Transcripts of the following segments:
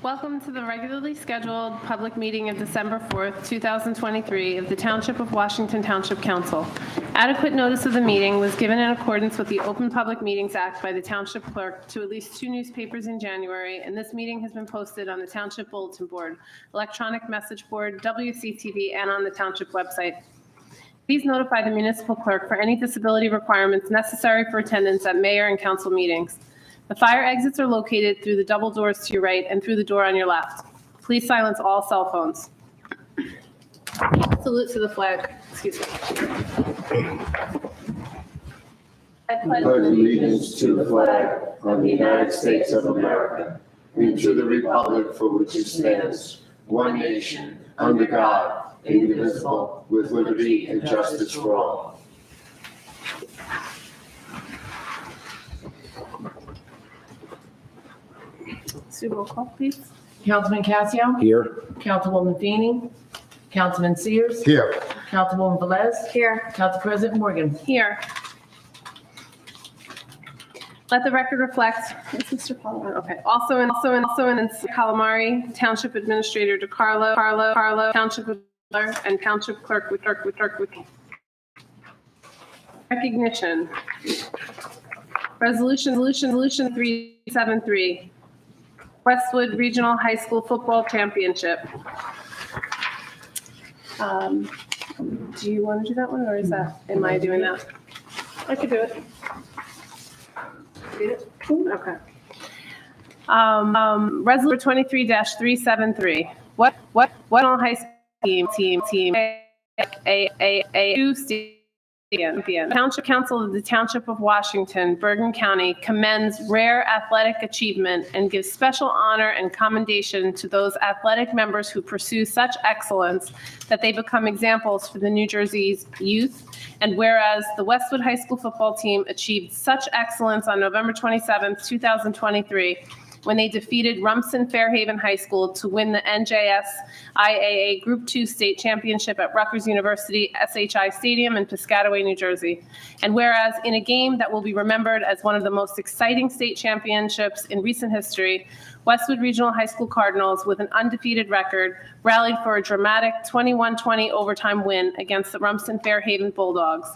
Welcome to the regularly scheduled public meeting of December 4th, 2023 of the Township of Washington Township Council. Adequate notice of the meeting was given in accordance with the Open Public Meetings Act by the Township Clerk to at least 2 newspapers in January, and this meeting has been posted on the Township Bulletin Board, electronic message board, WCTV, and on the Township website. Please notify the municipal clerk for any disability requirements necessary for attendance at mayor and council meetings. The fire exits are located through the double doors to your right and through the door on your left. Please silence all cell phones. Salute to the flag. Excuse me. I pledge allegiance to the flag of the United States of America and to the republic for which it stands, one nation, under God, indivisible, with liberty and justice for all. Sue, roll call, please. Councilman Cassio? Here. Councilwoman Feeney? Councilman Sears? Here. Councilwoman Velez? Here. Council President Morgan? Here. Let the record reflect. Is Mr. Paul? Okay. Also in Calamari, Township Administrator DeCarlo, Township and Township Clerk with recognition. Resolution 373. Westwood Regional High School Football Championship. Do you want to do that one, or am I doing that? I could do it. Read it? Okay. Resolution 23-373. What high school team Township Council of the Township of Washington, Bergen County commends rare athletic achievement and gives special honor and commendation to those athletic members who pursue such excellence that they become examples for the New Jersey's youth. And whereas the Westwood High School football team achieved such excellence on November 27, 2023, when they defeated Rumson Fairhaven High School to win the NJS IAA Group 2 state championship at Rutgers University SHI Stadium in Piscataway, New Jersey. And whereas in a game that will be remembered as one of the most exciting state championships in recent history, Westwood Regional High School Cardinals, with an undefeated record, rallied for a dramatic 21-20 overtime win against the Rumson Fairhaven Bulldogs.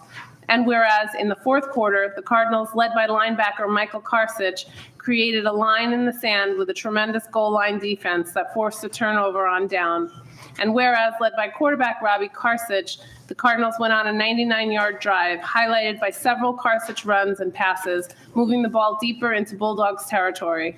And whereas in the fourth quarter, the Cardinals, led by linebacker Michael Karsich, created a line in the sand with a tremendous goal line defense that forced a turnover on down. And whereas led by quarterback Robbie Karsich, the Cardinals went on a 99-yard drive, highlighted by several Karsich runs and passes, moving the ball deeper into Bulldogs territory.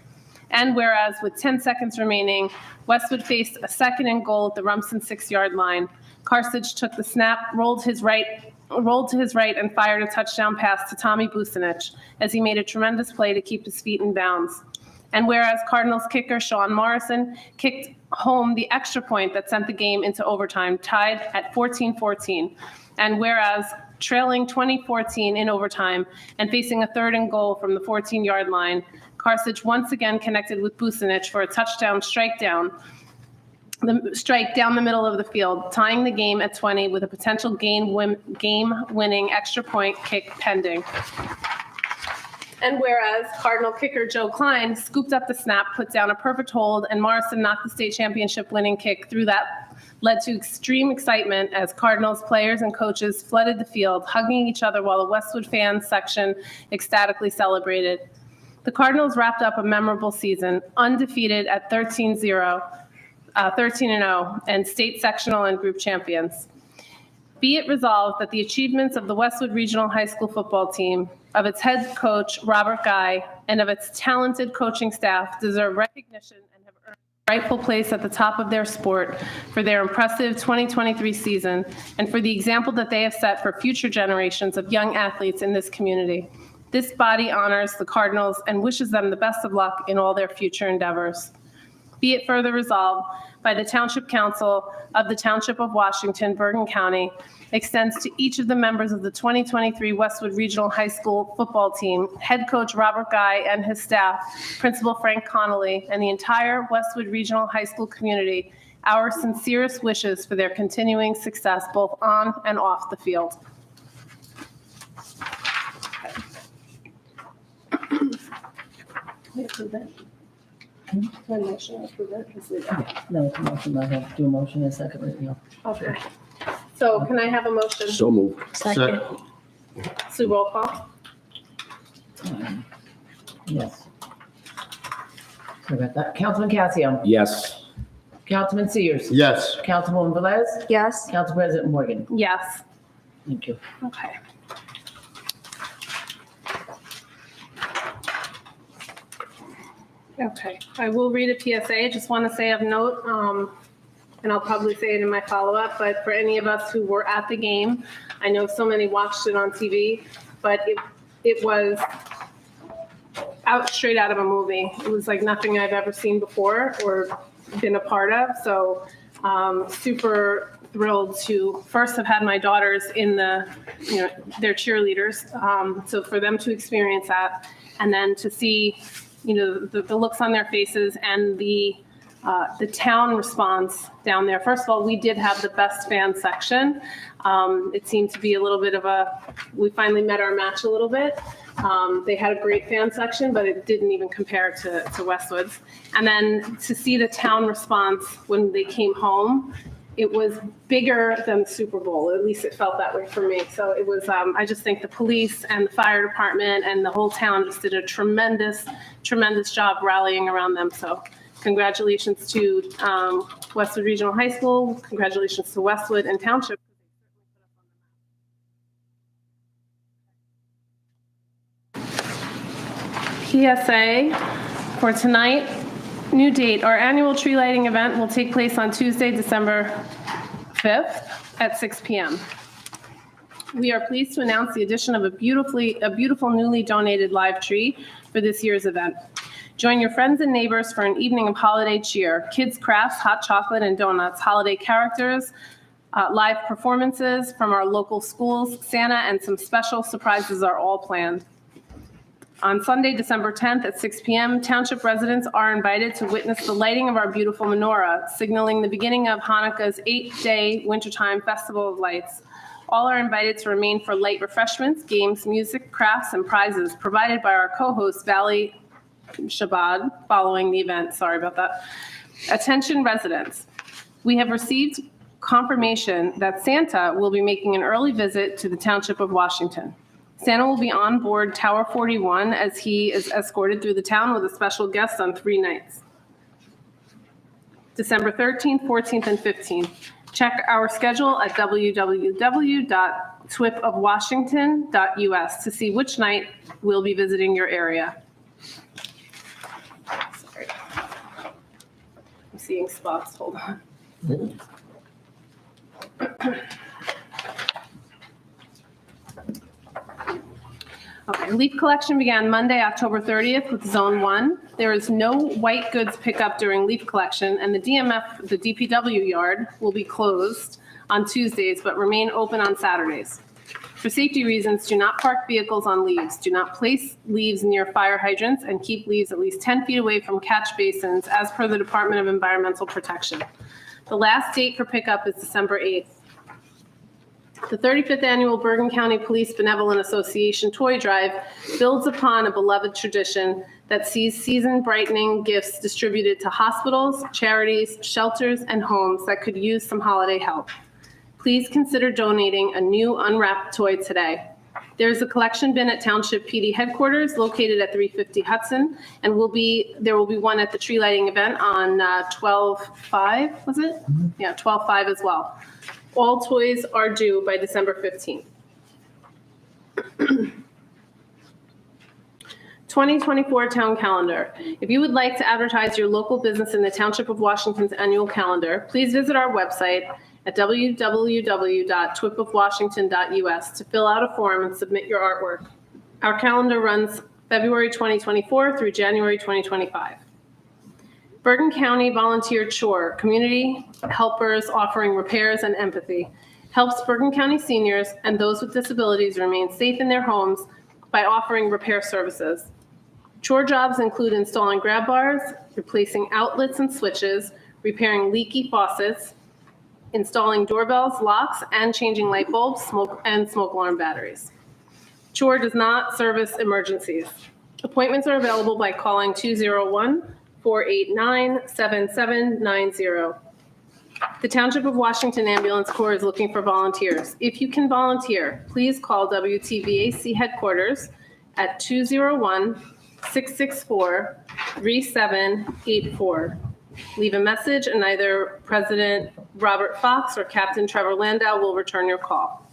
And whereas with 10 seconds remaining, Westwood faced a 2nd and goal at the Rumson 6-yard line. Karsich took the snap, rolled to his right and fired a touchdown pass to Tommy Bucinich as he made a tremendous play to keep his feet in bounds. And whereas Cardinals kicker Sean Morrison kicked home the extra point that sent the game into overtime, tied at 14-14. And whereas trailing 20-14 in overtime and facing a 3rd and goal from the 14-yard line, Karsich once again connected with Bucinich for a touchdown strike down the middle of the field, tying the game at 20 with a potential game-winning extra point kick pending. And whereas Cardinal kicker Joe Klein scooped up the snap, put down a perfect hold, and Morrison knocked the state championship winning kick through that, led to extreme excitement as Cardinals players and coaches flooded the field, hugging each other while the Westwood fans section ecstatically celebrated. The Cardinals wrapped up a memorable season, undefeated at 13-0, and state sectional and group champions. Be it resolved that the achievements of the Westwood Regional High School football team, of its head coach, Robert Guy, and of its talented coaching staff deserve recognition and have earned a rightful place at the top of their sport for their impressive 2023 season and for the example that they have set for future generations of young athletes in this community. This body honors the Cardinals and wishes them the best of luck in all their future endeavors. Be it further resolved by the Township Council of the Township of Washington, Bergen County, extends to each of the members of the 2023 Westwood Regional High School football team, head coach Robert Guy and his staff, Principal Frank Connolly, and the entire Westwood Regional High School community, our sincerest wishes for their continuing success both on and off the field. My motion, I approve it. Just leave it. No, it's a motion. I have to do a motion and a second, right now. Okay. So can I have a motion? So moved. Second. Sue, roll call. Yes. Sorry about that. Councilman Casio. Yes. Councilman Sears. Yes. Councilwoman Velez. Yes. Council President Morgan. Yes. Thank you. Okay. Okay, I will read a PSA. Just want to say of note, and I'll probably say it in my follow-up, but for any of us who were at the game, I know so many watched it on TV, but it was straight out of a movie. It was like nothing I've ever seen before or been a part of. So super thrilled to first have had my daughters in they're cheerleaders. So for them to experience that and then to see, the looks on their faces and the town response down there. First of all, we did have the best fan section. It seemed to be a little bit of we finally met our match a little bit. They had a great fan section, but it didn't even compare to Westwood's. And then to see the town response when they came home, it was bigger than the Super Bowl. At least it felt that way for me. So it was, I just think the police and the fire department and the whole town just did a tremendous, tremendous job rallying around them. So congratulations to Westwood Regional High School. Congratulations to Westwood and Township. PSA for tonight. New date, our annual tree lighting event will take place on Tuesday, December 5th at 6 p.m. We are pleased to announce the addition of a beautiful newly donated live tree for this year's event. Join your friends and neighbors for an evening of holiday cheer, kids crafts, hot chocolate and donuts, holiday characters, live performances from our local schools, Santa, and some special surprises are all planned. On Sunday, December 10th at 6 p.m., Township residents are invited to witness the lighting of our beautiful menorah, signaling the beginning of Hanukkah's 8-day wintertime festival of lights. All are invited to remain for light refreshments, games, music, crafts, and prizes provided by our co-host, Valley Shabad, following the event. Sorry about that. Attention residents. We have received confirmation that Santa will be making an early visit to the Township of Washington. Santa will be on board Tower 41 as he is escorted through the town with a special guest on 3 nights. December 13th, 14th, and 15th. Check our schedule at www.twipofwashington.us to see which night we'll be visiting your area. Sorry. I'm seeing spots. Hold on. Okay, leaf collection began Monday, October 30th with Zone 1. There is no white goods pickup during leaf collection, and the DPW yard will be closed on Tuesdays but remain open on Saturdays. For safety reasons, do not park vehicles on leaves. Do not place leaves near fire hydrants and keep leaves at least 10 feet away from catch basins as per the Department of Environmental Protection. The last date for pickup is December 8th. The 35th Annual Bergen County Police Benevolent Association Toy Drive builds upon a beloved tradition that sees season-brightening gifts distributed to hospitals, charities, shelters, and homes that could use some holiday help. Please consider donating a new unwrapped toy today. There's a collection bin at Township PD headquarters located at 350 Hudson, and there will be one at the tree lighting event on 12/5, was it? Yeah, 12/5 as well. All toys are due by December 15th. 2024 Town Calendar. If you would like to advertise your local business in the Township of Washington's annual calendar, please visit our website at www.twipofwashington.us to fill out a form and submit your artwork. Our calendar runs February 2024 through January 2025. Bergen County Volunteer Chore, community helpers offering repairs and empathy, helps Bergen County seniors and those with disabilities remain safe in their homes by offering repair services. Chore jobs include installing grab bars, replacing outlets and switches, repairing leaky faucets, installing doorbells, locks, and changing light bulbs, smoke alarm batteries. Chore does not service emergencies. Appointments are available by calling 489-7790. The Township of Washington Ambulance Corps is looking for volunteers. If you can volunteer, please call WTVAC headquarters at 201-664-3784. Leave a message and either President Robert Fox or Captain Trevor Landau will return your call.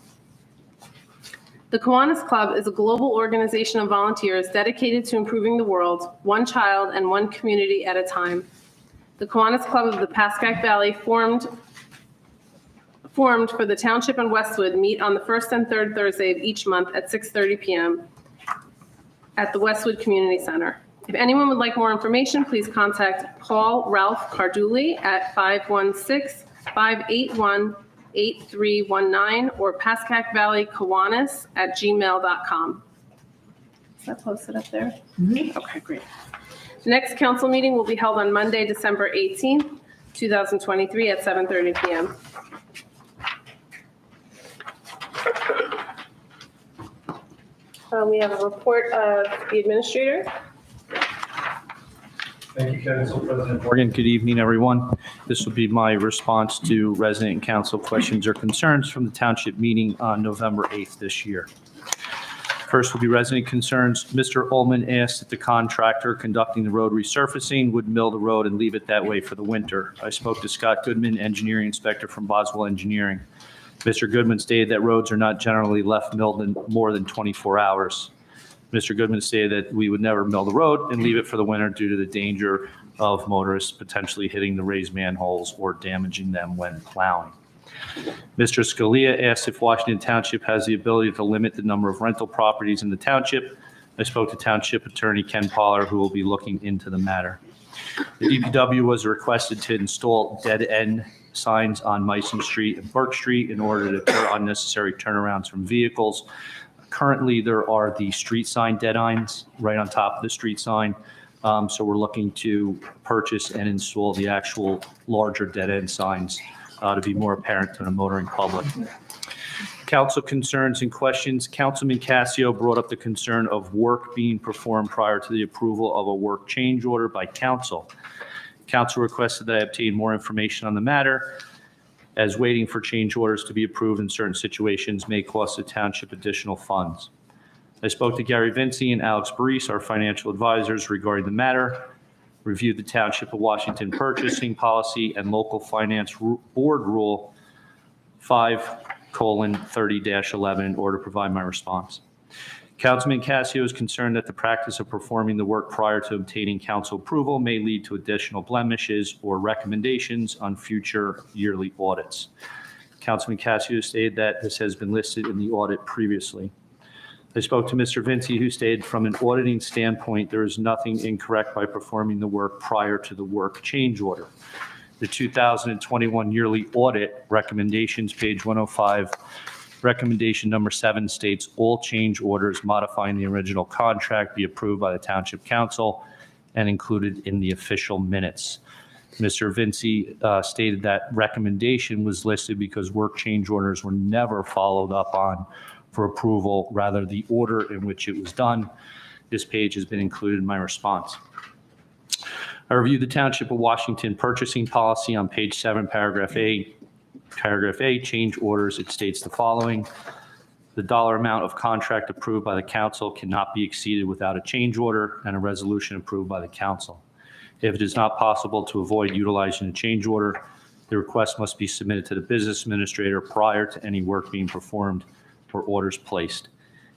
The Kiwanis Club is a global organization of volunteers dedicated to improving the world, one child and one community at a time. The Kiwanis Club of the Pascack Valley, formed for the Township and Westwood, meet on the first and third Thursday of each month at 6:30 p.m. at the Westwood Community Center. If anyone would like more information, please contact Paul Ralph Cardulli at 516-581-8319 or pascackvalleykiwanis@gmail.com. Is that posted up there? Okay, great. The next council meeting will be held on Monday, December 18th, 2023 at 7:30 p.m. We have a report of the administrator. Thank you, Council President Morgan. Good evening, everyone. This will be my response to resident and council questions or concerns from the township meeting on November 8th this year. First will be resident concerns. Mr. Ullman asked that the contractor conducting the road resurfacing would mill the road and leave it that way for the winter. I spoke to Scott Goodman, engineering inspector from Boswell Engineering. Mr. Goodman stated that roads are not generally left milled in more than 24 hours. Mr. Goodman stated that we would never mill the road and leave it for the winter due to the danger of motorists potentially hitting the raised manholes or damaging them when plowing. Mr. Scalia asked if Washington Township has the ability to limit the number of rental properties in the township. I spoke to Township Attorney Ken Pollard, who will be looking into the matter. The DPW was requested to install dead-end signs on Meissen Street and Burke Street in order to deter unnecessary turnarounds from vehicles. Currently, there are the street sign dead ends right on top of the street sign. So we're looking to purchase and install the actual larger dead-end signs to be more apparent to the motoring public. Council concerns and questions. Councilman Casio brought up the concern of work being performed prior to the approval of a work change order by council. Council requested that I obtain more information on the matter, as waiting for change orders to be approved in certain situations may cost the township additional funds. I spoke to Gary Vinci and Alex Baris, our financial advisors, regarding the matter, reviewed the Township of Washington purchasing policy and local finance board rule 5:30-11 in order to provide my response. Councilman Casio is concerned that the practice of performing the work prior to obtaining council approval may lead to additional blemishes or recommendations on future yearly audits. Councilman Casio stated that this has been listed in the audit previously. I spoke to Mr. Vinci, who stated from an auditing standpoint, there is nothing incorrect by performing the work prior to the work change order. The 2021 yearly audit recommendations, page 105, recommendation number 7 states all change orders modifying the original contract be approved by the Township Council and included in the official minutes. Mr. Vinci stated that recommendation was listed because work change orders were never followed up on for approval, rather the order in which it was done. This page has been included in my response. I reviewed the Township of Washington purchasing policy on page 7, paragraph A. Paragraph A, change orders, it states the following. The dollar amount of contract approved by the council cannot be exceeded without a change order and a resolution approved by the council. If it is not possible to avoid utilizing a change order, the request must be submitted to the business administrator prior to any work being performed or orders placed.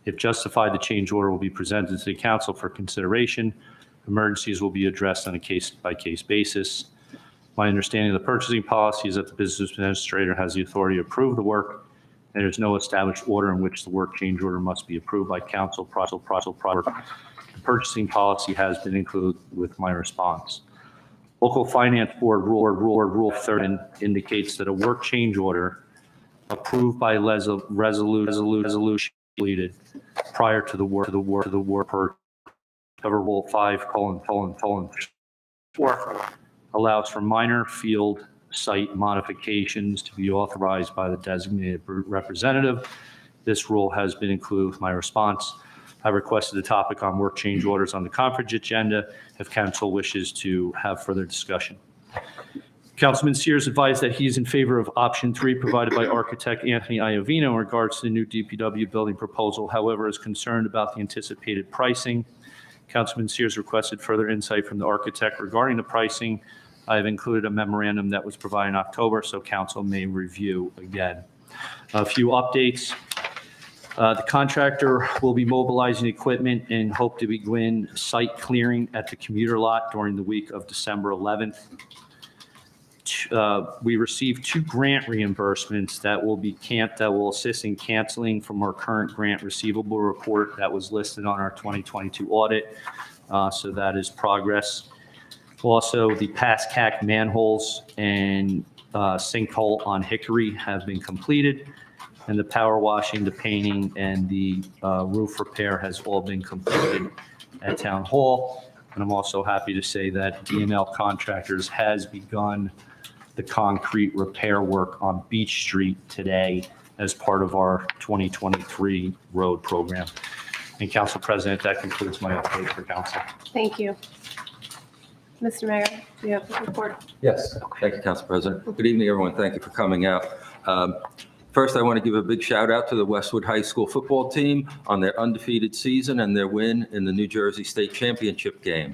If justified, the change order will be presented to the council for consideration. Emergencies will be addressed on a case-by-case basis. My understanding of the purchasing policy is that the business administrator has the authority to approve the work, and there's no established order in which the work change order must be approved by council. The purchasing policy has been included with my response. Local Finance Board Rule 30 indicates that a work change order approved by resolution completed prior to the work purchase. Rule 5:4 allows for minor field site modifications to be authorized by the designated representative. This rule has been included with my response. I requested the topic on work change orders on the conference agenda if council wishes to have further discussion. Councilman Sears advised that he is in favor of option 3 provided by architect Anthony Iovino in regards to the new DPW building proposal, however, is concerned about the anticipated pricing. Councilman Sears requested further insight from the architect regarding the pricing. I have included a memorandum that was provided in October, so council may review again. A few updates. The contractor will be mobilizing equipment and hope to begin site clearing at the commuter lot during the week of December 11th. We received 2 grant reimbursements that will assist in canceling from our current grant receivable report that was listed on our 2022 audit. So that is progress. Also, the Pascack manholes and sinkhole on Hickory have been completed, and the power washing, the painting, and the roof repair has all been completed at Town Hall. And I'm also happy to say that D&L Contractors has begun the concrete repair work on Beach Street today as part of our 2023 road program. And Council President, that concludes my update for council. Thank you. Mr. Mayor, do you have the report? Yes, thank you, Council President. Good evening, everyone. Thank you for coming out. First, I want to give a big shout out to the Westwood High School football team on their undefeated season and their win in the New Jersey State Championship game.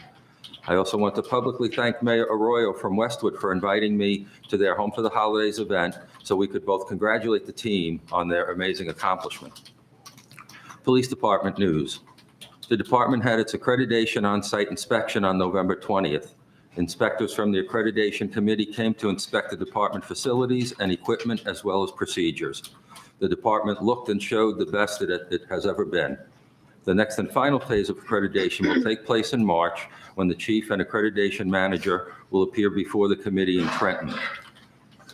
I also want to publicly thank Mayor Arroyo from Westwood for inviting me to their Home for the Holidays event so we could both congratulate the team on their amazing accomplishment. Police Department news. The department had its accreditation on-site inspection on November 20th. Inspectors from the accreditation committee came to inspect the department facilities and equipment as well as procedures. The department looked and showed the best that it has ever been. The next and final phase of accreditation will take place in March when the chief and accreditation manager will appear before the committee in Trenton.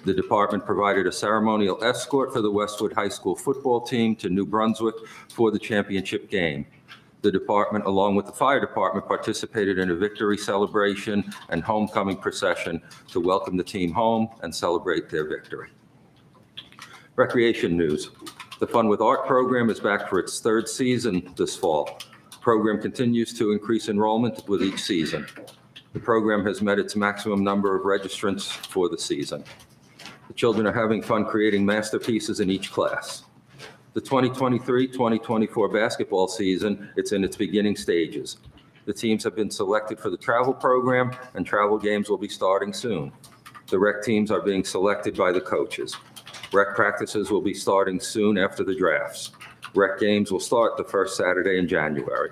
The department provided a ceremonial escort for the Westwood High School football team to New Brunswick for the championship game. The department, along with the fire department, participated in a victory celebration and homecoming procession to welcome the team home and celebrate their victory. Recreation news. The Fun with Art program is back for its 3rd season this fall. The program continues to increase enrollment with each season. The program has met its maximum number of registrants for the season. The children are having fun creating masterpieces in each class. The 2023-2024 basketball season, it's in its beginning stages. The teams have been selected for the travel program, and travel games will be starting soon. The rec teams are being selected by the coaches. Rec practices will be starting soon after the drafts. Rec games will start the first Saturday in January.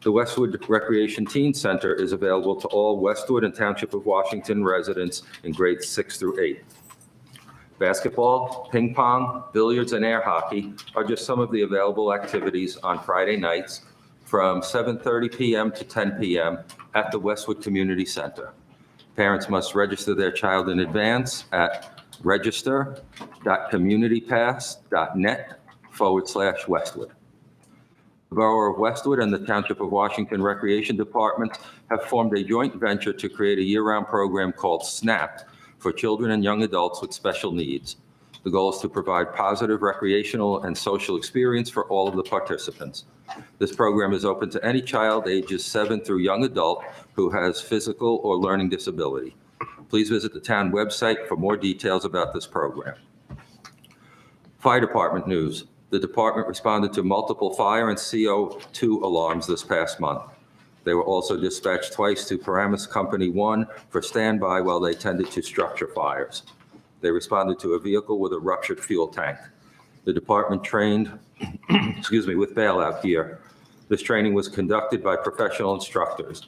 The Westwood Recreation Teen Center is available to all Westwood and Township of Washington residents in grades 6 through 8. Basketball, ping pong, billiards, and air hockey are just some of the available activities on Friday nights from 7:30 p.m. to 10 p.m. at the Westwood Community Center. Parents must register their child in advance at register.communitypass.net/Westwood. The Borough of Westwood and the Township of Washington Recreation Department have formed a joint venture to create a year-round program called SNAP for children and young adults with special needs. The goal is to provide positive recreational and social experience for all of the participants. This program is open to any child ages 7 through young adult who has physical or learning disability. Please visit the town website for more details about this program. Fire Department news. The department responded to multiple fire and CO2 alarms this past month. They were also dispatched twice to Paramus Company 1 for standby while they tended to structure fires. They responded to a vehicle with a ruptured fuel tank. The department trained, with bailout gear. This training was conducted by professional instructors.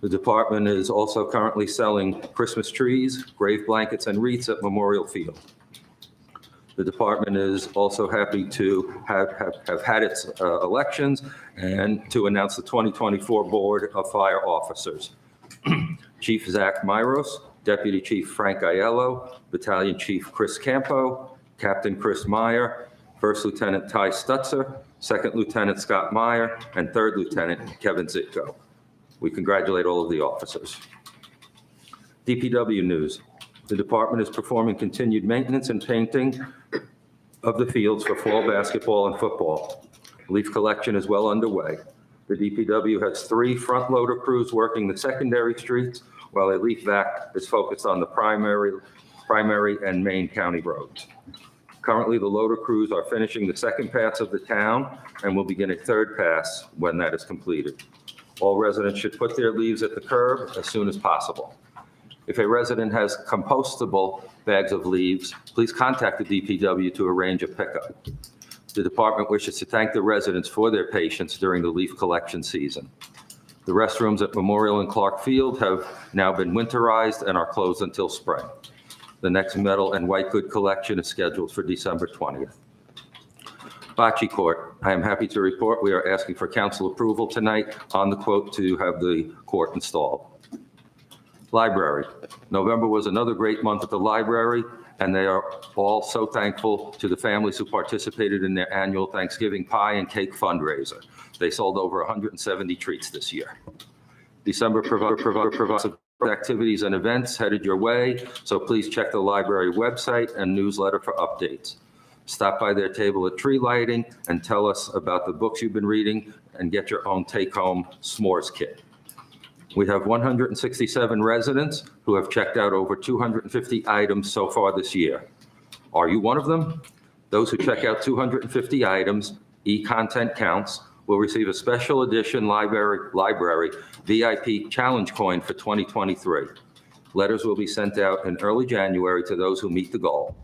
The department is also currently selling Christmas trees, grave blankets, and wreaths at Memorial Field. The department is also happy to have had its elections and to announce the 2024 Board of Fire Officers. Chief Zach Myros, Deputy Chief Frank Aiello, Battalion Chief Chris Campo, Captain Chris Meyer, First Lieutenant Ty Stutzer, Second Lieutenant Scott Meyer, and Third Lieutenant Kevin Zitko. We congratulate all of the officers. DPW news. The department is performing continued maintenance and painting of the fields for fall basketball and football. Leaf collection is well underway. The DPW has 3 front loader crews working the secondary streets, while a leaf vac is focused on the primary and main county roads. Currently, the loader crews are finishing the second pass of the town and will begin a third pass when that is completed. All residents should put their leaves at the curb as soon as possible. If a resident has compostable bags of leaves, please contact the DPW to arrange a pickup. The department wishes to thank the residents for their patience during the leaf collection season. The restrooms at Memorial and Clark Field have now been winterized and are closed until spring. The next metal and white good collection is scheduled for December 20th. Bocce court. I am happy to report we are asking for council approval tonight on the quote to have the court installed. Library. November was another great month at the library, and they are all so thankful to the families who participated in their annual Thanksgiving pie and cake fundraiser. They sold over 170 treats this year. December provides activities and events headed your way, so please check the library website and newsletter for updates. Stop by their table at tree lighting and tell us about the books you've been reading and get your own take-home s'mores kit. We have 167 residents who have checked out over 250 items so far this year. Are you one of them? Those who check out 250 items, e-content counts, will receive a special edition library VIP challenge coin for 2023. Letters will be sent out in early January to those who meet the goal.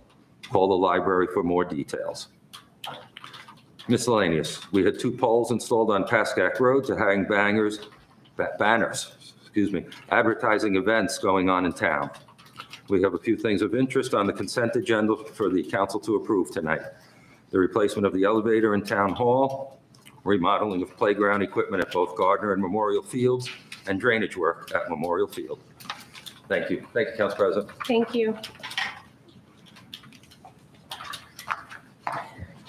Call the library for more details. Miscellaneous. We had 2 poles installed on Pascack Road to hang banners, advertising events going on in town. We have a few things of interest on the consent agenda for the council to approve tonight. The replacement of the elevator in Town Hall, remodeling of playground equipment at both Gardner and Memorial Fields, and drainage work at Memorial Field. Thank you. Thank you, Council President. Thank you.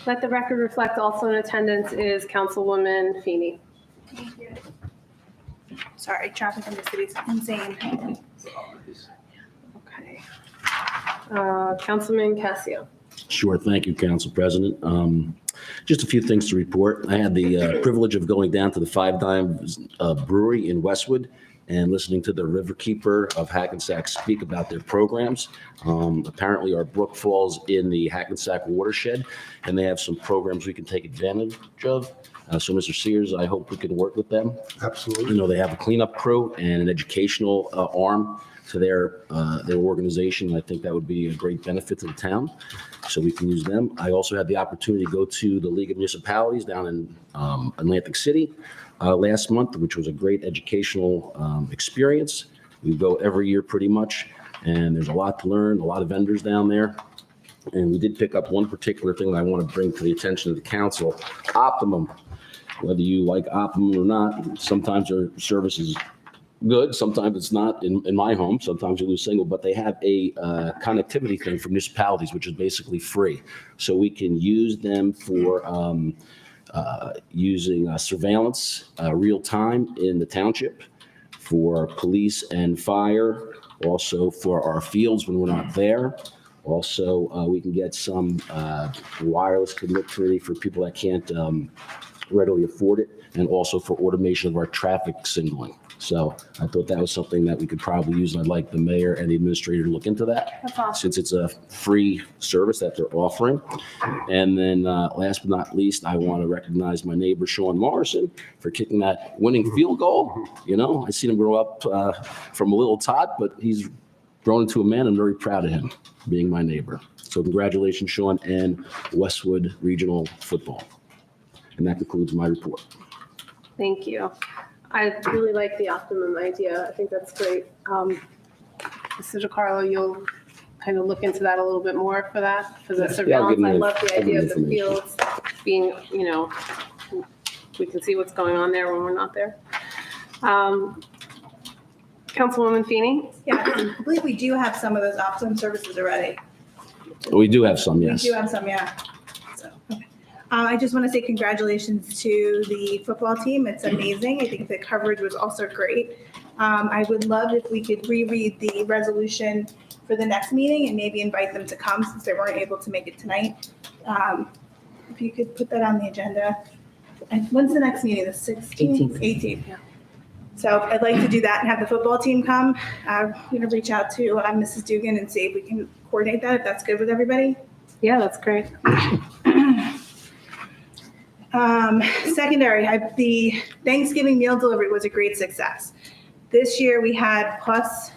Let the record reflect also in attendance is Councilwoman Feeney. Thank you. Sorry, traffic in the city is insane. Okay. Councilman Casio. Sure. Thank you, Council President. Just a few things to report. I had the privilege of going down to the Five Dimes Brewery in Westwood and listening to the Riverkeeper of Hackensack speak about their programs. Apparently, our brook falls in the Hackensack watershed, and they have some programs we can take advantage of. So, Mr. Sears, I hope we can work with them. Absolutely. You know, they have a cleanup crew and an educational arm to their organization. I think that would be a great benefit to the town, so we can use them. I also had the opportunity to go to the League of Municipalities down in Atlantic City last month, which was a great educational experience. We go every year pretty much, and there's a lot to learn, a lot of vendors down there. And we did pick up one particular thing that I want to bring to the attention of the council, Optimum. Whether you like Optimum or not, sometimes their service is good, sometimes it's not. In my home, sometimes you lose signal, but they have a connectivity thing for municipalities, which is basically free. So we can use them for using surveillance real time in the township, for police and fire, also for our fields when we're not there. Also, we can get some wireless connectivity for people that can't readily afford it, and also for automation of our traffic signaling. So I thought that was something that we could probably use. I'd like the mayor and the administrator to look into that, That's awesome. since it's a free service that they're offering. And then last but not least, I want to recognize my neighbor, Sean Morrison, for kicking that winning field goal. You know, I seen him grow up from a little tot, but he's grown into a man. I'm very proud of him being my neighbor. So congratulations, Sean, and Westwood Regional Football. And that concludes my report. Thank you. I really like the Optimum idea. I think that's great. Mr. DiCarlo, you'll kind of look into that a little bit more for that, for the surveillance. I love the idea of the fields being, you know, we can see what's going on there when we're not there. Councilwoman Feeney? Yeah, I believe we do have some of those Optimum services already. We do have some, yes. We do have some, yeah. So, okay. I just want to say congratulations to the football team. It's amazing. I think the coverage was also great. I would love if we could reread the resolution for the next meeting and maybe invite them to come since they weren't able to make it tonight. If you could put that on the agenda. When's the next meeting? The 16th? 18th. 18th, yeah. So I'd like to do that and have the football team come. I'm going to reach out to Mrs. Dugan and see if we can coordinate that, if that's good with everybody. Yeah, that's great. Secondary, the Thanksgiving meal delivery was a great success. This year we had plus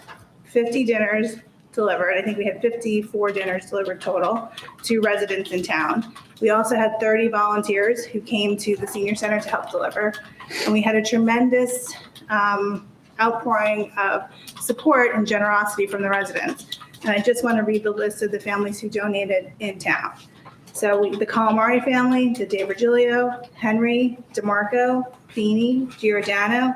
50 dinners delivered. I think we had 54 dinners delivered total to residents in town. We also had 30 volunteers who came to the senior center to help deliver. And we had a tremendous outpouring of support and generosity from the residents. And I just want to read the list of the families who donated in town. So the Calamari family, the De Virgilio, Henry, DeMarco, Feeney, Giordano,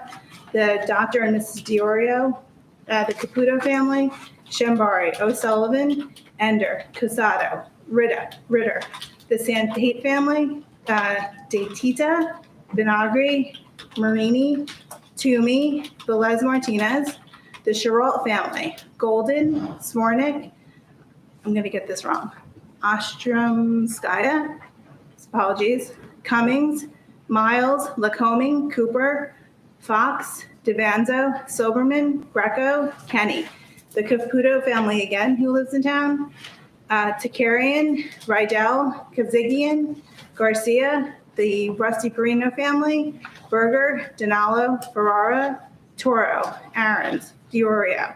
the Dr. and Mrs. Diorio, the Caputo family, Shembari, O'Sullivan, Ender, Cosado, Ritter, the Santate family, De Tita, Vinagri, Marini, Toomey, Velez Martinez, the Chiralt family, Golden, Swarnick, I'm going to get this wrong, Ostromskaya, apologies, Cummings, Miles, Lacoming, Cooper, Fox, Devanzo, Soberman, Greco, Kenny. The Caputo family again, who lives in town, Takarian, Rydell, Kazigian, Garcia, the Rusty Perino family, Berger, Donalo, Ferrara, Toro, Aarons, Diorio,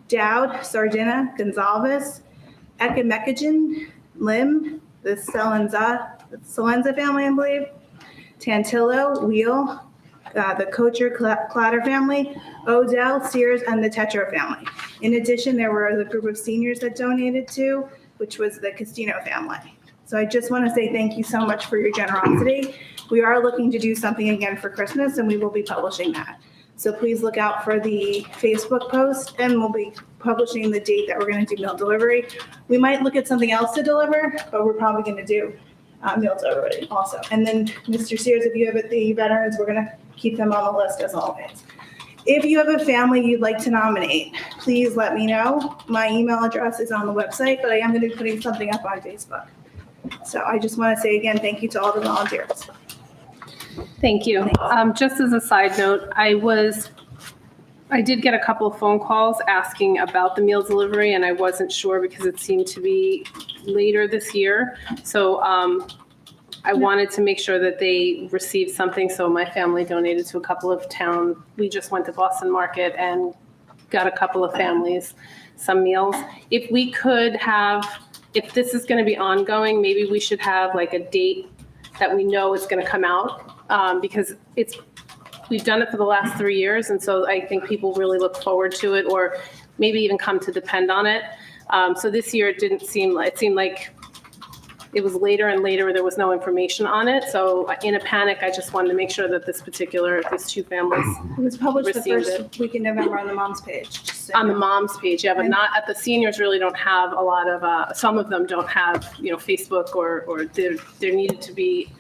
Dowd, Sardina, Gonzalez, Ekamekajan, Lim, the Salenza family, I believe, Tantillo, Wheel, the Kocher Clatter family, Odell, Sears, and the Tetro family. In addition, there were the group of seniors that donated too, which was the Castino family. So I just want to say thank you so much for your generosity. We are looking to do something again for Christmas, and we will be publishing that. So please look out for the Facebook post, and we'll be publishing the date that we're going to do meal delivery. We might look at something else to deliver, but we're probably going to do meal delivery also. And then Mr. Sears, if you have the veterans, we're going to keep them on the list as always. If you have a family you'd like to nominate, please let me know. My email address is on the website, but I am going to be putting something up on Facebook. So I just want to say again, thank you to all the volunteers. Thank you. Just as a side note, I did get a couple of phone calls asking about the meal delivery, and I wasn't sure because it seemed to be later this year. So I wanted to make sure that they received something. So my family donated to a couple of towns. We just went to Boston Market and got a couple of families some meals. If we could have, if this is going to be ongoing, maybe we should have like a date that we know it's going to come out. Because we've done it for the last 3 years, and so I think people really look forward to it, or maybe even come to depend on it. So this year it seemed like it was later and later. There was no information on it. So in a panic, I just wanted to make sure that these two families It was published the received first week in November on the mom's page. just so on you the know. mom's page, yeah, but not at the seniors. Really don't have a lot of. Some of them don't have, Facebook or there needed to be.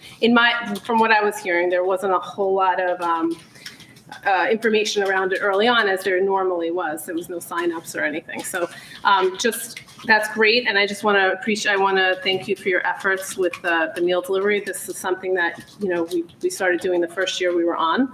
From what I was hearing, there wasn't a whole lot of information around it early on, as there normally was. There was no signups or anything. So that's great, and I just want to thank you for your efforts with the meal delivery. This is something that we started doing the first year we were on.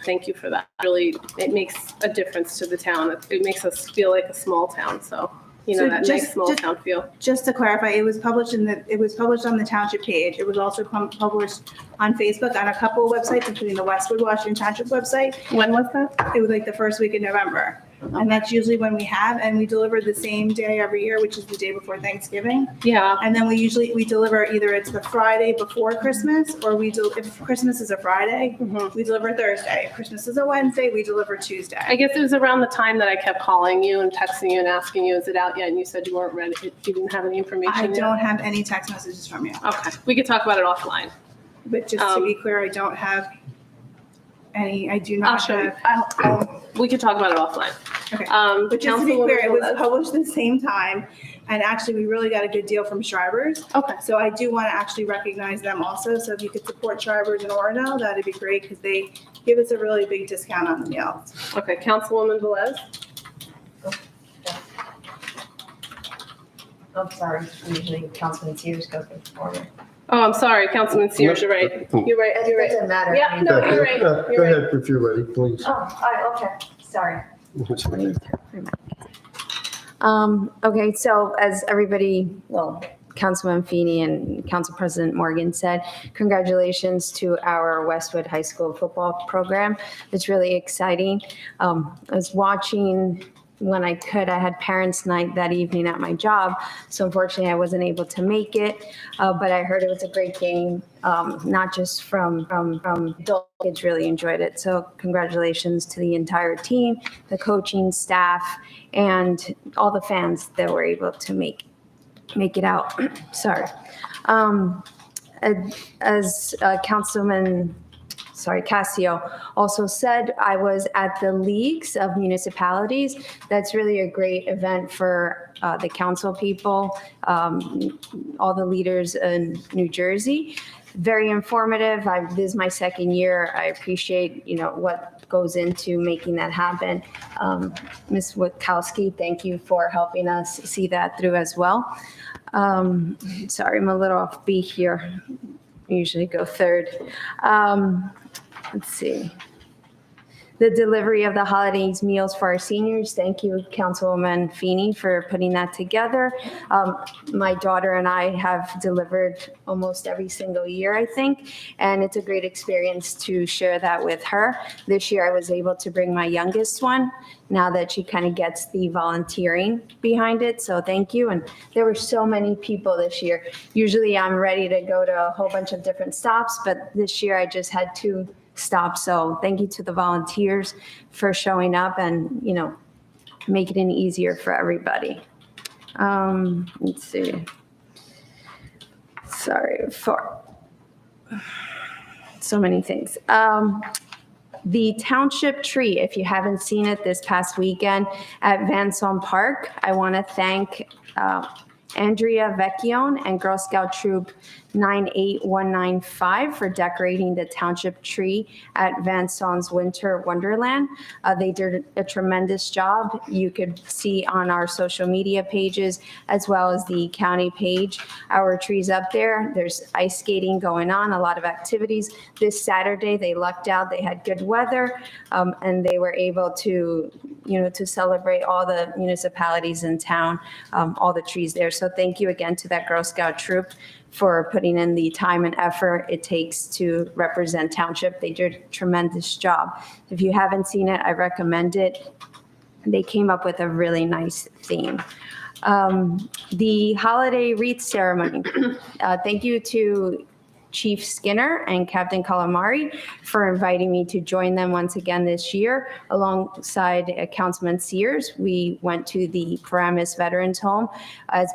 Thank you for that. Really, it makes a difference to the town. It makes us feel like a small town. So So that nice small town feel. Just to clarify, it was published on the township page. It was also published on Facebook on a couple of websites, including the Westwood Washington Township website. When was that? It was like the first week in November. And that's usually when we have, and we deliver the same day every year, which is the day before Thanksgiving. Yeah. And then we deliver either it's the Friday before Christmas, or if Christmas is a Friday, we deliver Thursday. If Christmas is a Wednesday, we deliver Tuesday. I guess it was around the time that I kept calling you and texting you and asking you, is it out yet? And you said you weren't ready. You didn't have any information I yet? don't have any text messages from you. Okay. We could talk about it offline. But just to be clear, I don't have any, I do I'll not show you. have. We could talk about it offline. Okay. But just to be Councilwoman clear, it was Velez. published the same time, and actually, we really got a good deal from Schreiber's. Okay. So I do want to actually recognize them also. So if you could support Schreiber's and Orono, that'd be great, because they give us a really big discount on the meals. Okay, Councilwoman Velez. I'm sorry, usually Councilman Sears goes before me. Oh, I'm sorry, Councilman Sears, you're right. You're right, you're right. Doesn't matter. Yeah, no, you're right. Go You're right. ahead if you're ready, please. Okay, sorry. Okay, so as everybody, well, Councilman Feeney and Council President Morgan said, congratulations to our Westwood High School football program. It's really exciting. I was watching when I could. I had parents' night that evening at my job, so unfortunately I wasn't able to make it. But I heard it was a great game, not just from adult kids really enjoyed it. So congratulations to the entire team, the coaching staff, and all the fans that were able to make it out. Sorry. As Cassio also said, I was at the Leagues of Municipalities. That's really a great event for the council people, all the leaders in New Jersey. Very informative. This is my second year. I appreciate, what goes into making that happen. Ms. Witkowski, thank you for helping us see that through as well. Sorry, I'm a little off beat here. I usually go third. Let's see. The delivery of the holidays meals for our seniors. Thank you, Councilwoman Feeney, for putting that together. My daughter and I have delivered almost every single year, I think, and it's a great experience to share that with her. This year, I was able to bring my youngest one, now that she kind of gets the volunteering behind it, so thank you. And there were so many people this year. Usually, I'm ready to go to a whole bunch of different stops, but this year, I just had 2 stop. So thank you to the volunteers for showing up and, making it easier for everybody. Let's see. Sorry for so many things. The Township Tree, if you haven't seen it this past weekend at Vanson Park, I want to thank Andrea Vecchione and Girl Scout Troop 98195 for decorating the township tree at Vanson's Winter Wonderland. They did a tremendous job. You could see on our social media pages as well as the county page, our trees up there. There's ice skating going on, a lot of activities. This Saturday, they lucked out. They had good weather, and they were able to, to celebrate all the municipalities in town, all the trees there. So thank you again to that Girl Scout troop for putting in the time and effort it takes to represent Township. They did a tremendous job. If you haven't seen it, I recommend it. They came up with a really nice theme. The holiday wreath ceremony. Thank you to Chief Skinner and Captain Calamari for inviting me to join them once again this year. Alongside Councilman Sears, we went to the Paramus Veterans Home as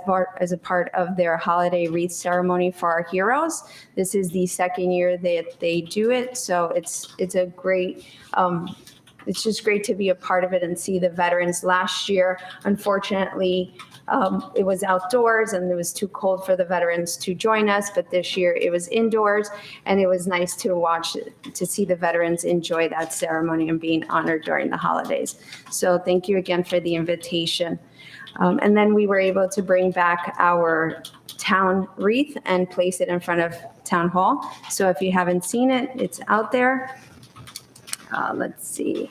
a part of their holiday wreath ceremony for our heroes. This is the second year that they do it, so it's a great. It's just great to be a part of it and see the veterans. Last year, unfortunately, it was outdoors and it was too cold for the veterans to join us, but this year it was indoors, and it was nice to see the veterans enjoy that ceremony and being honored during the holidays. So thank you again for the invitation. And then we were able to bring back our town wreath and place it in front of Town Hall. So if you haven't seen it, it's out there. Let's see.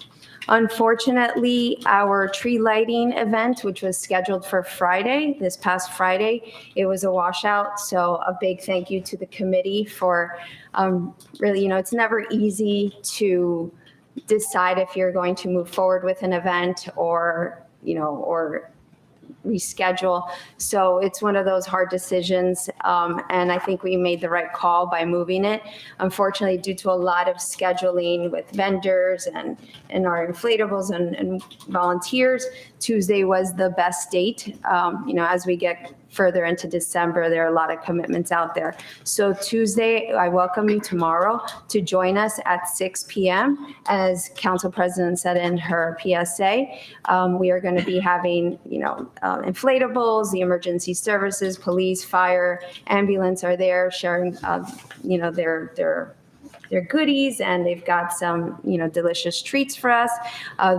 Unfortunately, our tree lighting event, which was scheduled for Friday, this past Friday, it was a washout. So a big thank you to the committee for really, it's never easy to decide if you're going to move forward with an event or reschedule. So it's one of those hard decisions. And I think we made the right call by moving it. Unfortunately, due to a lot of scheduling with vendors and our inflatables and volunteers, Tuesday was the best date. As we get further into December, there are a lot of commitments out there. So Tuesday, I welcome you tomorrow to join us at 6 p.m. As Council President said in her PSA, we are going to be having, inflatables, the emergency services, police, fire, ambulance are there sharing, their their goodies, and they've got some, delicious treats for us.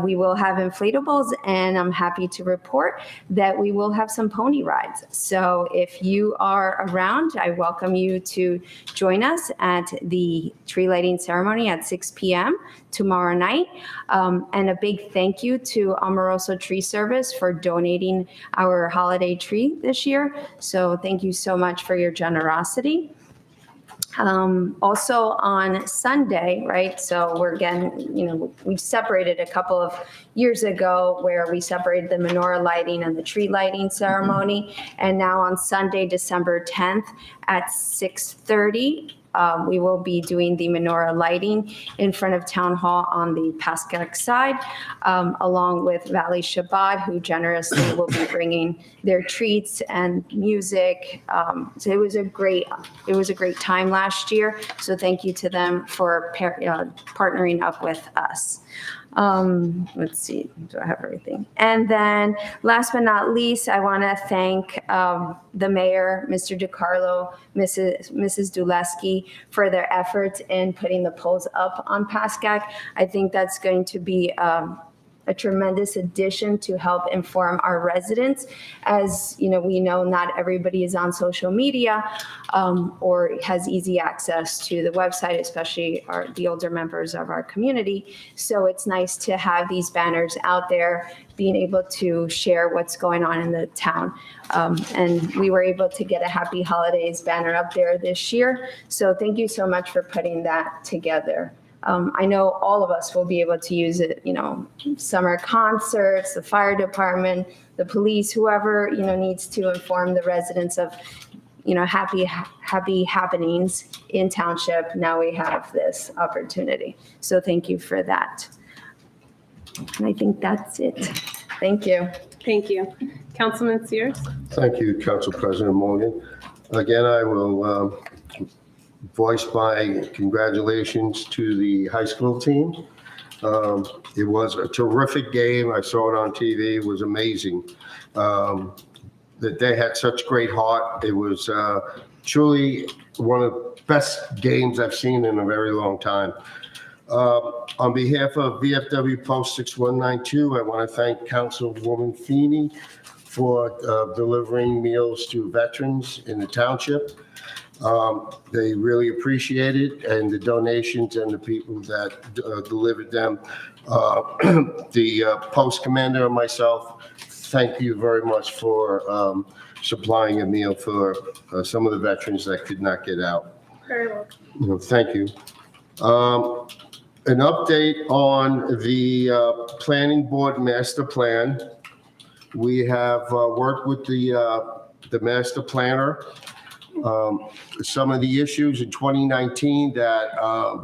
We will have inflatables, and I'm happy to report that we will have some pony rides. So if you are around, I welcome you to join us at the tree lighting ceremony at 6 p.m. tomorrow night. And a big thank you to Amoroso Tree Service for donating our holiday tree this year. So thank you so much for your generosity. Also on Sunday, right? So we're again, we separated a couple of years ago where we separated the menorah lighting and the tree lighting ceremony. And now on Sunday, December 10th at 6:30, we will be doing the menorah lighting in front of Town Hall on the Pascack side, along with Valley Shabbat, who generously will be bringing their treats and music. So it was a great time last year. So thank you to them for partnering up with us. Let's see, do I have everything? And then last but not least, I want to thank the mayor, Mr. DiCarlo, Mrs. Dulesky, for their efforts in putting the poles up on Pascack. I think that's going to be a tremendous addition to help inform our residents. As we know, not everybody is on social media or has easy access to the website, especially the older members of our community. So it's nice to have these banners out there, being able to share what's going on in the town. And we were able to get a Happy Holidays banner up there this year. So thank you so much for putting that together. I know all of us will be able to use it, summer concerts, the fire department, the police, whoever, needs to inform the residents of, happy happenings in township. Now we have this opportunity. So thank you for that. And I think that's it. Thank you. Thank you. Councilman Sears? Thank you, Council President Morgan. Again, I will voice my congratulations to the high school team. It was a terrific game. I saw it on TV. It was amazing. That they had such great heart. It was truly one of the best games I've seen in a very long time. On behalf of VFW Post 6192, I want to thank Councilwoman Feeney for delivering meals to veterans in the township. They really appreciate it, and the donations and the people that delivered them. The post commander and myself, thank you very much for supplying a meal for some of the veterans that could not get out. Very welcome. Thank you. An update on the planning board master plan. We have worked with the master planner. Some of the issues in 2019 that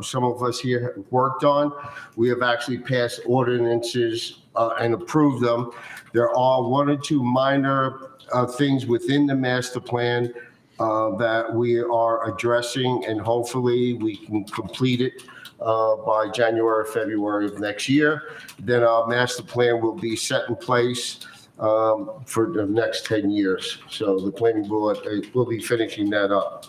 some of us here have worked on, we have actually passed ordinances and approved them. There are one or two minor things within the master plan that we are addressing, and hopefully we can complete it by January, February of next year. Then our master plan will be set in place for the next 10 years. So the planning board will be finishing that up.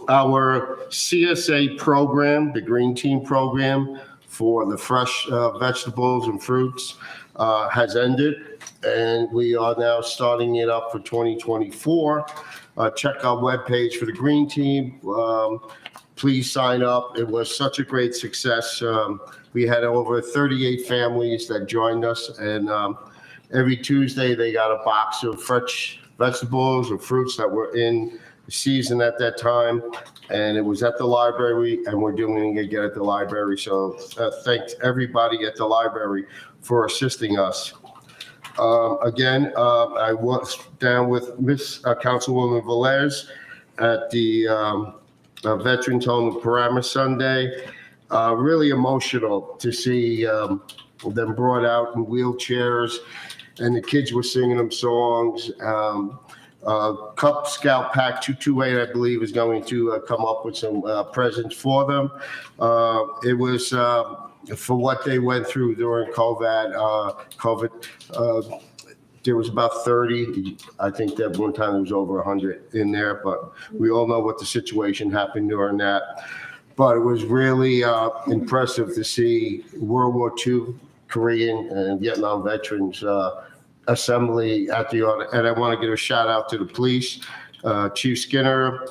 Our CSA program, the Green Team program for the fresh vegetables and fruits has ended, and we are now starting it up for 2024. Check our webpage for the Green Team. Please sign up. It was such a great success. We had over 38 families that joined us, and every Tuesday they got a box of fresh vegetables or fruits that were in season at that time, and it was at the library, and we're doing it again at the library. So thanks everybody at the library for assisting us. Again, I was down with Miss Councilwoman Velez at the Veterans Home in Paramus Sunday. Really emotional to see them brought out in wheelchairs, and the kids were singing them songs. Cub Scout Pack 228, I believe, is going to come up with some presents for them. It was for what they went through during COVID. there was about 30. I think that one time there was over 100 in there, but we all know what the situation happened during that. But it was really impressive to see World War II, Korean, and Vietnam veterans assembly at the order. And I want to give a shout out to the police, Chief Skinner,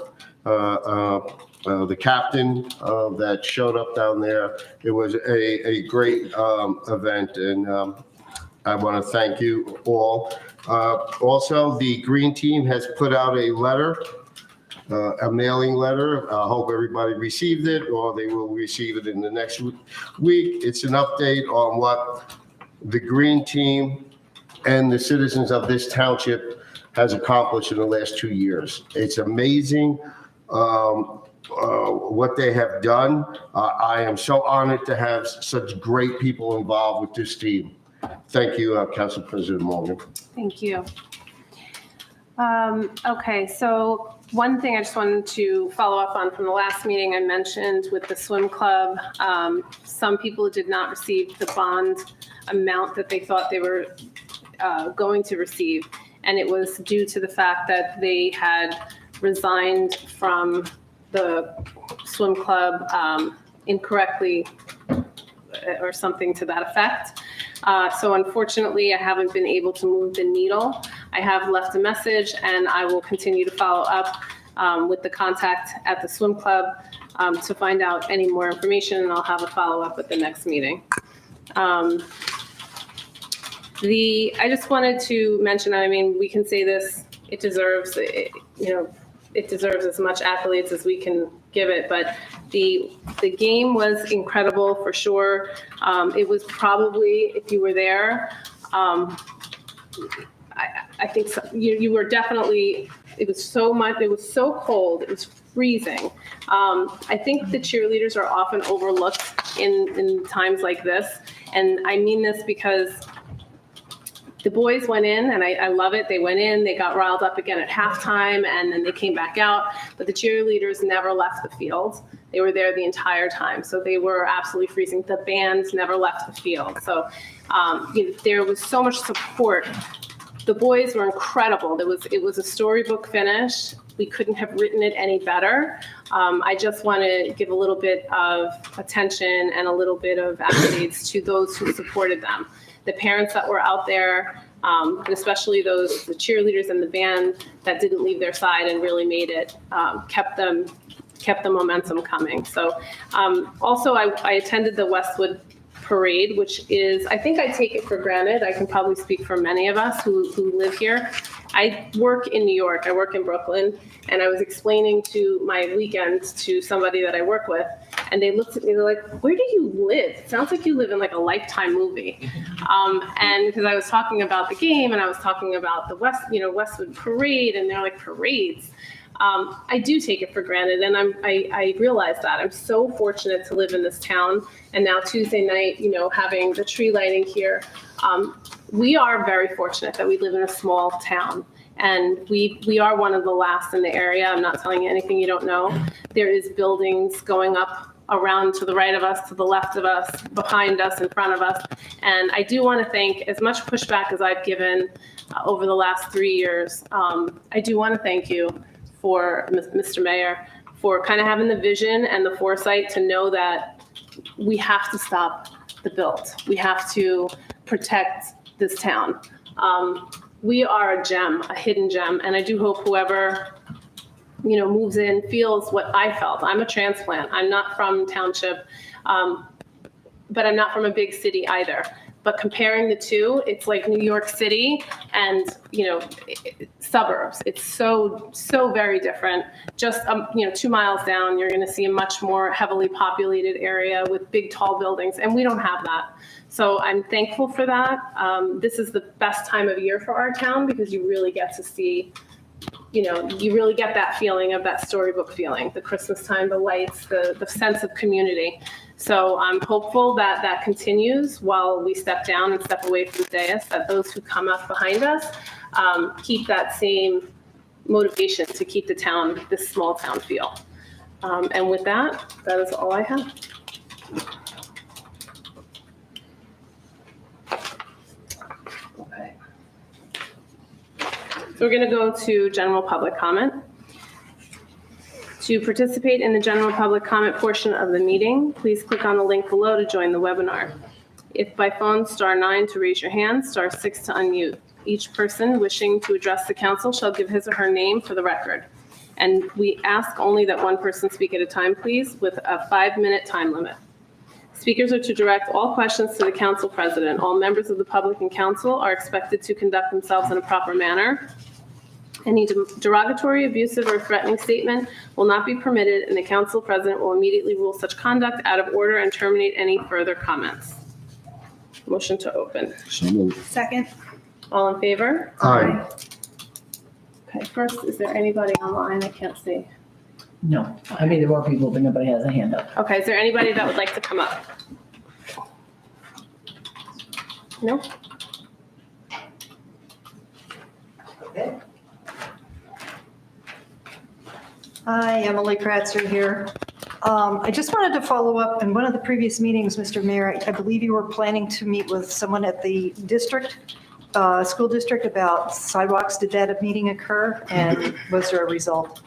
the captain that showed up down there. It was a great event, and I want to thank you all. Also, the Green Team has put out a letter, a mailing letter. I hope everybody received it, or they will receive it in the next week. It's an update on what the Green Team and the citizens of this township has accomplished in the last 2 years. It's amazing what they have done. I am so honored to have such great people involved with this team. Thank you, Council President Morgan. Thank you. Okay, so one thing I just wanted to follow up on from the last meeting I mentioned with the swim club, some people did not receive the bond amount that they thought they were going to receive. And it was due to the fact that they had resigned from the swim club incorrectly or something to that effect. So unfortunately, I haven't been able to move the needle. I have left a message, and I will continue to follow up with the contact at the swim club to find out any more information, and I'll have a follow-up at the next meeting. I just wanted to mention, I mean, we can say this, it deserves, it deserves as much accolades as we can give it, but the game was incredible for sure. It was probably, if you were there, I think so, you were definitely, it was so much, it was so cold, it was freezing. I think the cheerleaders are often overlooked in times like this, and I mean this because the boys went in, and I love it. They went in, they got riled up again at halftime, and then they came back out. But the cheerleaders never left the field. They were there the entire time. So they were absolutely freezing. The bands never left the field. So there was so much support. The boys were incredible. It was a storybook finish. We couldn't have written it any better. I just want to give a little bit of attention and a little bit of accolades to those who supported them. The parents that were out there, and especially the cheerleaders and the band that didn't leave their side and really made it, kept the momentum coming. So also I attended the Westwood Parade, which is, I think I take it for granted. I can probably speak for many of us who live here. I work in New York, I work in Brooklyn, and I was explaining to my weekends to somebody that I work with, and they looked at me, they're like, where do you live? It sounds like you live in like a Lifetime movie. And because I was talking about the game, and I was talking about the Westwood Parade, and they're like, parades. I do take it for granted, and I realize that. I'm so fortunate to live in this town, and now Tuesday night, having the tree lighting here. We are very fortunate that we live in a small town, and we are one of the last in the area. I'm not telling you anything you don't know. There is buildings going up around to the right of us, to the left of us, behind us, in front of us. And I do want to thank, as much pushback as I've given over the last 3 years, I do want to thank you for Mr. Mayor, for kind of having the vision and the foresight to know that we have to stop the build. We have to protect this town. We are a gem, a hidden gem, and I do hope whoever moves in feels what I felt. I'm a transplant. I'm not from Township, but I'm not from a big city either. But comparing the two, it's like New York City and, suburbs. It's so very different. Just, 2 miles down, you're going to see a much more heavily populated area with big, tall buildings, and we don't have that. So I'm thankful for that. This is the best time of year for our town because you really get to see, you really get that feeling of that storybook feeling, the Christmas time, the lights, the sense of community. So I'm hopeful that that continues while we step down and step away from the dais, that those who come up behind us keep that same motivation to keep the town, this small town feel. And with that is all I have. Okay. We're going to go to general public comment. To participate in the general public comment portion of the meeting, please click on the link below to join the webinar. If by phone, *9 to raise your hand, *6 to unmute. Each person wishing to address the council shall give his or her name for the record. And we ask only that one person speak at a time, please, with a 5-minute time limit. Speakers are to direct all questions to the council president. All members of the public and council are expected to conduct themselves in a proper manner. Any derogatory, abusive, or threatening statement will not be permitted, and the council president will immediately rule such conduct out of order and terminate any further comments. Motion to open. So moved. Second. All in favor? Aye. Okay, first, is there anybody online? I can't see. No, I mean, there are people, but nobody has a hand up. Okay, is there anybody that would like to come up? No? Okay. Hi, Emily Kratzer here. I just wanted to follow up. In one of the previous meetings, Mr. Mayor, I believe you were planning to meet with someone at the district, school district about sidewalks. Did that meeting occur? And was there a result?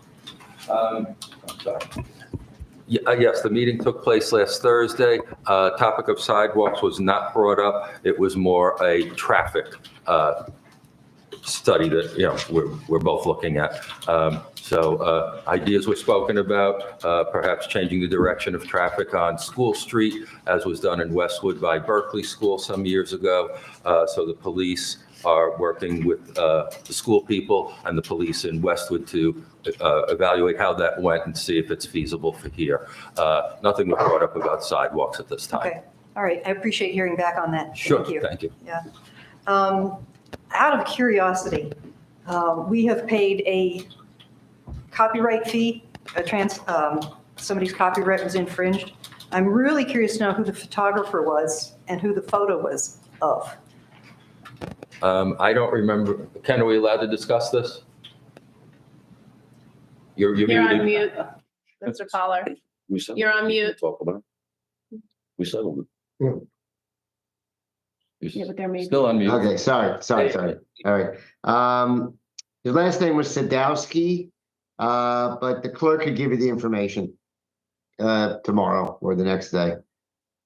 I'm sorry. Yes, the meeting took place last Thursday. Topic of sidewalks was not brought up. It was more a traffic study that, you know, we're both looking at. So ideas were spoken about, perhaps changing the direction of traffic on School Street, as was done in Westwood by Berkeley School some years ago. So the police are working with the school people and the police in Westwood to evaluate how that went and see if it's feasible for here. Nothing was brought up about sidewalks at this time. Okay, all right. I appreciate hearing back on that. Sure, Thank you. thank you. Yeah. Out of curiosity, we have paid a copyright fee, somebody's copyright was infringed. I'm really curious to know who the photographer was and who the photo was of. I don't remember. Ken, are we allowed to discuss this? You're You're on muted. mute, Mr. Fowler. We settled You're on it. mute. Talk about it. We settled it. Yeah, but there may be. Still on mute. Okay, sorry. All right. His last name was Sadowski, but the clerk could give you the information tomorrow or the next day.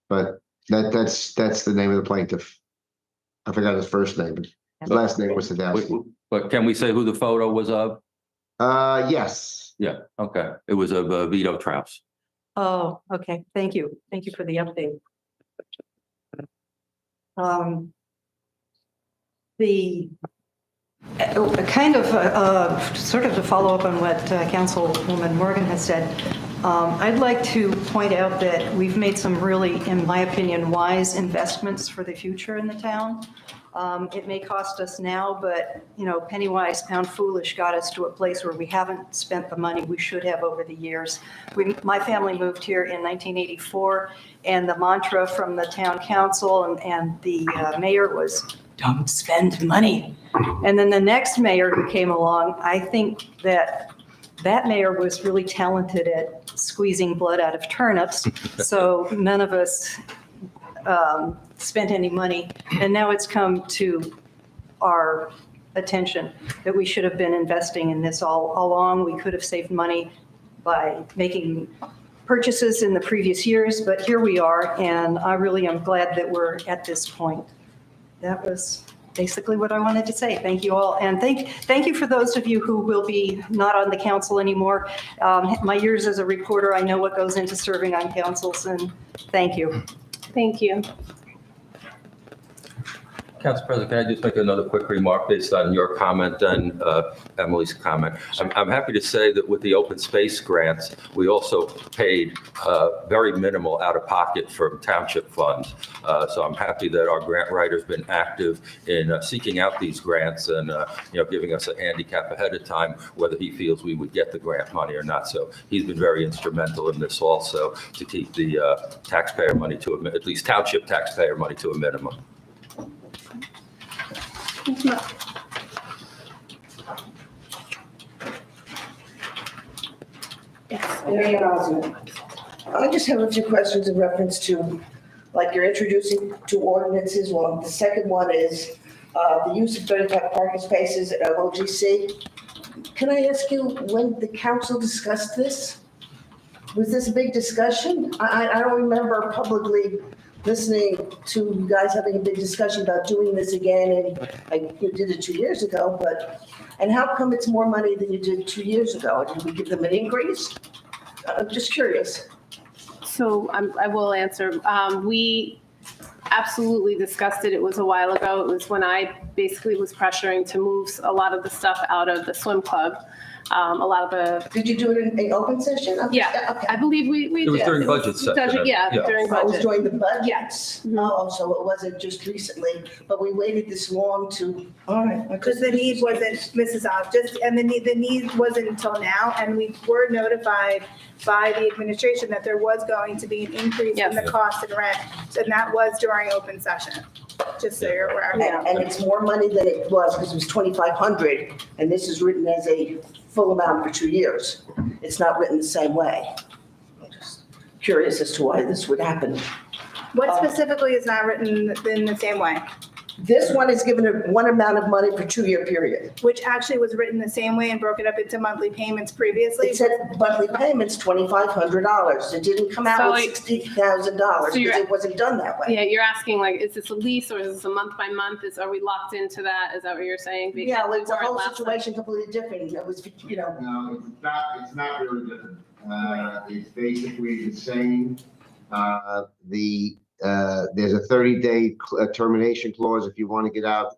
But that's the name of the plaintiff. I forgot his first name, but his last name was Sadowski. But can we say who the photo was of? Yes. Yeah, okay. It was of Vito Traus. Oh, okay. Thank you. Thank you for the update. The kind of sort of to follow up on what Councilwoman Morgan has said, I'd like to point out that we've made some really, in my opinion, wise investments for the future in the town. It may cost us now, but, you know, penny wise, pound foolish got us to a place where we haven't spent the money we should have over the years. My family moved here in 1984, and the mantra from the town council and the mayor was, don't spend money. And then the next mayor who came along, I think that mayor was really talented at squeezing blood out of turnips. So none of us spent any money. And now it's come to our attention that we should have been investing in this all along. We could have saved money by making purchases in the previous years, but here we are. And I really am glad that we're at this point. That was basically what I wanted to say. Thank you all. And thank you for those of you who will be not on the council anymore. My years as a reporter, I know what goes into serving on councils, and thank you. Thank you. Council President, can I just make another quick remark based on your comment and Emily's comment? I'm happy to say that with the open space grants, we also paid very minimal out of pocket from township funds. So I'm happy that our grant writer's been active in seeking out these grants and giving us a handicap ahead of time, whether he feels we would get the grant money or not. So he's been very instrumental in this also to keep the taxpayer money at least township taxpayer money to a minimum. I just have a few questions in reference to, like, you're introducing two ordinances. Well, the second one is the use of 35 parking spaces at OGC. Can I ask you, when the council discussed this? Was this a big discussion? I don't remember publicly listening to you guys having a big discussion about doing this again, and you did it 2 years ago, and how come it's more money than you did 2 years ago? Did we give them an increase? I'm just curious. So I will answer. We absolutely discussed it. It was a while ago. It was when I basically was pressuring to move a lot of the stuff out of the swim club. A lot of the, Did you do it in an open session? yeah, Okay. I believe we It was did. during budget session. Yeah, Yeah. during I was budget. doing the budget? Yes. Oh, so it wasn't just recently, but we waited this long to, all right. Because the need wasn't, Mrs. Oz, and the need wasn't until now, and we were notified by the administration that there was going to be an increase in the Yes. cost and rent, and that was during open session, just so you're aware. And it's more money than it was, because it was 2,500, and this is written as a full amount for 2 years. It's not written the same way. I'm just curious as to why this would happen. What specifically is not written in the same way? This one is given one amount of money for 2-year period. Which actually was written the same way and broken up into monthly payments previously? It said monthly payments, $2,500. It didn't come out with $60,000 So you're- because it wasn't done that way. Yeah, you're asking like, is this a lease or is this a month by month? Are we locked into that? Is that what you're saying? Because Yeah, we it's a weren't whole last time. situation completely different. It was, No, it's not really different. It's basically the same. There's a 30-day termination clause if you want to get out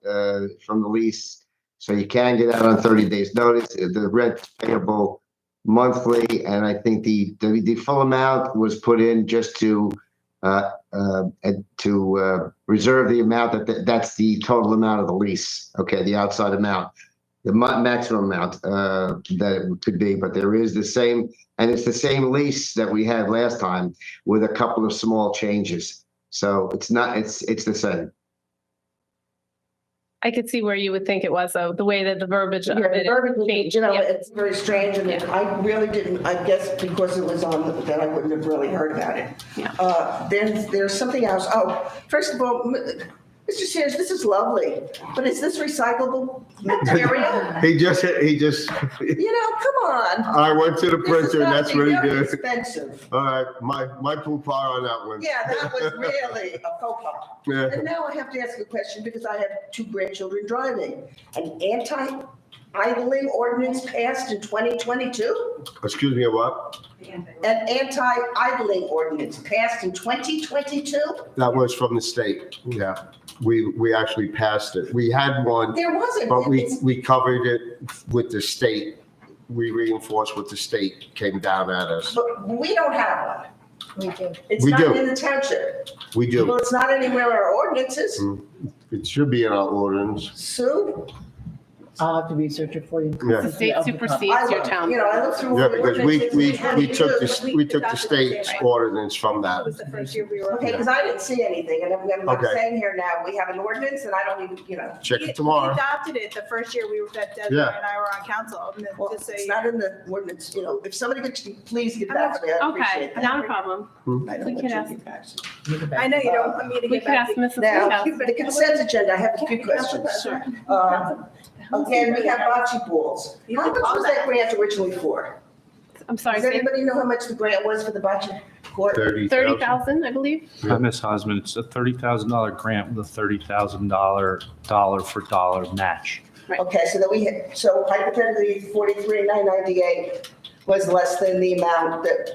from the lease. So you can get out on 30 days notice. The rent payable monthly, and I think the full amount was put in just to reserve the amount that's the total amount of the lease. Okay, the outside amount. The maximum amount that it could be, but there is the same, and it's the same lease that we had last time with a couple of small changes. So it's the same. I could see where you would think it was though, the way that the verbiage of Yeah, the it verbiage, changed. you know, Yeah. it's very strange, and I really didn't, I guess because it was on, that I wouldn't have really heard about it. Yeah. Then there's something else. Oh, first of all, Mr. Sears, this is lovely, but is this recyclable material? He just, Come on. I went to the This is printer and that's what he very did. expensive. All right, my poo-pah on that one. Yeah, that was really a faux pas. Yeah. And now I have to ask a question because I have 2 grandchildren driving. An anti-idling ordinance passed in 2022? Excuse me, what? An anti-idling ordinance passed in 2022? That was from the state, yeah. We actually passed it. We had one, There wasn't. but we covered it with the state. We reinforced what the state came down at us. But we don't have one. We do. It's We not do. in the township. We Well, do. it's not anywhere in our ordinances. It should be in our ordinance. Sue? I'll have to research it for you. Yeah. The state supersedes I your look, town. I look through all Yeah, the because we ordinances. took the state's ordinance from It that. was the first year we were. Okay, because I didn't see anything, and I'm Okay. saying here now, we have an ordinance, and I don't even, Check We it tomorrow. adopted it the first year that Desiree Yeah. and I were on council, and then well, just so it's you not in the ordinance, if somebody could please get back to me, I Okay, appreciate that. not a problem. I don't We want could you to ask- get back to me. I know you don't want me to We get could back ask to you. Mrs. Now, Woodhouse. the consent agenda, I have a few questions. Sure. Again, we have bocce balls. You How can much call was that grant originally for? I'm sorry, Does say anybody know how much the grant was for the bocce court? 30,000, I believe. Ms. Osmond, it's a $30,000 grant with a $30,000 dollar for dollar match. Okay, so that so hypothetically, 43,998 was less than the amount that,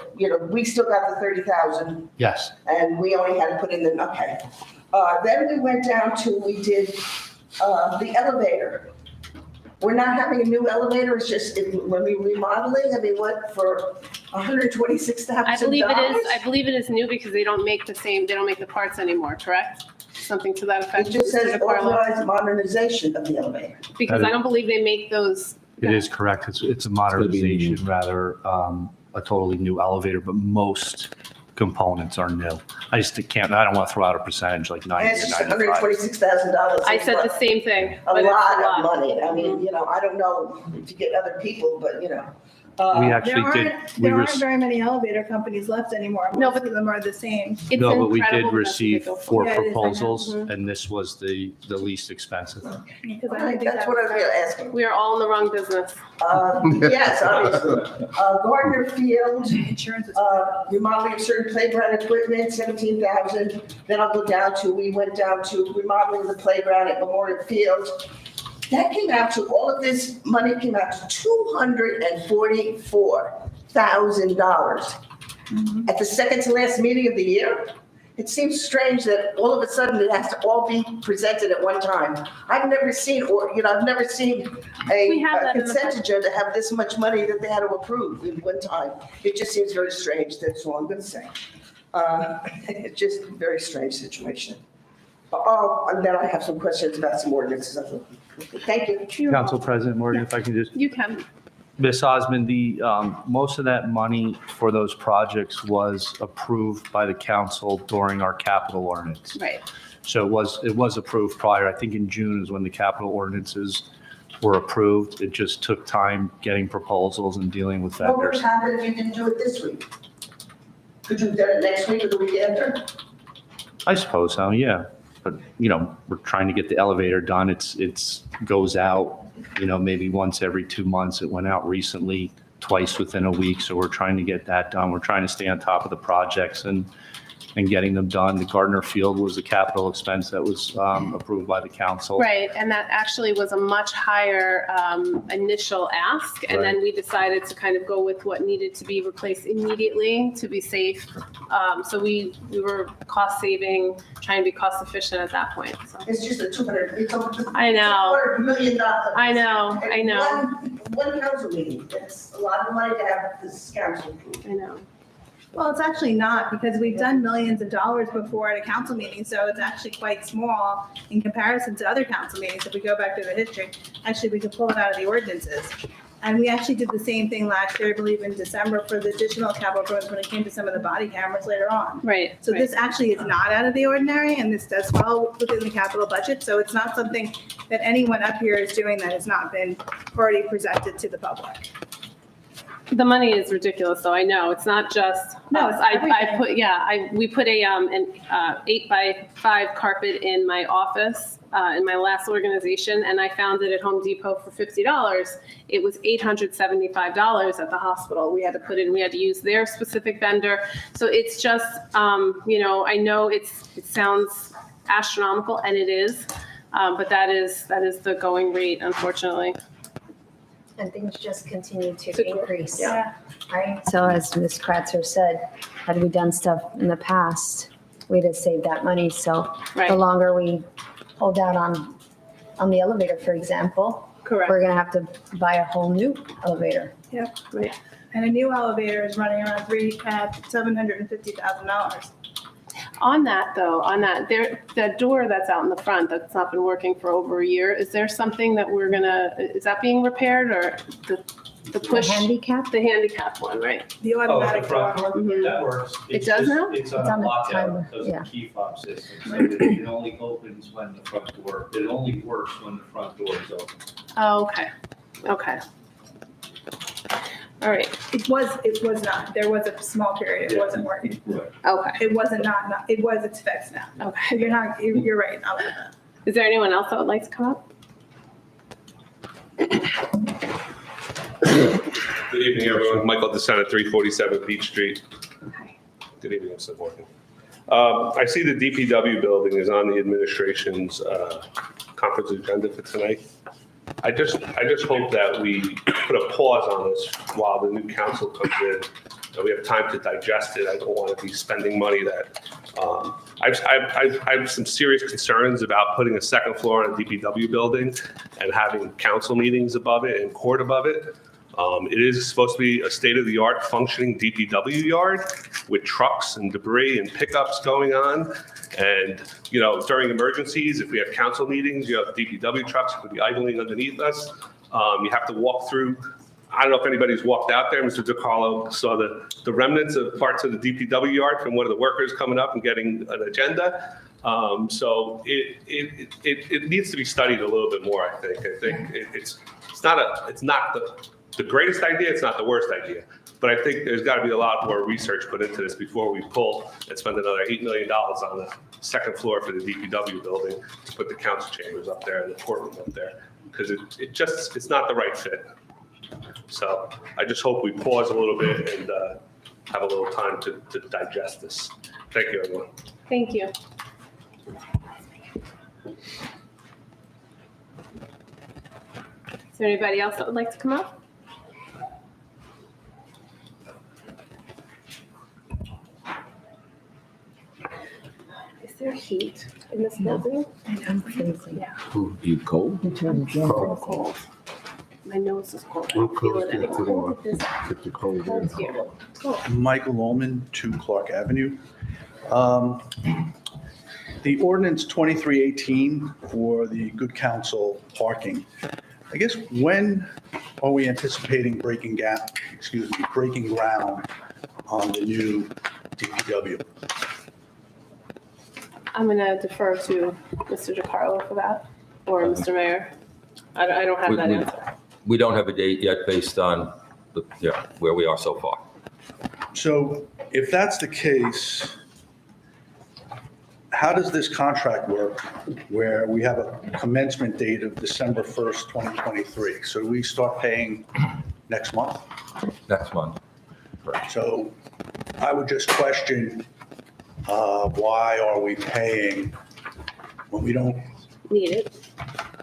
we still got the 30,000 Yes. and we only had to put in okay. Then we went down we did the elevator. We're not having a new elevator, it's just when we remodeling, what, for $126,000? I believe it is new because they don't make the parts anymore, correct? Something to that effect. It just says Mr. DeCarlo. authorized modernization of the elevator. Because I don't believe they make those. It is correct. It's a modernization, rather a totally new elevator, but most components are new. I don't want to throw out a percentage like 90 And it's or just 95. $126,000. I said the same thing. A but it's lot of money. I don't know if you get other people, but We actually did. There aren't very many elevator companies left anymore. No, Most of them are the same. It's No, but we incredible did what else we receive go for. 4 Yeah, it is, I know. proposals, Mhm. and this was the least expensive. Because I don't think That's what I was gonna ask you. We are all in the wrong business. Yes, obviously. Gardner Field, insurance is. remodeling of certain playground equipment, 17,000. Then I'll go down to, we went down to remodeling the playground at Memorial Field. That came out to, all of this money came out to $244,000. At the second to last meeting of the year? It seems strange that all of a sudden it has to all be presented at one time. I've never seen, I've never seen We a have that in the consent agenda have this much money that they had to approve in one time. It just seems very strange, that's all I'm gonna say. It's just a very strange situation. Oh, and then I have some questions about some ordinances. Thank you. Council President Morgan, if I can just, You can. Ms. Osmond, most of that money for those projects was approved by the council during our capital ordinance. Right. So it was approved prior. I think in June is when the capital ordinances were approved. It just took time getting proposals and dealing with What would vendors. happen if you didn't do it this week? Could you have done it next week or the week after? I suppose so, yeah. But, we're trying to get the elevator done. It's goes out, maybe once every 2 months. It went out recently, twice within a week. So we're trying to get that done. We're trying to stay on top of the projects and getting them done. The Gardner Field was a capital expense that was approved by the council. Right, and that actually was a much higher initial ask, and then we decided to kind of go with what needed to be replaced immediately to be safe. So we were cost saving, trying to be cost efficient at that point, so. It's just a I know. $200 million. I know. One council meeting, that's a lot of money to have this council approve. I know. Well, it's actually not, because we've done millions of dollars before at a council meeting, so it's actually quite small in comparison to other council meetings. If we go back to the history, actually, we could pull it out of the ordinances. And we actually did the same thing last year, I believe in December, for the additional capital improvements when it came to some of the body cameras later on. Right. So this actually is not out of the ordinary, and this does fall within the capital budget, so it's not something that anyone up here is doing that has not been already presented to the public. The money is ridiculous, though. I know it's not just No, us. it's We put an 8x5 carpet in my office in my last organization, and I found it at Home Depot for $50. It was $875 at the hospital. We had to use their specific vendor. So it's just, I know it sounds astronomical, and it is, but that is the going rate, unfortunately. And things just continue to increase. Yeah. Right? So as Ms. Kratzer said, had we done stuff in the past, we'd have saved that money. So Right. the longer we hold out on the elevator, for example, Correct. we're gonna have to buy a whole new elevator. Yep. Right. And a new elevator is running around $750,000. On that, the door that's out in the front that's not been working for over a year, is there something that is that being repaired, or the push? The handicap? The handicap one, right? The automatic door. Mhm. That works. It does now? It's It's on on a the lockout, timer, does yeah. a key fob system, so it only opens when the front door, it only works when the front door is open. Oh, okay. All right, It was not. There was a small period it wasn't working. okay, It wasn't not, it's fixed now. okay. You're right. I'll do that. Is there anyone else that would like to come up? Good evening, everyone. Michael DeSena, 347 Beach Street. Okay. Good evening, Mr. Morgan. I see the DPW building is on the administration's conference agenda for tonight. I just hope that we put a pause on this while the new council comes in, that we have time to digest it. I don't want to be spending money that, I have some serious concerns about putting a second floor on a DPW building and having council meetings above it and court above it. It is supposed to be a state-of-the-art functioning DPW yard with trucks and debris and pickups going on. And, during emergencies, if we have council meetings, you have DPW trucks could be idling underneath us. You have to walk through. I don't know if anybody's walked out there. Mr. DiCarlo saw the remnants of parts of the DPW yard from one of the workers coming up and getting an agenda. So it needs to be studied a little bit more, I think. I think it's not the greatest idea, it's not the worst idea. But I think there's got to be a lot more research put into this before we pull and spend another $8 million on the second floor for the DPW building to put the council chambers up there and the courtroom up there, because it's not the right fit. So I just hope we pause a little bit and have a little time to digest this. Thank you, everyone. Thank you. Is there anybody else that would like to come up? Is there heat in this building? Yeah. Who, you cold? I'm so cold. My nose is cold. I don't feel it anymore. Cold here. Cold. Michael Ullman, 2 Clark Avenue. The ordinance 2318 for the good counsel parking, I guess when are we anticipating breaking ground on the new DPW? I'm going to defer to Mr. DiCarlo for that, or Mr. Mayor. I don't have that answer. We don't have a date yet based on where we are so far. So if that's the case, how does this contract work where we have a commencement date of December 1st, 2023? So we start paying next month? Next month. So I would just question, why are we paying when we don't? Need it?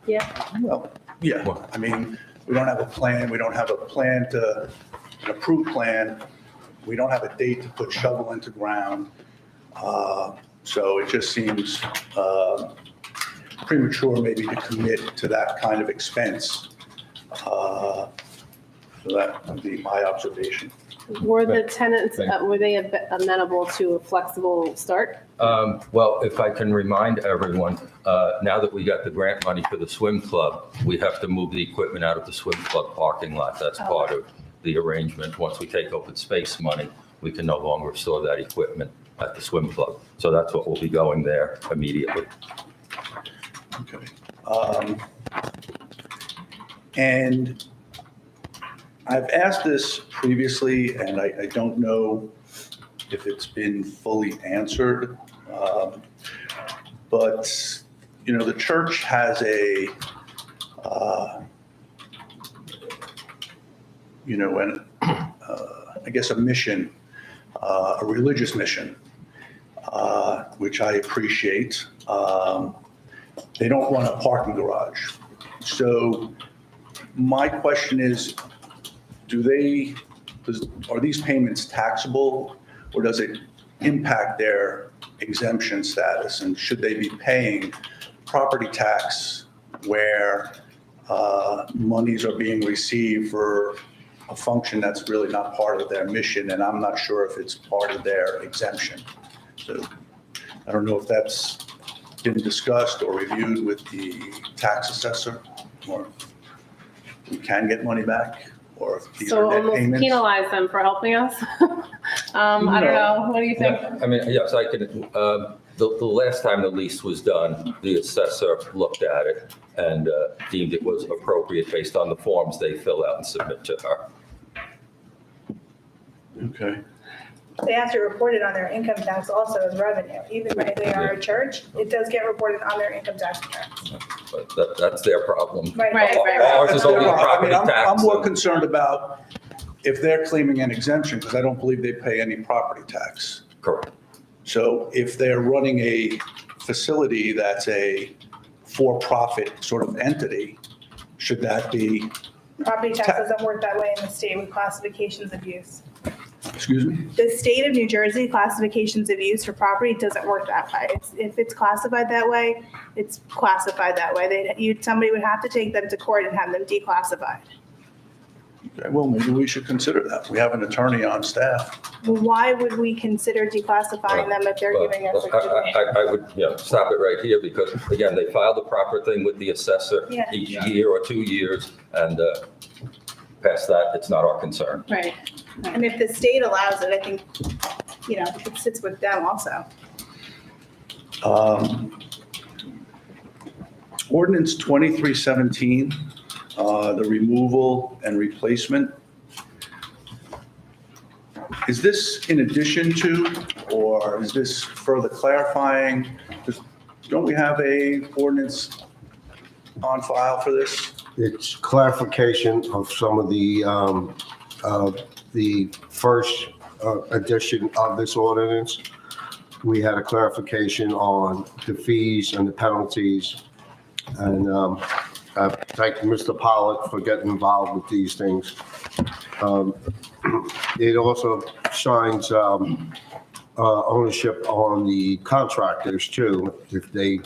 Yeah. Well, yeah, I mean, we don't have a plan, we don't have a plan an approved plan, we don't have a date to put shovel into ground. So it just seems premature maybe to commit to that kind of expense. So that would be my observation. Were the tenants, were they amenable to a flexible start? Well, if I can remind everyone, now that we got the grant money for the swim club, we have to move the equipment out of the swim club parking lot. That's part of the arrangement. Once we take open space money, we can no longer store that equipment at the swim club. So that's what will be going there immediately. Okay. And I've asked this previously, and I don't know if it's been fully answered. But, you know, the church has a, I guess a mission, a religious mission, which I appreciate. They don't run a parking garage. So my question is, are these payments taxable, or does it impact their exemption status? And should they be paying property tax where monies are being received for a function that's really not part of their mission? And I'm not sure if it's part of their exemption. So I don't know if that's been discussed or reviewed with the tax assessor, or we can get money back, or if these So are net almost payments. penalize them for helping us? I don't know. What do you think? I mean, yes, I can. The last time the lease was done, the assessor looked at it and deemed it was appropriate based on the forms they fill out and submit to her. Okay. They have to report it on their income tax also as revenue. Even if they are a church, it does get reported on their income tax returns. But that's their problem. Right. Ours is only a I property mean, tax. I'm more concerned about if they're claiming an exemption, because I don't believe they pay any property tax. Correct. So if they're running a facility that's a for-profit sort of entity, should that be, Property tax doesn't work that way in the state with classifications of use. excuse me? The state of New Jersey classifications of use for property doesn't work that way. If it's classified that way, it's classified that way. Somebody would have to take them to court and have them declassified. Okay, well, maybe we should consider that. We have an attorney on staff. Well, why would we consider declassifying them if they're giving us a I would stop it right here because, again, they filed the proper thing with the assessor each year or 2 years, and past that, it's not our concern. Right. And if the state allows it, I think, it sits with them also. Ordinance 2317, the removal and replacement. Is this in addition to, or is this further clarifying? Don't we have a ordinance on file for this? It's clarification of some of the first edition of this ordinance. We had a clarification on the fees and the penalties. And I thank Mr. Pollak for getting involved with these things. It also shines ownership on the contractors too, if they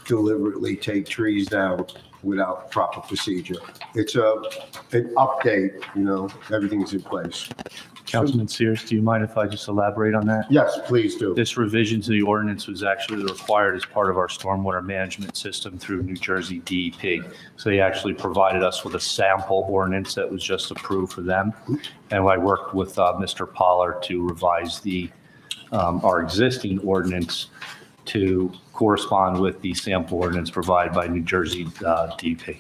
deliberately take trees down without proper procedure. It's an update, everything's in place. Councilman Sears, do you mind if I just elaborate on that? Yes, please do. This revision to the ordinance was actually required as part of our stormwater management system through New Jersey DEP. So they actually provided us with a sample ordinance that was just approved for them. And I worked with Mr. Pollard to revise our existing ordinance to correspond with the sample ordinance provided by New Jersey DEP.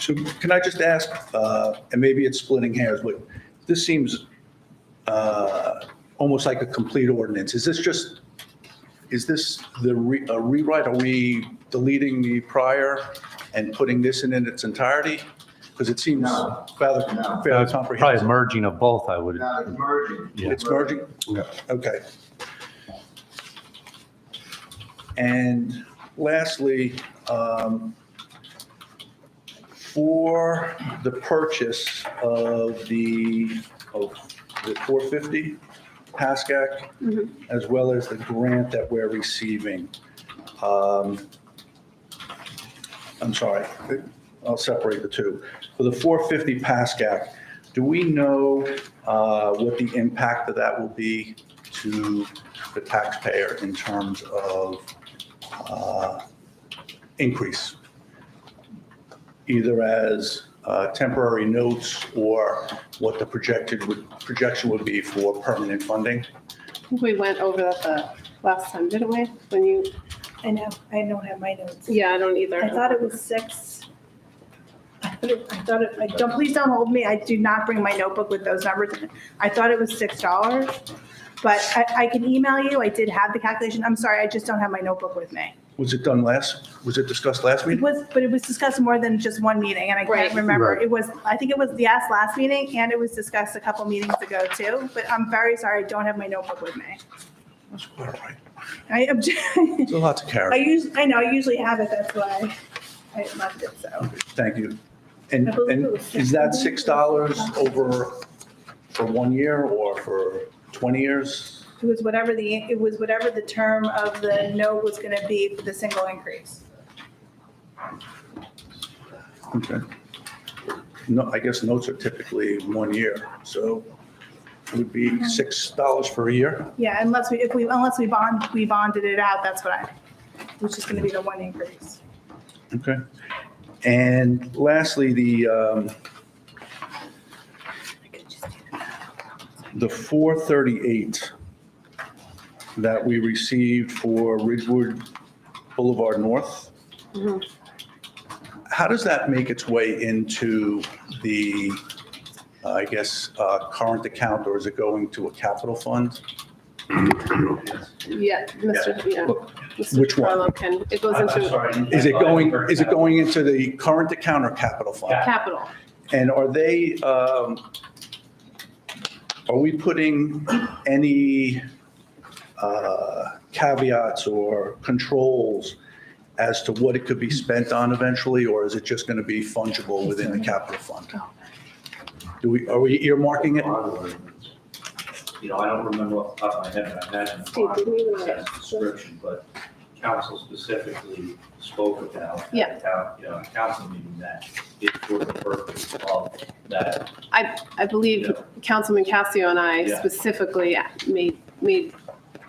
So can I just ask, and maybe it's splitting hairs, but this seems almost like a complete ordinance. Is this a rewrite? Are we deleting the prior and putting this in its entirety? Because it seems fairly comprehensive. Probably a merging of both, I would. It's merging. Yeah. It's merging? Yeah. Okay. And lastly, for the purchase of the 450 PASCAC, as well as the grant that we're receiving, I'm sorry, I'll separate the two. For the 450 PASCAC, do we know what the impact of that will be to the taxpayer in terms of increase, either as temporary notes or what the projection would be for permanent funding? I think we went over that the last time, didn't we? I know, I don't have my notes. Yeah, I don't either. I thought it was 6. Please don't hold me. I do not bring my notebook with those numbers in it. I thought it was $6, but I can email you. I did have the calculation. I'm sorry, I just don't have my notebook with me. Was it discussed last It meeting? was, but it was discussed more than just one meeting, and I Right. can't remember. Right. I think it was last meeting, and it was discussed a couple meetings ago too, but I'm very sorry, I don't have my notebook with me. That's all right. It's a lot to carry. I usually have it, that's why I left it, so. Thank you. And I believe it was is that $6 over for 1 year or for 20 years? It was whatever the term of the note was gonna be for the single increase. Okay. No, I guess notes are typically 1 year, so it would be $6 for a year? Yeah, unless we bonded it out, that's what which is gonna be the one increase. Okay. And lastly, the 438 that we received for Ridgewood Boulevard North. How does that make its way into the, current account, or is it going to a capital fund? Yeah, Mr. Which one? Carlo it goes I'm into sorry. Is it going into the current account or capital fund? capital. And are we putting any caveats or controls as to what it could be spent on eventually, or is it just going to be fungible within the capital fund? Are we earmarking it? I don't remember off the top of my head, but I imagine Steve, did we even get- description, but council specifically spoke about. Yeah. Council meeting that it's for the purpose of that. I believe Councilman Casio and I Yeah. specifically made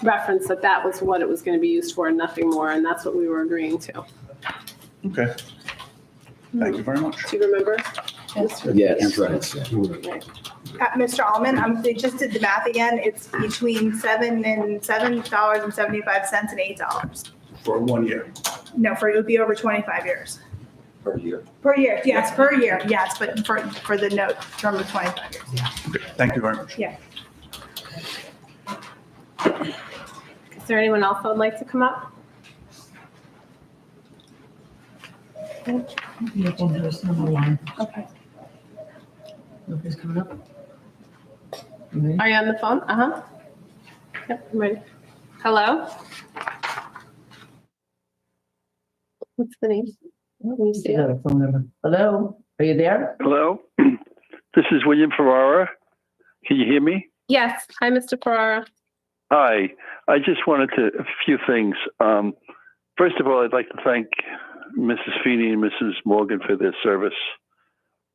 reference that was what it was going to be used for and nothing more, and that's what we were agreeing to. Okay. Thank you very much. Do you remember? Yeah, that's right. Mr. Allman, they just did the math again. It's between $7.75 and $8. For 1 year. No, it would be over 25 years. Per year. Per year, yes, per year, yes, but for the note, term of 25 years, yeah. Thank you very much. Yeah. Is there anyone else that would like to come up? Okay. Nobody's coming up? Are you on the phone? Uh-huh. Yep, I'm ready. Hello? What's the name? Let me see. Hello, are you there? Hello, this is William Ferrara. Can you hear me? Yes. Hi, Mr. Ferrara. Hi. I just wanted a few things. First of all, I'd like to thank Mrs. Feeney and Mrs. Morgan for their service.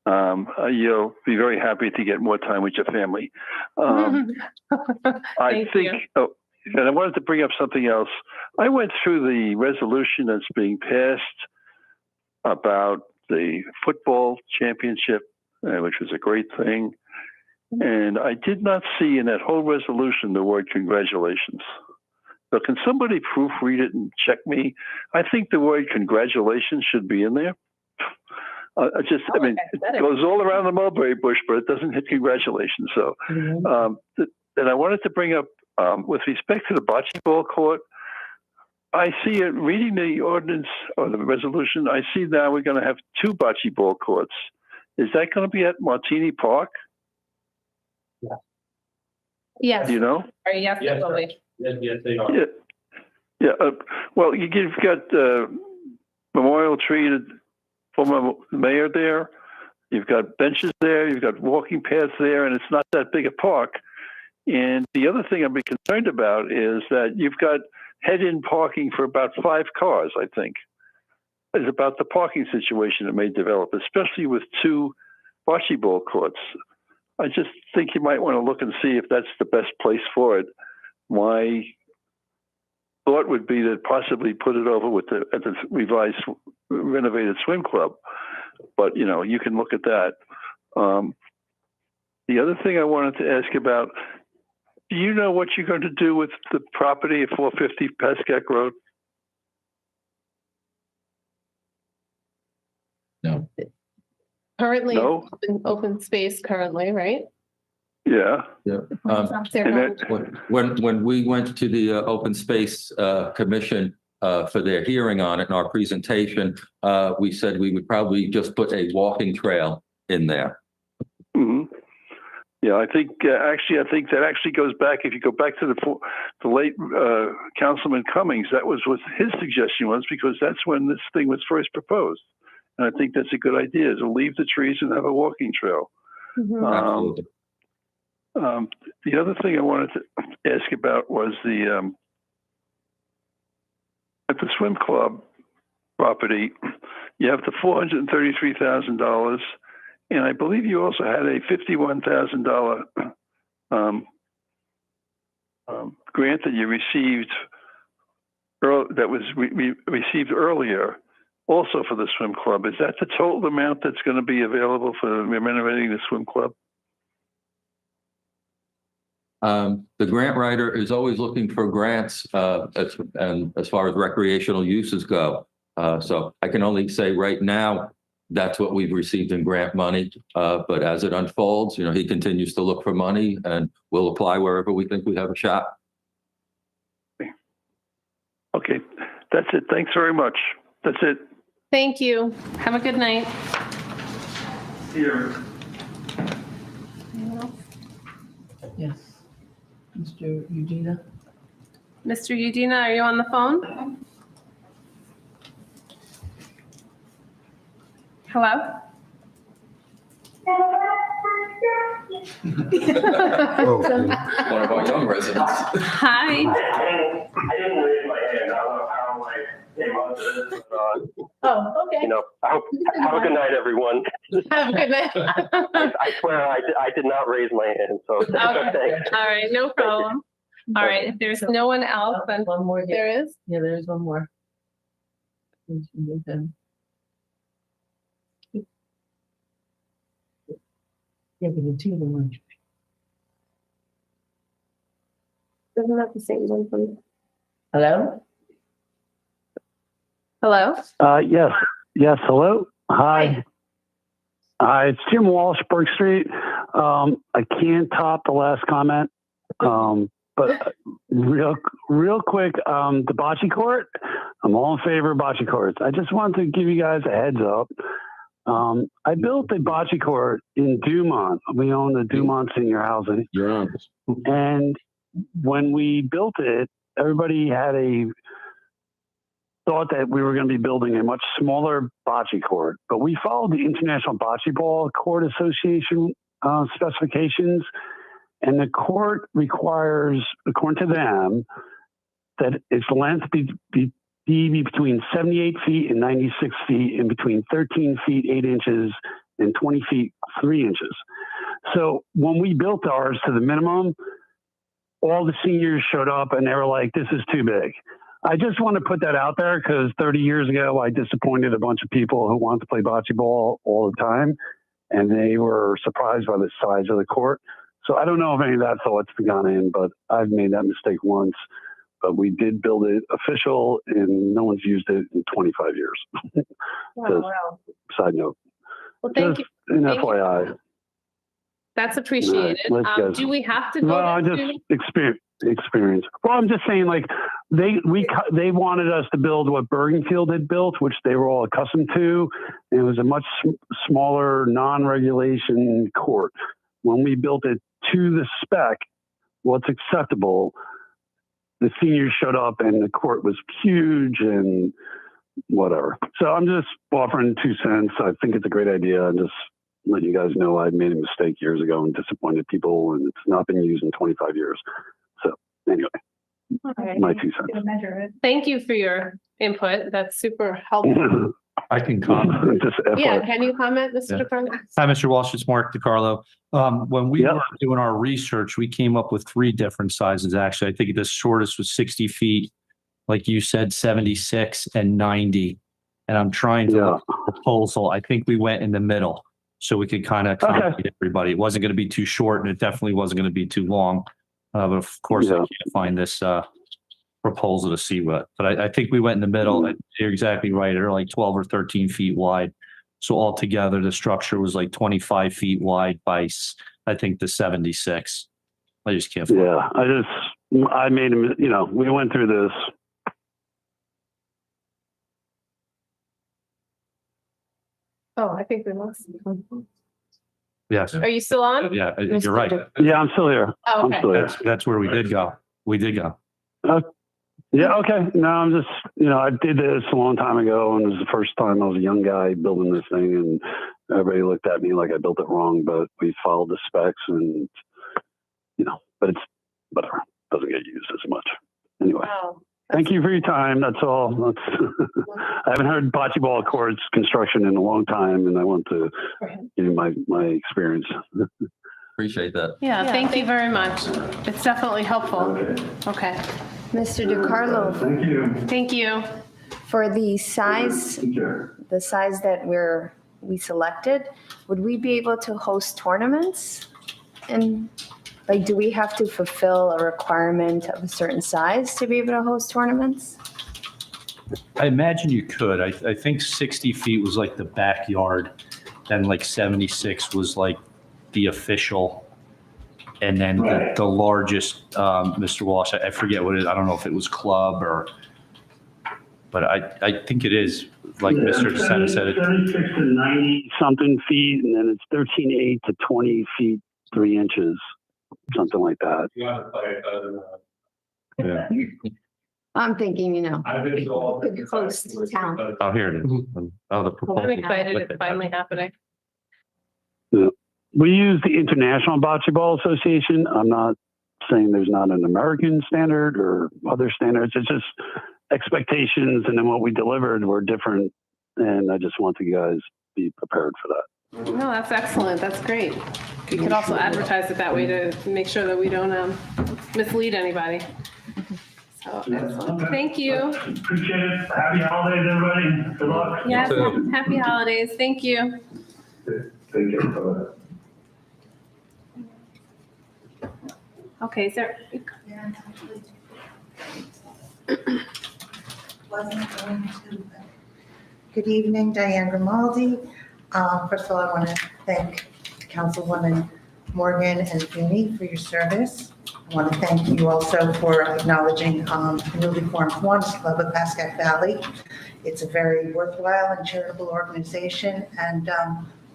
You'll be very happy to get more time with your family. I Thank think, you. and I wanted to bring up something else. I went through the resolution that's being passed about the football championship, which was a great thing. And I did not see in that whole resolution the word congratulations. So can somebody proofread it and check me? I think the word congratulations should be in there. I mean, it goes all around the mulberry bush, but it doesn't hit congratulations. So, and I wanted to bring up, with respect to the bocce ball court, I see it reading the ordinance or the resolution. I see now we're going to have 2 bocce ball courts. Is that going to be at Martini Park? Yes. Do you know? Yes, absolutely. Yes, they are. Yeah. Yeah. Well, you've got Memorial Tree, the former mayor there. You've got benches there. You've got walking paths there, and it's not that big a park. And the other thing I'm concerned about is that you've got head-in parking for about 5 cars, I think. It's about the parking situation that may develop, especially with 2 bocce ball courts. I just think you might want to look and see if that's the best place for it. My thought would be to possibly put it over at the revised, renovated swim club. But, you can look at that. The other thing I wanted to ask about, do you know what you're going to do with the property at 450 Pascack Road? No. Currently, No? open space currently, right? Yeah. When we went to the Open Space Commission for their hearing on it and our presentation, we said we would probably just put a walking trail in there. Mm-hmm. Yeah, I think that actually goes back. If you go back to the late Councilman Cummings, that was what his suggestion was, because that's when this thing was first proposed. And I think that's a good idea, to leave the trees and have a walking trail. Absolutely. The other thing I wanted to ask about was at the swim club property, you have the $433,000, and I believe you also had a $51,000 grant that you received that was received earlier, also for the swim club. Is that the total amount that's going to be available for renovating the swim club? The grant writer is always looking for grants, and as far as recreational uses go. So I can only say right now, that's what we've received in grant money. But as it unfolds, he continues to look for money, and we'll apply wherever we think we have a shot. Okay, that's it. Thanks very much. That's it. Thank you. Have a good night. Here. Yes. Mr. Udina? Mr. Udina, are you on the phone? Hello? One of our young residents. Hi. I didn't raise my hand. I don't know how I came onto this. Oh, okay. Have a good night, everyone. Have a good night. I swear I did not raise my hand, so Okay. All right, no problem. All right, if there's no one else, then One more here. there is. Yeah, there's one more. Yeah, but the two of them are. Isn't that the same one from? Hello? Hello? Yes, hello. Hi. Hi, it's Jim Walsh, Burke Street. I can't top the last comment. But real quick, the bocce court, I'm all in favor of bocce courts. I just wanted to give you guys a heads up. I built a bocce court in Dumont. We own the Dumont Senior Housing. You're on. And when we built it, everybody had a thought that we were going to be building a much smaller bocce court, but we followed the International Bocce Ball Court Association specifications, and the court requires, according to them, that its length be between 78 feet and 96 feet, and between 13 feet 8 inches and 20 feet 3 inches. So when we built ours to the minimum, all the seniors showed up and they were like, "This is too big." I just want to put that out there because 30 years ago, I disappointed a bunch of people who wanted to play bocce ball all the time, and they were surprised by the size of the court. So I don't know if any of that thought's gone in, but I've made that mistake once. But we did build it official, and no one's used it in 25 years. Wow. Side note. Well, thank Just you. an Thank you. FYI. That's appreciated. Let's go. Do we have to go? Well, I just experience. Well, I'm just saying, like they wanted us to build what Bergenfield had built, which they were all accustomed to. And it was a much smaller, non-regulation court. When we built it to the spec, what's acceptable, the seniors showed up and the court was huge and whatever. So I'm just offering 2 cents. I think it's a great idea. I'm just letting you guys know I made a mistake years ago and disappointed people, and it's not been used in 25 years. So anyway, my 2 cents. Thank you for your input. That's super helpful. I can comment. Yeah, can you comment, Mr. Yeah. DeCarlo? Hi, Mr. Walsh, it's Mark DiCarlo. When we were doing our research, we came up with 3 different sizes, actually. I think the shortest was 60 feet, like you said, 76 and 90. And I'm trying to look at the proposal. I think we went in the middle so we could kind of accommodate everybody. It wasn't going to be too short, and it definitely wasn't going to be too long. But of course, I can't find this proposal to see what, but I think we went in the middle. You're exactly right. They're like 12 or 13 feet wide. So altogether, the structure was like 25 feet wide by, I think, the 76. I just can't find it. I made him, we went through this. Oh, I think we lost. Yes. Are you still on? Yeah, you're right. Yeah, I'm still here. Oh, okay. I'm still here. That's where we did go. We did go. Yeah, okay. No, I'm just, I did this a long time ago, and it was the first time I was a young guy building this thing, and everybody looked at me like I built it wrong, but we followed the specs, and, but it's whatever. It doesn't get used as much. Anyway, thank you for your time. That's all. I haven't heard bocce ball courts construction in a long time, and I want to give you my experience. Appreciate that. Yeah, thank you very much. It's definitely helpful. Okay. Mr. DeCarlo. Thank you. Thank you. For the size that we selected, would we be able to host tournaments? And do we have to fulfill a requirement of a certain size to be able to host tournaments? I imagine you could. I think 60 feet was like the backyard, then like 76 was like the official. And then the largest, Mr. Walsh, I forget what it is. I don't know if it was club but I think it is, like Mr. DeSena said. 76 to 90 something feet, and then it's 13.8 to 20 feet 3 inches, something like that. Yeah. I'm thinking, could host town. Oh, here it is. Oh, the proposal. I'm excited it's finally happening. Yeah. We use the International Bocce Ball Association. I'm not saying there's not an American standard or other standards. It's just expectations, and then what we delivered were different. And I just want you guys to be prepared for that. No, that's excellent. That's great. We could also advertise it that way to make sure that we don't mislead anybody. So excellent. Thank you. Appreciate it. Happy holidays, everybody. Good luck. Yes, happy holidays. Thank you. Thank you. Okay, is there? Good evening, Diane Grimaldi. First of all, I want to thank Councilwoman Morgan and Feeney for your service. I want to thank you also for acknowledging the newly formed Kiwanis Club of Pascack Valley. It's a very worthwhile and charitable organization and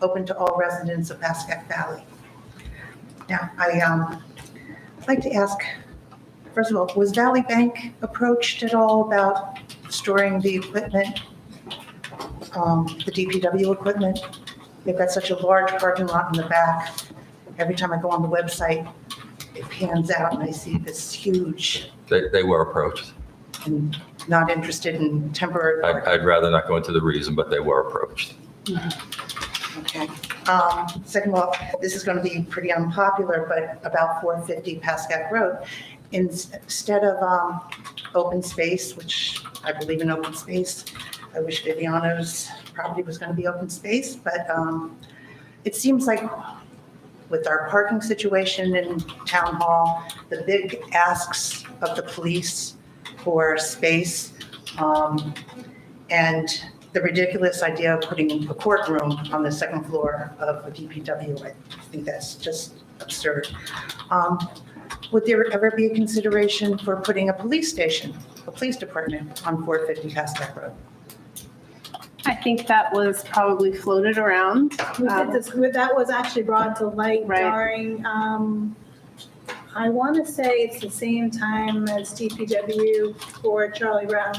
open to all residents of Pascack Valley. Now, I'd like to ask, first of all, was Valley Bank approached at all about storing the equipment, the DPW equipment? They've got such a large parking lot in the back. Every time I go on the website, it pans out and I see this huge, They were approached. and not interested in temporary. I'd rather not go into the reason, but they were approached. Okay. Second of all, this is going to be pretty unpopular, but about 450 Pascack Road, instead of open space, which I believe in open space, I wish Viviano's property was going to be open space, but it seems like with our parking situation in Town Hall, the big asks of the police for space, and the ridiculous idea of putting a courtroom on the second floor of a DPW, I think that's just absurd. Would there ever be a consideration for putting a police station, a police department on 450 Pascack Road? I think that was probably floated around. That was actually brought to light Right. during, I want to say it's the same time as DPW for Charlie Brown.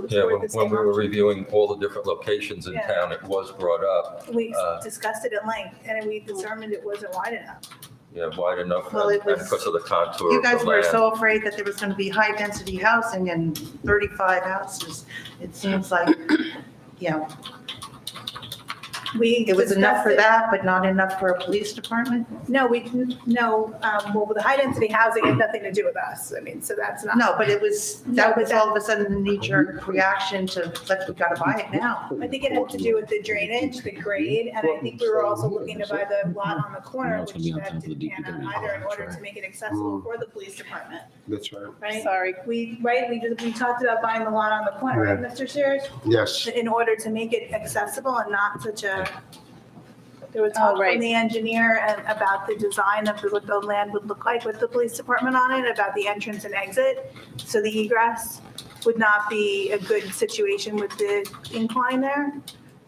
Yeah, when we were reviewing all the different locations in Yeah. town, it was brought up. We discussed it at length and we determined it wasn't wide enough. Yeah, wide enough, Well, and it was- because of the contour You of the guys were land. so afraid that there was going to be high-density housing and 35 houses. It seems like, you know, it was enough for that, but not enough for a police department? No, well, the high density housing had nothing to do with us. I mean, so that's not. No, but that was all of a sudden the knee-jerk reaction to, we gotta buy it now. I think it had to do with the drainage, the grade, and I think we were also looking to buy the lot on the corner, which had to be either in order to make it accessible for the police department, That's right. right? Sorry. We talked about buying the lot on the corner, right, Mr. Sears? Yes. In order to make it accessible and not such a, there was talk right. from the engineer and about the design of what the land would look like with the police department on it, about the entrance and exit. So the egress would not be a good situation with the incline there.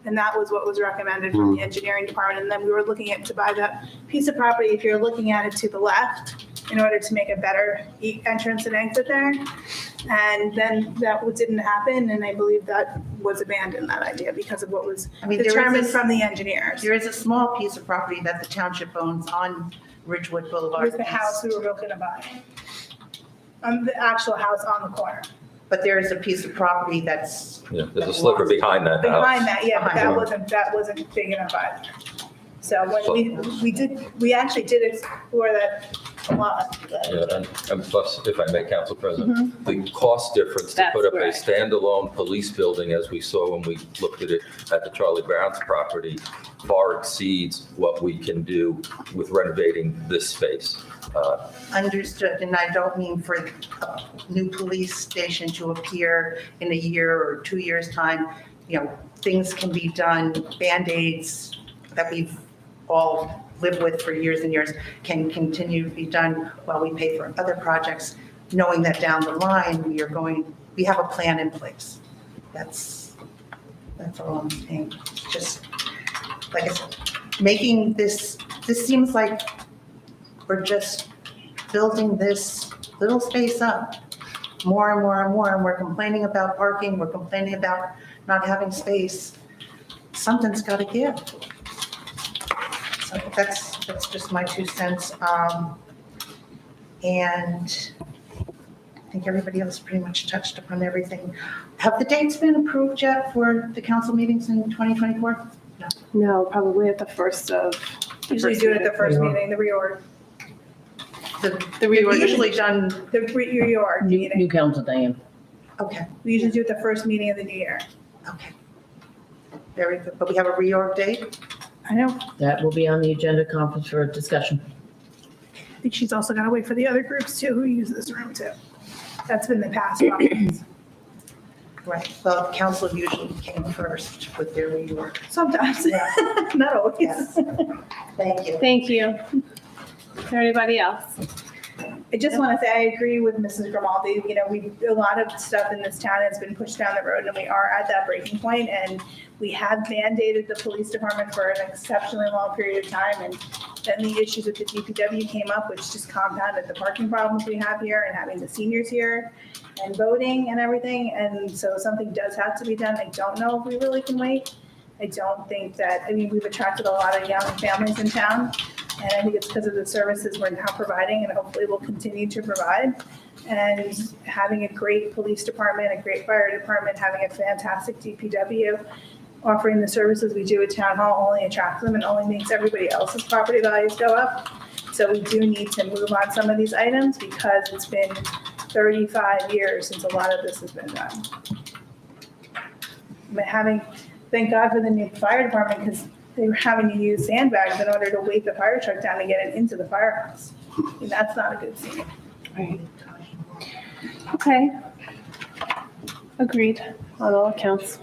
And that was what was recommended from the engineering department. And then we were looking at to buy that piece of property, if you're looking at it to the left, in order to make a better entrance and exit there. And then that didn't happen, and I believe that was abandoned, that idea, because of what was determined from the engineers. There is a small piece of property that the township owns on Ridgewood Boulevard. With the house we were looking to buy. The actual house on the corner. But there is a piece of property that's. Yeah, there's a sliver behind that house. Behind that, yeah, but that wasn't big enough either. So when we actually did explore that a lot. Yeah, and plus, if I may, Council President, the cost difference to put up a standalone police building, as we saw when we looked at it at the Charlie Brown's property, far exceeds what we can do with renovating this space. Understood, and I don't mean for a new police station to appear in a year or 2 years' time. You know, things can be done, Band-Aids that we've all lived with for years and years can continue to be done while we pay for other projects, knowing that down the line, we have a plan in place. That's all I'm saying. Just, like I said, making this seems like we're just building this little space up more and more and more, and we're complaining about parking, we're complaining about not having space. Something's got to give. So that's just my 2 cents. And I think everybody else pretty much touched upon everything. Have the dates been approved yet for the council meetings in 2024? No, probably at the first of. Usually do it at the first meeting, the reorg. The reorg usually done. The reorg meeting. New council, Diane. Okay. We usually do it the first meeting of the new year. Okay. Very good. But we have a reorg date? I know. That will be on the agenda conference for discussion. I think she's also got to wait for the other groups too who use this room too. That's been the past practice. Right, well, council usually came first with their reorg. Sometimes, not always. Yes. Thank you. Thank you. Is there anybody else? I just want to say, I agree with Mrs. Grimaldi. You know, a lot of stuff in this town has been pushed down the road, and we are at that breaking point, and we have mandated the police department for an exceptionally long period of time, and then the issues with the DPW came up, which just compounded the parking problems we have here, and having the seniors here, and voting and everything, and so something does have to be done. I don't know if we really can wait. I don't think that, I mean, we've attracted a lot of young families in town, and I think it's because of the services we're now providing and hopefully will continue to provide. And having a great police department, a great fire department, having a fantastic DPW, offering the services we do at Town Hall only attracts them and only makes everybody else's property values go up. So we do need to move on some of these items because it's been 35 years since a lot of this has been done. But thank God for the new fire department because they were having to use sandbags in order to weight the fire truck down to get it into the firehouse. And that's not a good scene. Right. Okay. Agreed on all accounts.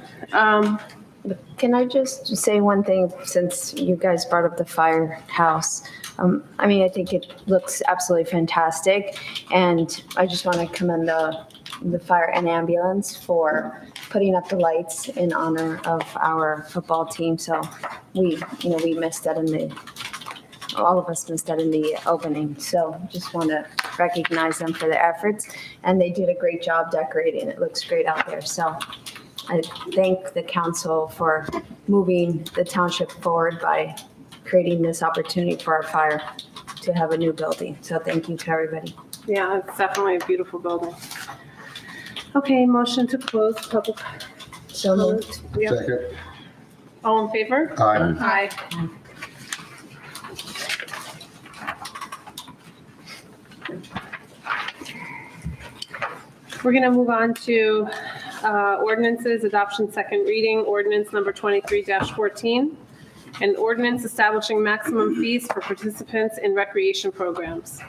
Can I just say one thing since you guys brought up the firehouse? I mean, I think it looks absolutely fantastic, and I just want to commend the fire and ambulance for putting up the lights in honor of our football team. So we missed that all of us missed that in the opening. So just want to recognize them for their efforts, and they did a great job decorating. It looks great out there. So I thank the council for moving the township forward by creating this opportunity for our fire to have a new building. So thank you to everybody. Yeah, it's definitely a beautiful building. Okay, motion to close public. So moved. Yeah. Second. All in favor? Aye. Aye. We're going to move on to ordinances, adoption, second reading, ordinance number 23-14, an ordinance establishing maximum fees for participants in recreation programs.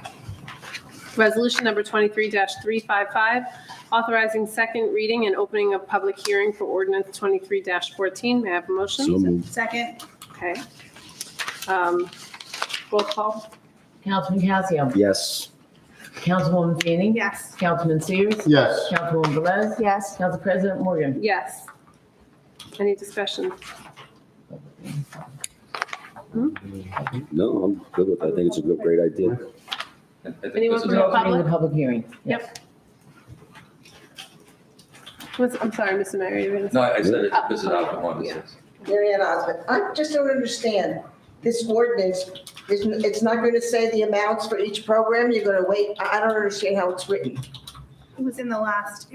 Resolution number 23-355, authorizing second reading and opening of public hearing for ordinance 23-14. May I have a motion? So moved. Second. Okay. Roll call. Councilman Casio. Yes. Councilwoman Feeney. Yes. Councilman Sears. Yes. Councilwoman Velez. Yes. Council President Morgan. Yes. Any discussion? No, I'm good with that. I think it's a great idea. Anyone from the Opening the public? public hearing. Yep. I'm sorry, Mr. Mayor, you were going to say? No, I said it, Mrs. Alvin wanted to say. Mary Ann Osmond, I just don't understand. This ordinance, it's not going to say the amounts for each program? You're going to wait? I don't understand how it's written. It was in the last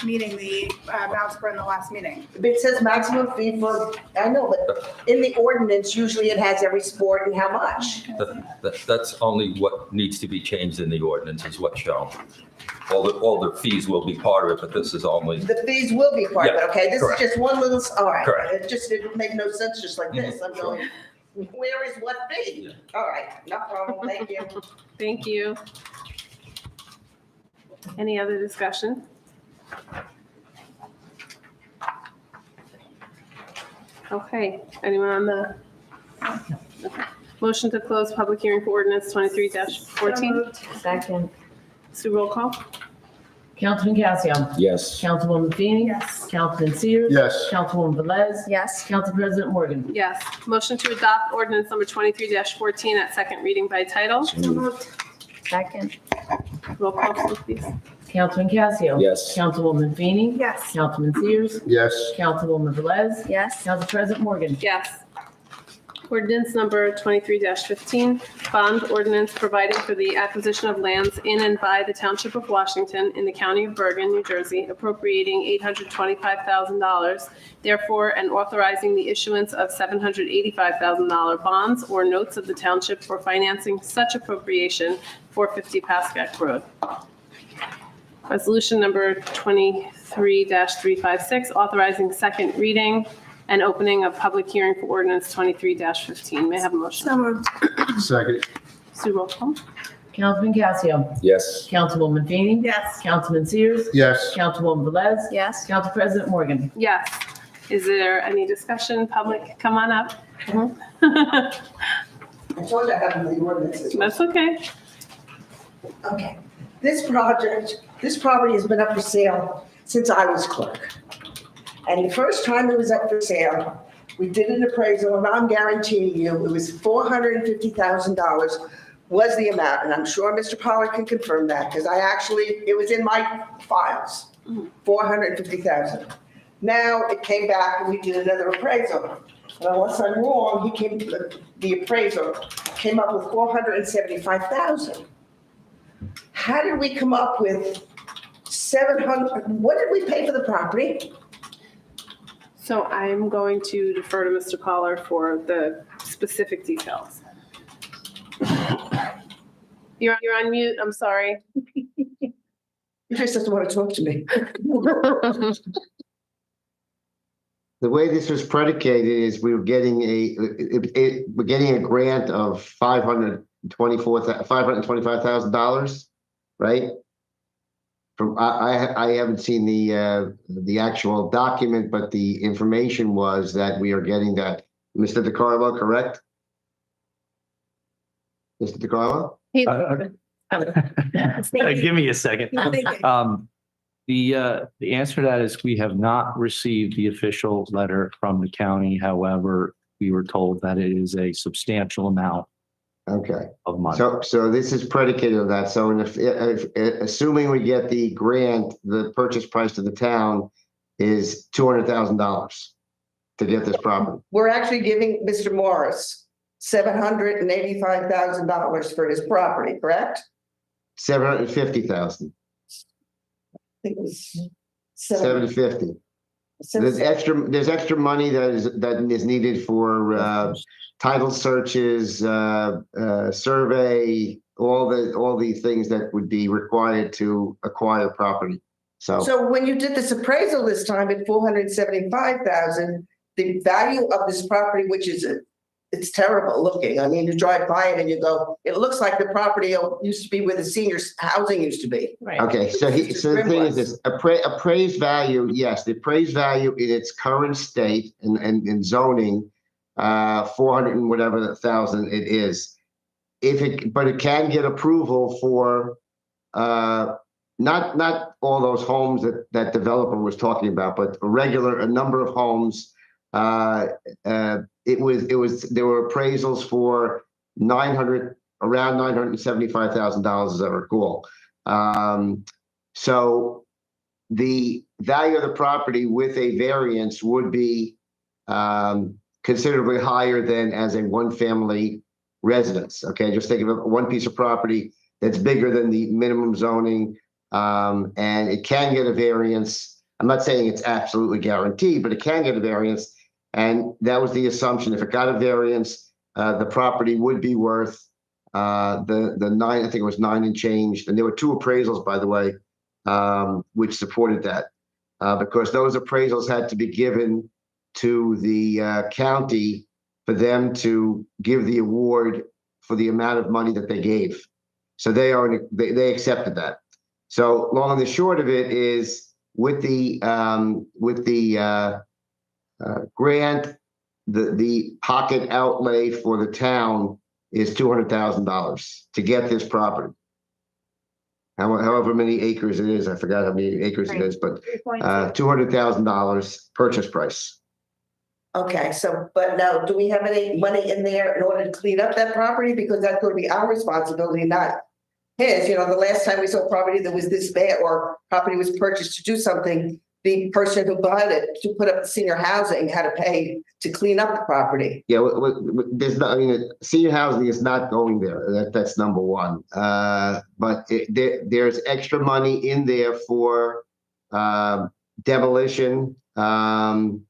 meeting, the amounts were in the last meeting. It says maximum fee for, I know, but in the ordinance, usually it has every sport and how much. That's only what needs to be changed in the ordinance is what's shown. All the fees will be part of it, but this is only, The fees will be part of it, Yeah, okay? This is correct. just one little, all right. Correct. It just didn't make no sense just like this. I'm going, where is what fee? All right, no problem, thank you. Thank you. Any other discussion? Okay, anyone on the? Okay. Motion to close public hearing for ordinance 23-14. Second. Sue, roll call? Councilman Casio. Yes. Councilwoman Feeney. Yes. Councilman Sears. Yes. Councilwoman Velez. Yes. Council President Morgan. Yes. Motion to adopt ordinance number 23-14 at second reading by title. So moved. Second. Roll call, Sue, please. Councilman Casio. Yes. Councilwoman Feeney. Yes. Councilman Sears. Yes. Councilwoman Velez. Yes. Council President Morgan. Yes. Ordinance number 23-15, bond ordinance providing for the acquisition of lands in and by the Township of Washington in the County of Bergen, New Jersey, appropriating $825,000, therefore, and authorizing the issuance of $785,000 bonds or notes of the township for financing such appropriation, 450 Pascack Road. Resolution number 23-356, authorizing second reading and opening of public hearing for ordinance 23-15. May I have a motion? So moved. Second. Sue, roll call. Councilman Casio. Yes. Councilwoman Feeney. Yes. Councilman Sears. Yes. Councilwoman Velez. Yes. Council President Morgan. Yes. Is there any discussion? Public, come on up. I told you I have the ordinances. That's okay. Okay. This property has been up for sale since I was clerk. And the first time it was up for sale, we did an appraisal, and I'm guaranteeing you, it was $450,000 was the amount. And I'm sure Mr. Pollard can confirm that, because it was in my files, $450,000. Now it came back and we did another appraisal. And unless I'm wrong, the appraisal came up with $475,000. How did we come up with 700? What did we pay for the property? So I'm going to defer to Mr. Pollard for the specific details. You're on mute. I'm sorry. You just doesn't want to talk to me. The way this was predicated is we were getting a grant of $525,000, right? From I haven't seen the actual document, but the information was that we are getting that. Mr. DeCarlo, correct? Mr. DeCarlo? Give me a second. The answer to that is we have not received the official letter from the county. However, we were told that it is a substantial amount Okay. of money. So this is predicated on that. So if assuming we get the grant, the purchase price to the town is $200,000 to get this property. We're actually giving Mr. Morris $785,000 for his property, correct? $750,000. I think it was $750,000. There's extra money that is needed for title searches, survey, all the things that would be required to acquire property. So when you did this appraisal this time at $475,000, the value of this property, which is it's terrible looking. I mean, you drive by it and you go, it looks like the property used to be where the senior housing used to be. Right. Okay, so the thing is this, appraised value, yes, the appraised value in its current state and zoning, 400 and whatever thousand it is. But it can get approval for not all those homes that developer was talking about, but a number of homes. There were appraisals for around $975,000 as I recall. So the value of the property with a variance would be considerably higher than as a one-family residence. Okay, just think of one piece of property that's bigger than the minimum zoning, and it can get a variance. I'm not saying it's absolutely guaranteed, but it can get a variance. And that was the assumption. If it got a variance, the property would be worth the nine, I think it was 9 and change. And there were 2 appraisals, by the way, which supported that, because those appraisals had to be given to the county for them to give the award for the amount of money that they gave. So they accepted that. So long and the short of it is with the grant, the pocket outlay for the town is $200,000 to get this property. However many acres it is, I forgot how many acres it is, but $200,000 purchase price. Okay, but now, do we have any money in there in order to clean up that property? Because that's going to be our responsibility, not his. You know, the last time we saw property that was this bad or property was purchased to do something, the person who bought it to put up the senior housing had to pay to clean up the property. Yeah, there's not. I mean, senior housing is not going there. That's number one. But there's extra money in there for demolition. Now,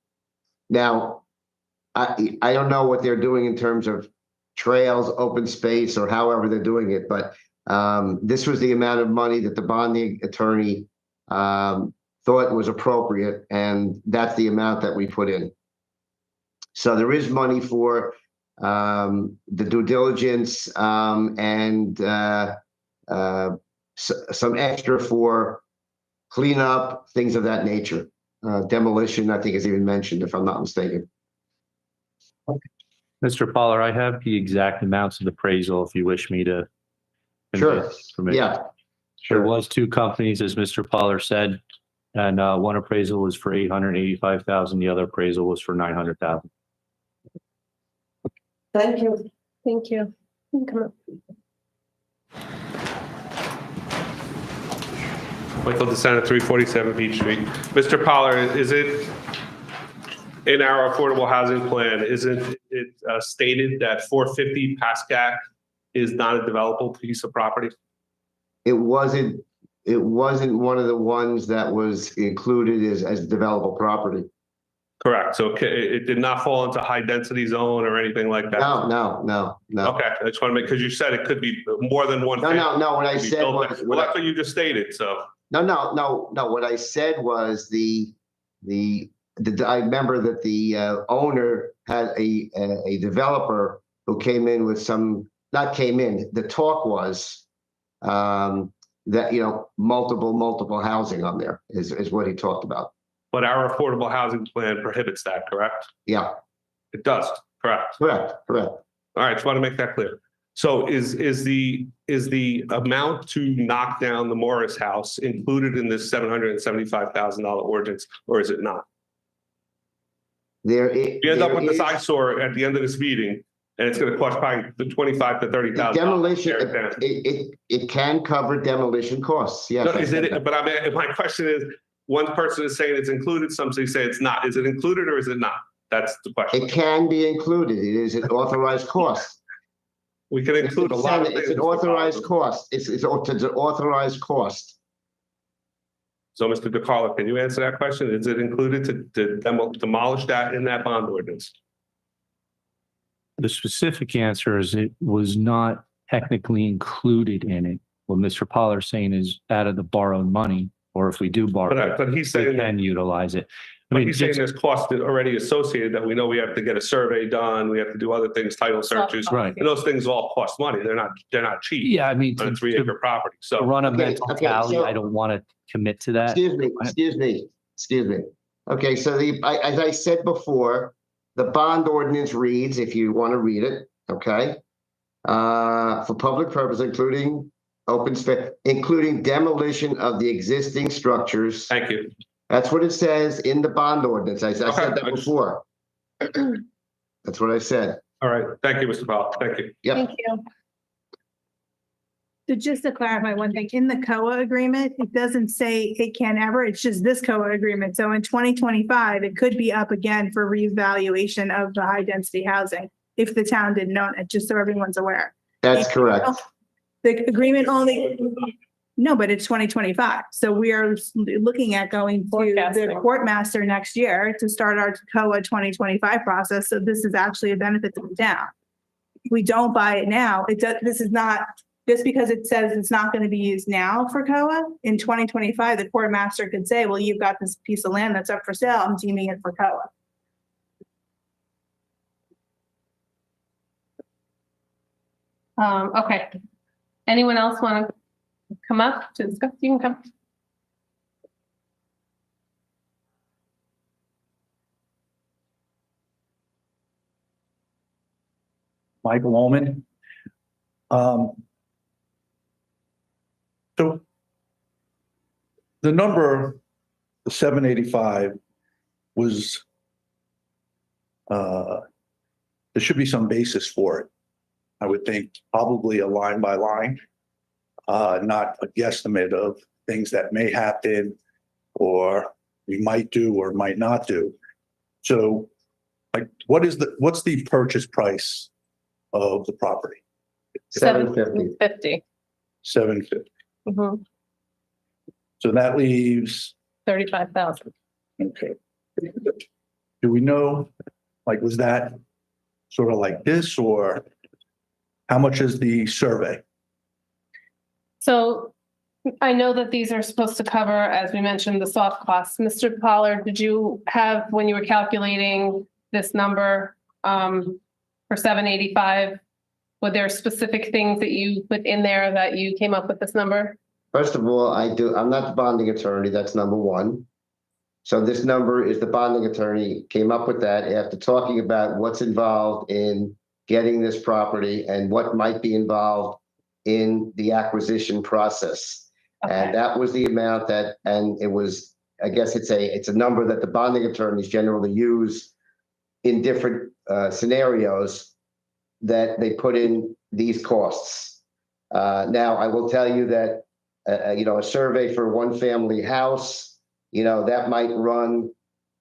I don't know what they're doing in terms of trails, open space, or however they're doing it. But this was the amount of money that the bonding attorney thought was appropriate, and that's the amount that we put in. So there is money for the due diligence and some extra for cleanup, things of that nature. Demolition, I think is even mentioned, if I'm not mistaken. Mr. Pollard, I have the exact amounts of appraisal if you wish me to. Sure. Permission. Yeah. There Sure. was two companies, as Mr. Pollard said, and one appraisal was for 885,000. The other appraisal was for 900,000. Thank you. Thank you. You can come up. Michael DeSena, 347 Beach Street. Mr. Pollard, is it in our affordable housing plan, isn't it stated that 450 Pascack is not a developable piece of property? It wasn't one of the ones that was included as developable property. Correct. So it did not fall into high density zone or anything like that? No. Okay, I just want to make, because you said it could be more than one. No, what I said was. Well, that's what you just stated, so. No. What I said was I remember that the owner had a developer who came in with the talk was that, multiple housing on there is what he talked about. But our affordable housing plan prohibits that, correct? Yeah. It does, correct? Correct. All right, just want to make that clear. So is the amount to knock down the Morris house included in this $775,000 ordinance, or is it not? You end up with this eyesore at the end of this meeting, and it's going to cost probably the $25,000 to $30,000. Demolition, it can cover demolition costs. Yes. No, is it? But my question is, one person is saying it's included, some say it's not. Is it included or is it not? That's the question. It can be included. It is an authorized cost. We can include a lot of things. It's an authorized cost. It's an authorized cost. So, Mr. DeCarlo, can you answer that question? Is it included to demolish that in that bond ordinance? The specific answer is it was not technically included in it. What Mr. Pollard's saying is out of the borrowed money, or if we do borrow, but he's saying we can utilize it. But he's saying there's cost already associated that we know we have to get a survey done, we have to do other things, title searches. Right. And those things all cost money. They're not cheap. Yeah, I mean, On a 3-acre property. to So run a mental tally, so- I don't want to commit to that. Excuse me. Okay, so as I said before, the bond ordinance reads, if you want to read it, okay, for public purpose, including open space, including demolition of the existing structures. Thank you. That's what it says in the bond ordinance. I said that before. That's what I said. All right. Thank you, Mr. Powell. Thank you. Yep. Thank you. So just to clarify one thing, in the COA agreement, it doesn't say it can ever, it's just this COA agreement. So in 2025, it could be up again for reevaluation of the high density housing if the town didn't own it, just so everyone's aware. That's correct. The agreement only, no, but it's 2025. So we are looking at going to the court master next year to start our COA 2025 process. So this is actually a benefit to the town. If we don't buy it now, this is not, just because it says it's not going to be used now for COA, in 2025, the court master could say, well, you've got this piece of land that's up for sale, I'm deeming it for COA. Okay. Anyone else want to come up to discuss? You can come. Michael Ullman. So the number, the 785 was, there should be some basis for it. I would think probably a line by line, not a guesstimate of things that may happen or we might do or might not do. So like, what's the purchase price of the property? $750. $750. Mm-hmm. So that leaves, $35,000. okay. Do we know, like, was that sort of like this, or how much is the survey? So I know that these are supposed to cover, as we mentioned, the soft costs. Mr. Pollard, did you have, when you were calculating this number for 785, were there specific things that you put in there that you came up with this number? First of all, I'm not the bonding attorney, that's number one. So this number is the bonding attorney came up with that after talking about what's involved in getting this property and what might be involved in the acquisition process. And that was the amount that, and it was, I guess it's a number that the bonding attorneys generally use in different scenarios that they put in these costs. Now, I will tell you that, a survey for a one family house, that might run,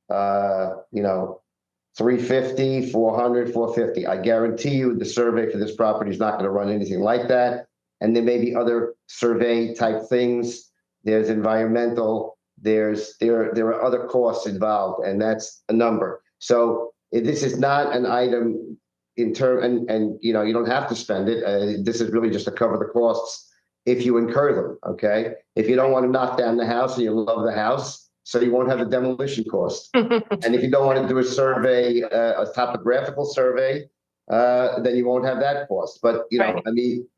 350, 400, 450. I guarantee you the survey for this property is not going to run anything like that. And there may be other survey type things. There's environmental, there are other costs involved, and that's a number. So this is not an item in term, and you don't have to spend it. This is really just to cover the costs if you incur them, okay? If you don't want to knock down the house and you love the house, so you won't have the demolition cost. And if you don't want to do a survey, a topographical survey, then you won't have that cost. But, Right.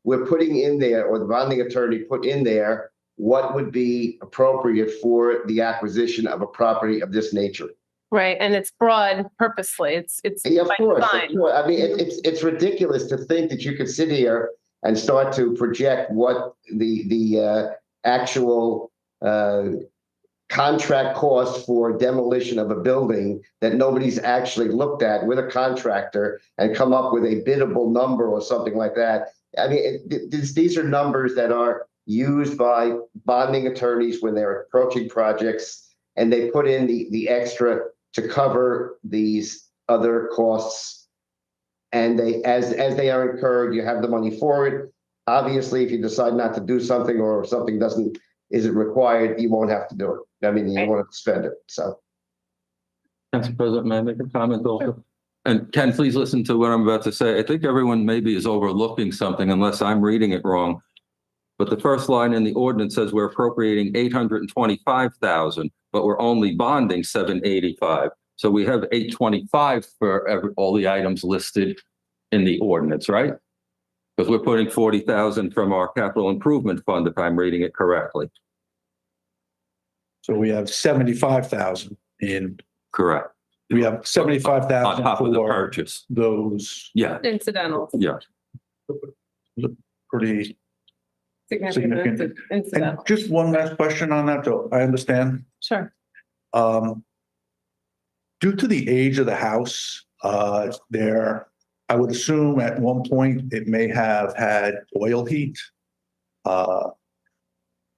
we're putting in there, or the bonding attorney put in there, what would be appropriate for the acquisition of a property of this nature. Right, and it's broad purposely. It's Yeah, of by course. design. It's ridiculous to think that you could sit here and start to project what the actual contract cost for demolition of a building that nobody's actually looked at with a contractor and come up with a biddable number or something like that. These are numbers that are used by bonding attorneys when they're approaching projects, and they put in the extra to cover these other costs. And as they are incurred, you have the money for it. Obviously, if you decide not to do something or something isn't required, you won't have to do it. You won't have to spend it. So. Council President, may I make a comment also? And Ken, please listen to what I'm about to say. I think everyone maybe is overlooking something unless I'm reading it wrong. But the first line in the ordinance says we're appropriating 825,000, but we're only bonding 785. So we have 825 for all the items listed in the ordinance, right? Because we're putting 40,000 from our capital improvement fund, if I'm reading it correctly. So we have 75,000 in. Correct. We have 75,000 on top of the for purchase. those. Yeah. Incidental. Yeah. Pretty Significant. significant. Incidental. And just one last question on that, though. I understand. Sure. Due to the age of the house, I would assume at one point it may have had oil heat.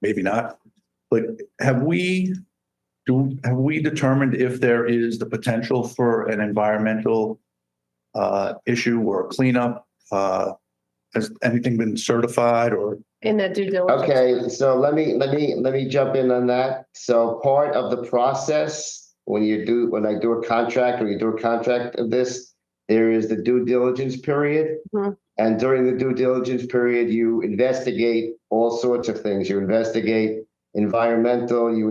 Maybe not, but have we determined if there is the potential for an environmental issue or a cleanup? Has anything been certified or? In the due diligence. Okay, so let me jump in on that. So part of the process when I do a contract or you do a contract of this, there is the due diligence period. Mm-hmm. And during the due diligence period, you investigate all sorts of things. You investigate environmental, you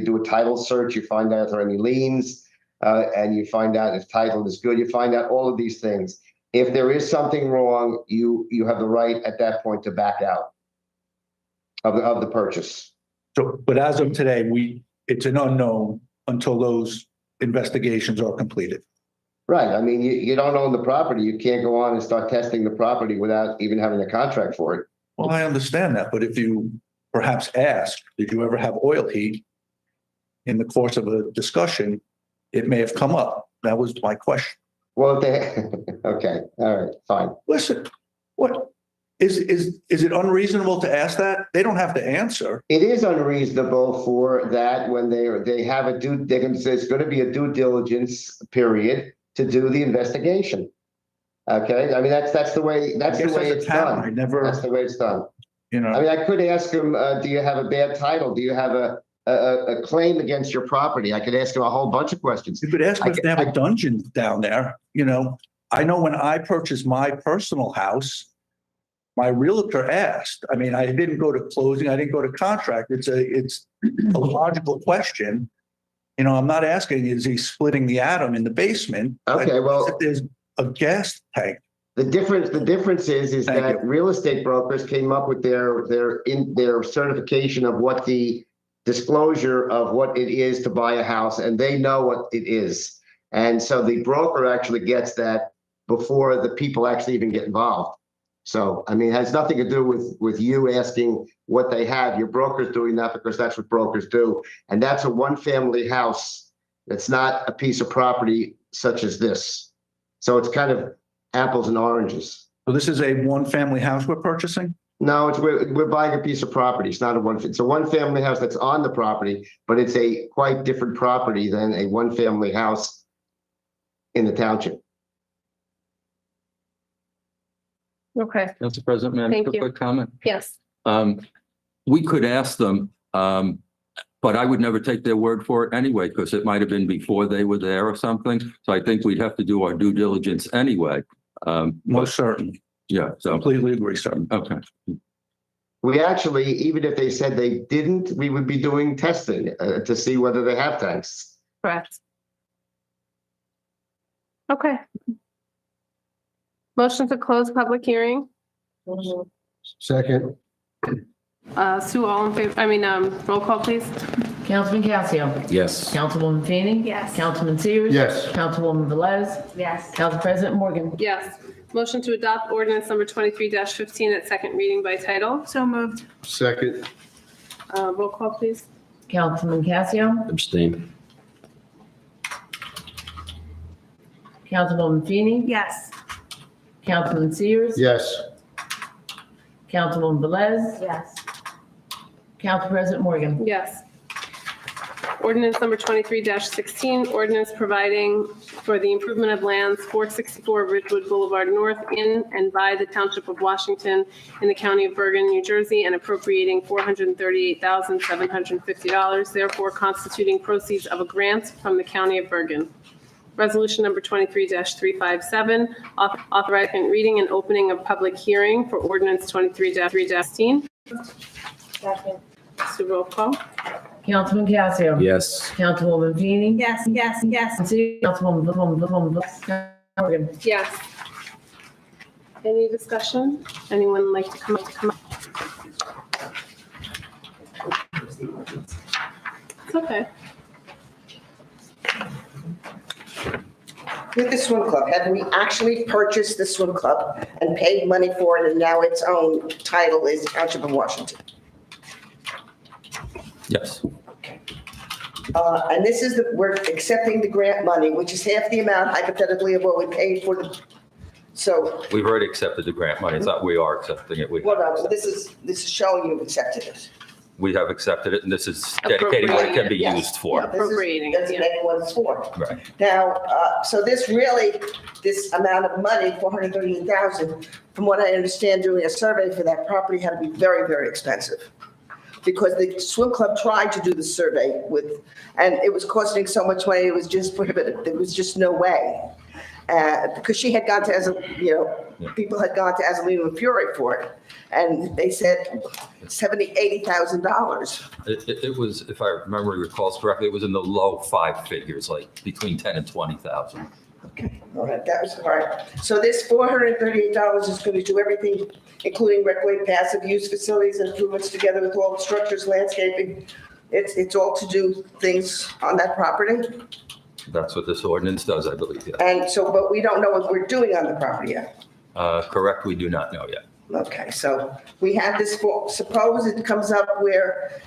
do a title search, you find out if there are any liens, and you find out if title is good. You find out all of these things. If there is something wrong, you have the right at that point to back out of the purchase. So, but as of today, it's an unknown until those investigations are completed. Right. You don't own the property. You can't go on and start testing the property without even having a contract for it. Well, I understand that, but if you perhaps ask, did you ever have oil heat? In the course of a discussion, it may have come up. That was my question. Well, okay, all right, fine. Listen, what is it unreasonable to ask that? They don't have to answer. It is unreasonable for that when they have they're going to say it's going to be a due diligence period to do the investigation. Okay, that's the way it's done. That's the way it's done. I could ask him, do you have a bad title? Do you have a claim against your property? I could ask him a whole bunch of questions. You could ask him if they have a dungeon down there. I know when I purchased my personal house, my realtor asked. I didn't go to closing. I didn't go to contract. It's a logical question. I'm not asking, is he splitting the atom in the basement? Okay, well, if there's a gas tank. The difference is Thank that real estate brokers came up with their certification of what the disclosure of what it is to buy a house, and they know what it is. And so the broker actually gets that before the people actually even get involved. So, I mean, it has nothing to do with you asking what they have. Your broker's doing that because that's what brokers do. And that's a one-family house. It's not a piece of property such as this. So it's kind of apples and oranges. So this is a one-family house we're purchasing? No, we're buying a piece of property. It's not it's a one-family house that's on the property, but it's a quite different property than a one-family house in the township. Okay, Council President, may I make Thank a you. quick comment? yes. We could ask them, but I would never take their word for it anyway, because it might have been before they were there or something. So I think we'd have to do our due diligence anyway. Most certainly. Yeah, so, Completely agree, sir. okay. We actually, even if they said they didn't, we would be doing testing to see whether they have tanks. Correct. Okay. Motion to close public hearing. Second. Sue, all in favor, roll call, please. Councilman Casio. Yes. Councilwoman Feeney. Yes. Councilman Sears. Yes. Councilwoman Velez. Yes. Council President Morgan. Yes. Motion to adopt ordinance number 23-15 at second reading by title. So moved. Second. Roll call, please. Councilman Casio. Abstain. Councilwoman Feeney. Yes. Councilman Sears. Yes. Councilwoman Velez. Yes. Council President Morgan. Yes. Ordinance number 23-16, ordinance providing for the improvement of lands 464 Ridgewood Boulevard North in and by the Township of Washington in the County of Bergen, New Jersey, and appropriating $438,750, therefore constituting proceeds of a grant from the County of Bergen. Resolution number 23-357, authorizing reading and opening of public hearing for ordinance 23-316. Second. So roll call. Councilman Casio. Yes. Councilwoman Feeney. Yes, yes, yes. Councilwoman Morgan. Yes. Any discussion? Anyone like to come up? It's okay. With the swim club, have we actually purchased the swim club and paid money for it, and now its own title is Township of Washington? Yes. And this is we're accepting the grant money, which is half the amount hypothetically of what we paid for the, so, We've already accepted the grant money. It's not we are accepting it. whatever, this is showing you've accepted it. We have accepted it, and this is dedicating what it can be Yes. used for. Yeah, this is Appropriating it, yeah. designating what it's for. Right. Now, so this amount of money, 438,000, from what I understand, doing a survey for that property had to be very, very expensive. Because the swim club tried to do the survey and it was costing so much money, it was just prohibitive. There was just no way. Because she had gone to, people had gone to Azalino and Fury for it. And they said $70,000, $80,000. It was, if I remember recalls correctly, it was in the low five figures, like between 10 and 20,000. Okay, all right, that was hard. So this $438 is going to do everything, including recreate passive use facilities and improvements together with all the structures, landscaping. It's all to do things on that property. That's what this ordinance does, I believe, yeah. And so, but we don't know what we're doing on the property yet. Correct, we do not know yet. Okay, so we have this, suppose it comes up where,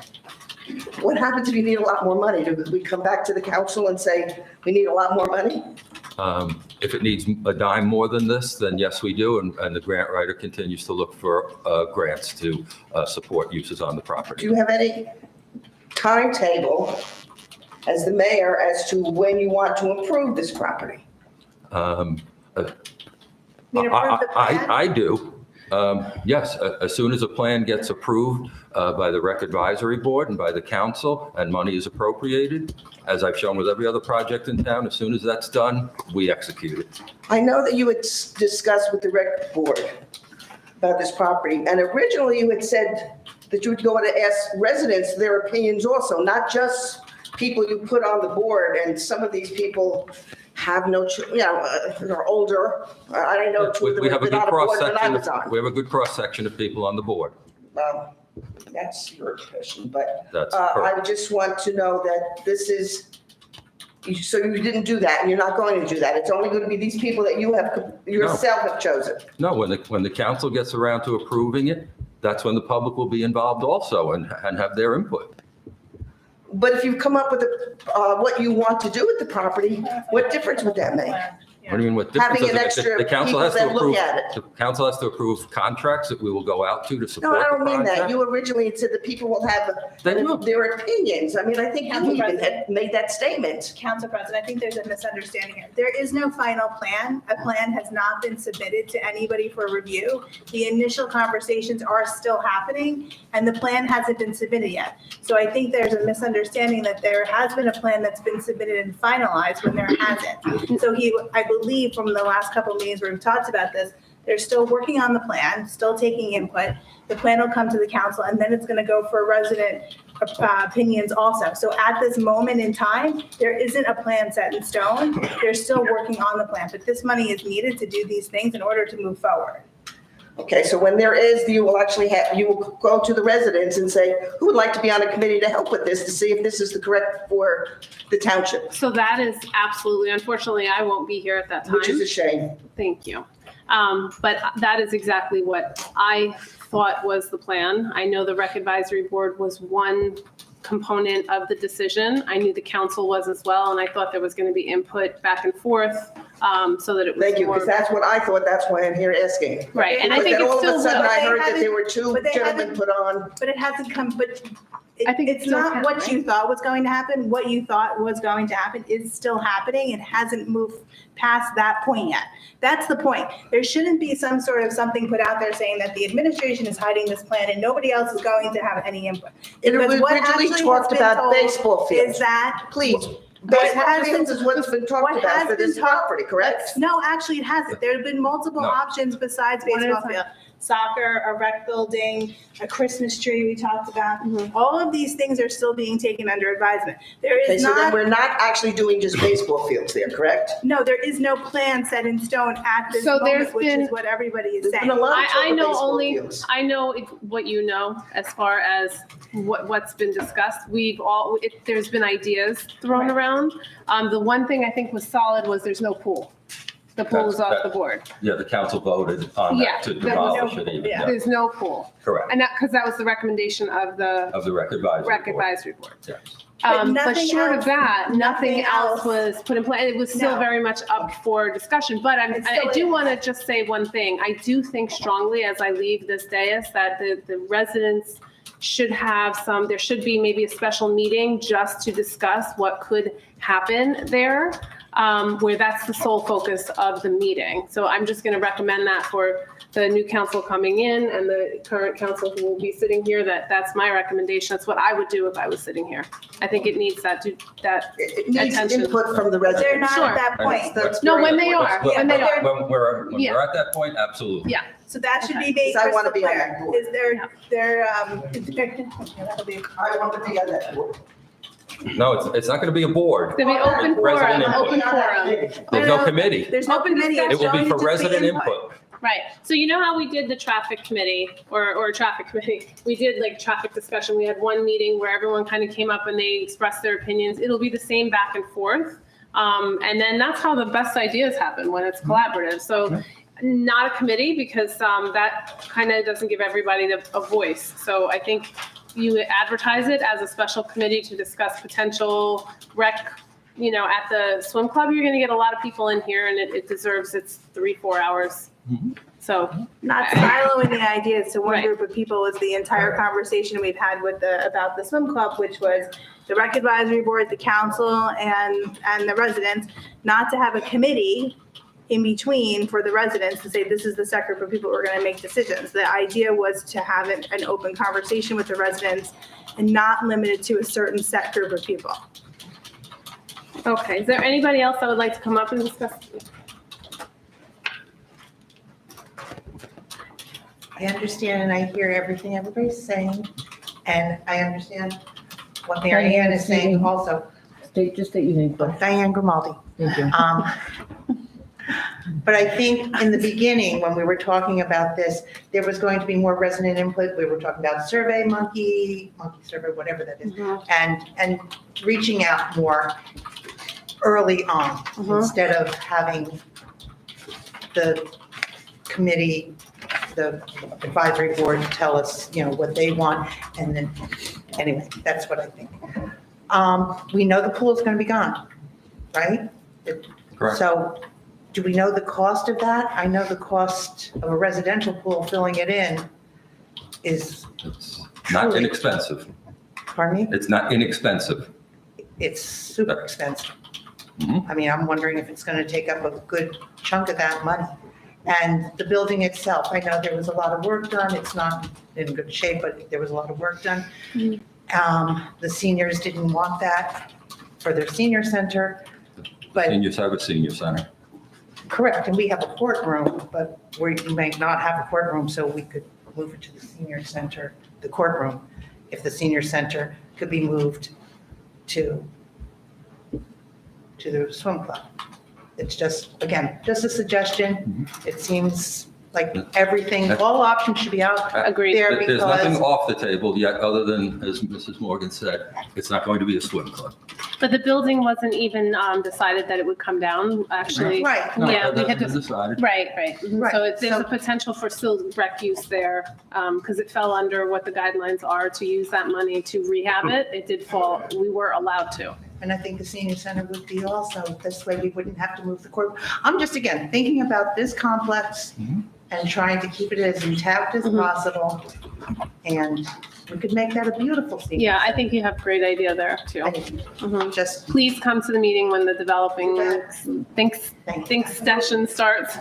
what happens if you need a lot more money? Do we come back to the council and say, we need a lot more money? If it needs a dime more than this, then yes, we do, and the grant writer continues to look for grants to support uses on the Do property. you have any timetable as the mayor as to when you want to improve this property? I do. Yes, as soon as a plan gets approved by the Rec Advisory Board and by the council and money is appropriated, as I've shown with every other project in town, as soon as that's done, we execute it. I know that you had discussed with the rec board about this property, and originally you had said that you would go and ask residents their opinions also, not just people you put on the board, and some of these people have no, are older. I know two of them We have have a been good on a board cross when I section. was on. We have a good cross section of people on the board. Well, that's your question, but That's I correct. just want to know that this is, so you didn't do that, and you're not going to do that. It's only going to be these people that you have, yourself have chosen. No, when the council gets around to approving it, that's when the public will be involved also and have their input. But if you come up with what you want to do with the property, what difference would that make? What do you mean, what difference Having does an it make? extra The council people has to that look approve. at it. The council has to approve contracts that we will go out to support No, I the don't mean that. project. You originally had said that people will have They will. their opinions. I mean, I think you Council even President. had made that statement. Council President, I think there's a misunderstanding here. There is no final plan. A plan has not been submitted to anybody for review. The initial conversations are still happening, and the plan hasn't been submitted yet. So I think there's a misunderstanding that there has been a plan that's been submitted and finalized when there hasn't. So I believe from the last couple of meetings where we've talked about this, they're still working on the plan, still taking input. The plan will come to the council, and then it's going to go for resident opinions also. So at this moment in time, there isn't a plan set in stone. They're still working on the plan, but this money is needed to do these things in order to move forward. Okay, so when there is, you will go to the residents and say, who would like to be on a committee to help with this, to see if this is the correct for the township? So that is absolutely, unfortunately, I won't be here at that time. Which is a shame. Thank you. But that is exactly what I thought was the plan. I know the Rec Advisory Board was one component of the decision. I knew the council was as well, and I thought there was going to be input back and forth so that it was Thank you, more. because that's what I thought. That's why I'm here asking. Right, and I But think then it's all of still a sudden will. I heard But that there were two they gentlemen haven't- put on. But it hasn't come, but I think it's still not can, what right? you thought was going to happen. What you thought was going to happen is still happening. It hasn't moved past that point yet. That's the point. There shouldn't be some sort of something put out there saying that the administration is hiding this plan and nobody else is going to have any input. It Because what originally actually talked has been about told baseball fields. Is that. Please, What baseball has fields been- is what's been talked what about has for this been talked- property, correct? No, actually it hasn't. There have been multiple No. options besides One at a baseball time. field. Soccer, a rec building, a Christmas tree we talked about. Mm-hmm. All of these things are still being taken under advisement. There Okay, is so then not, we're not actually doing just baseball fields there, correct? no, there is no plan set in stone at this So there's moment, which been- is what everybody is There's saying. been a lot of talk I of know baseball only, fields. I know what you know as far as what's been discussed. There's been ideas thrown around. The one thing I think was solid was there's no pool. The pool is off the board. Yeah, the council voted on Yeah, that to there was demolish no it pool, even. yeah. Yeah, There's no pool. correct. And because that was the recommendation of the Of the Rec Advisory Rec Board. Advisory Board. Yes. But But nothing short else- of that, nothing nothing else else. was put in place. It was still No. very much up for discussion. But It I still do is. want to just say one thing. I do think strongly as I leave this dais that the residents should have there should be maybe a special meeting just to discuss what could happen there, where that's the sole focus of the meeting. So I'm just going to recommend that for the new council coming in and the current council who will be sitting here, that's my recommendation. That's what I would do if I was sitting here. I think it needs that It needs attention. input from the They're residents. not Sure. at that point. That's No, very when they important. are, when they are. When we're Yeah. at that point, absolutely. Yeah. So that should be Okay. made Because I wanna crystal be on that clear. board. Is that'll be- I want to be on that board. No, it's not going to be a board. It's going to be open Resident forum, input. open forum. There's no committee. There's no Open committee. discussion. It will be It's for just the resident input. Right. So you know how we did the traffic committee or traffic committee? We did like traffic discussion. We had one meeting where everyone kind of came up and they expressed their opinions. It'll be the same back and forth. And then that's how the best ideas happen when it's collaborative. So not a committee because that kind of doesn't give everybody a voice. So I think you advertise it as a special committee to discuss potential rec, at the swim club. You're going to get a lot of people in here and it deserves its 3-4 hours. So Not siloing the ideas to one Right. group of people was the entire conversation we've had about the swim club, which was the rec advisory board, the council, and the residents, not to have a committee in between for the residents to say, this is the set group of people who are going to make decisions. The idea was to have an open conversation with the residents and not limited to a certain set group of people. Okay, is there anybody else that would like to come up and discuss? I understand and I hear everything everybody's saying, and I understand what Mary Ann is saying also. Just state your name, please. Diane Grimaldi. Thank you. But I think in the beginning, when we were talking about this, there was going to be more resident input. We were talking about Survey Monkey Survey, whatever that is, and reaching out more early on instead of having the committee, the advisory board tell us, what they want. And then, anyway, that's what I think. We know the pool is going to be gone, right? Correct. So do we know the cost of that? I know the cost of a residential pool, filling it in, is It's not inexpensive. Pardon me? It's not inexpensive. It's super expensive. Mhm. I mean, I'm wondering if it's going to take up a good chunk of that money. And the building itself, I know there was a lot of work done. It's not in good shape, but there was a lot of work done. The seniors didn't want that for their senior center, but Seniors have a senior center. correct, and we have a courtroom, but we might not have a courtroom, so we could move it to the senior center, the courtroom, if the senior center could be moved to the swim club. It's just, again, just a suggestion. It seems like everything, all options should be out Agreed. there There's nothing because, off the table yet, other than, as Mrs. Morgan said, it's not going to be a swim club. But the building wasn't even decided that it would come down, actually. Right. No, Yeah, that we had hasn't to. been decided. Right. Mhm. Right, So there's a so- potential for still rec use there, because it fell under what the guidelines are to use that money to rehab it. It did fall, we were allowed to. and I think the senior center would be also, this way we wouldn't have to move the court. I'm just, again, thinking about this complex and trying to keep it as intact as possible. And we could make that a beautiful senior. Yeah, I think you have a great idea there, too. Mhm. Just, Please come to the meeting when the developing think session starts.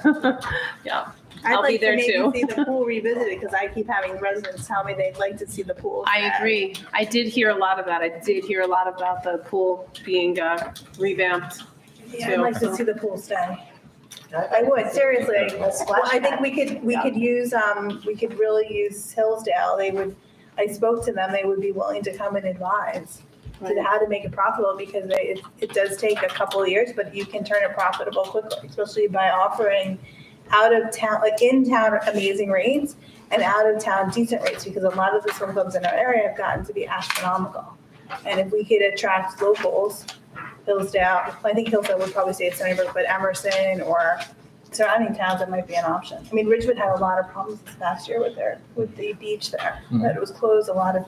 Yeah. I'd I'll be like to there maybe too. see the pool revisited because I keep having residents tell me they'd like to see the pool. I agree. I did hear a lot of that. I did hear a lot about the pool being revamped. Yeah, I'd like to see the pool stay. I would, seriously. Well, I think we could use, we could really use Hillsdale. I spoke to them, they would be willing to come and advise to how to make it profitable because it does take a couple of years, but you can turn it profitable quickly, especially by offering out of town, like in town amazing rates and out of town decent rates because a lot of the swim clubs in our area have gotten to be astronomical. And if we could attract locals, Hillsdale, I think Hillsdale would probably stay at Stony Brook, but Emerson or surrounding towns, that might be an option. I mean, Ridgewood had a lot of problems this past year with the beach there. That it was closed a lot of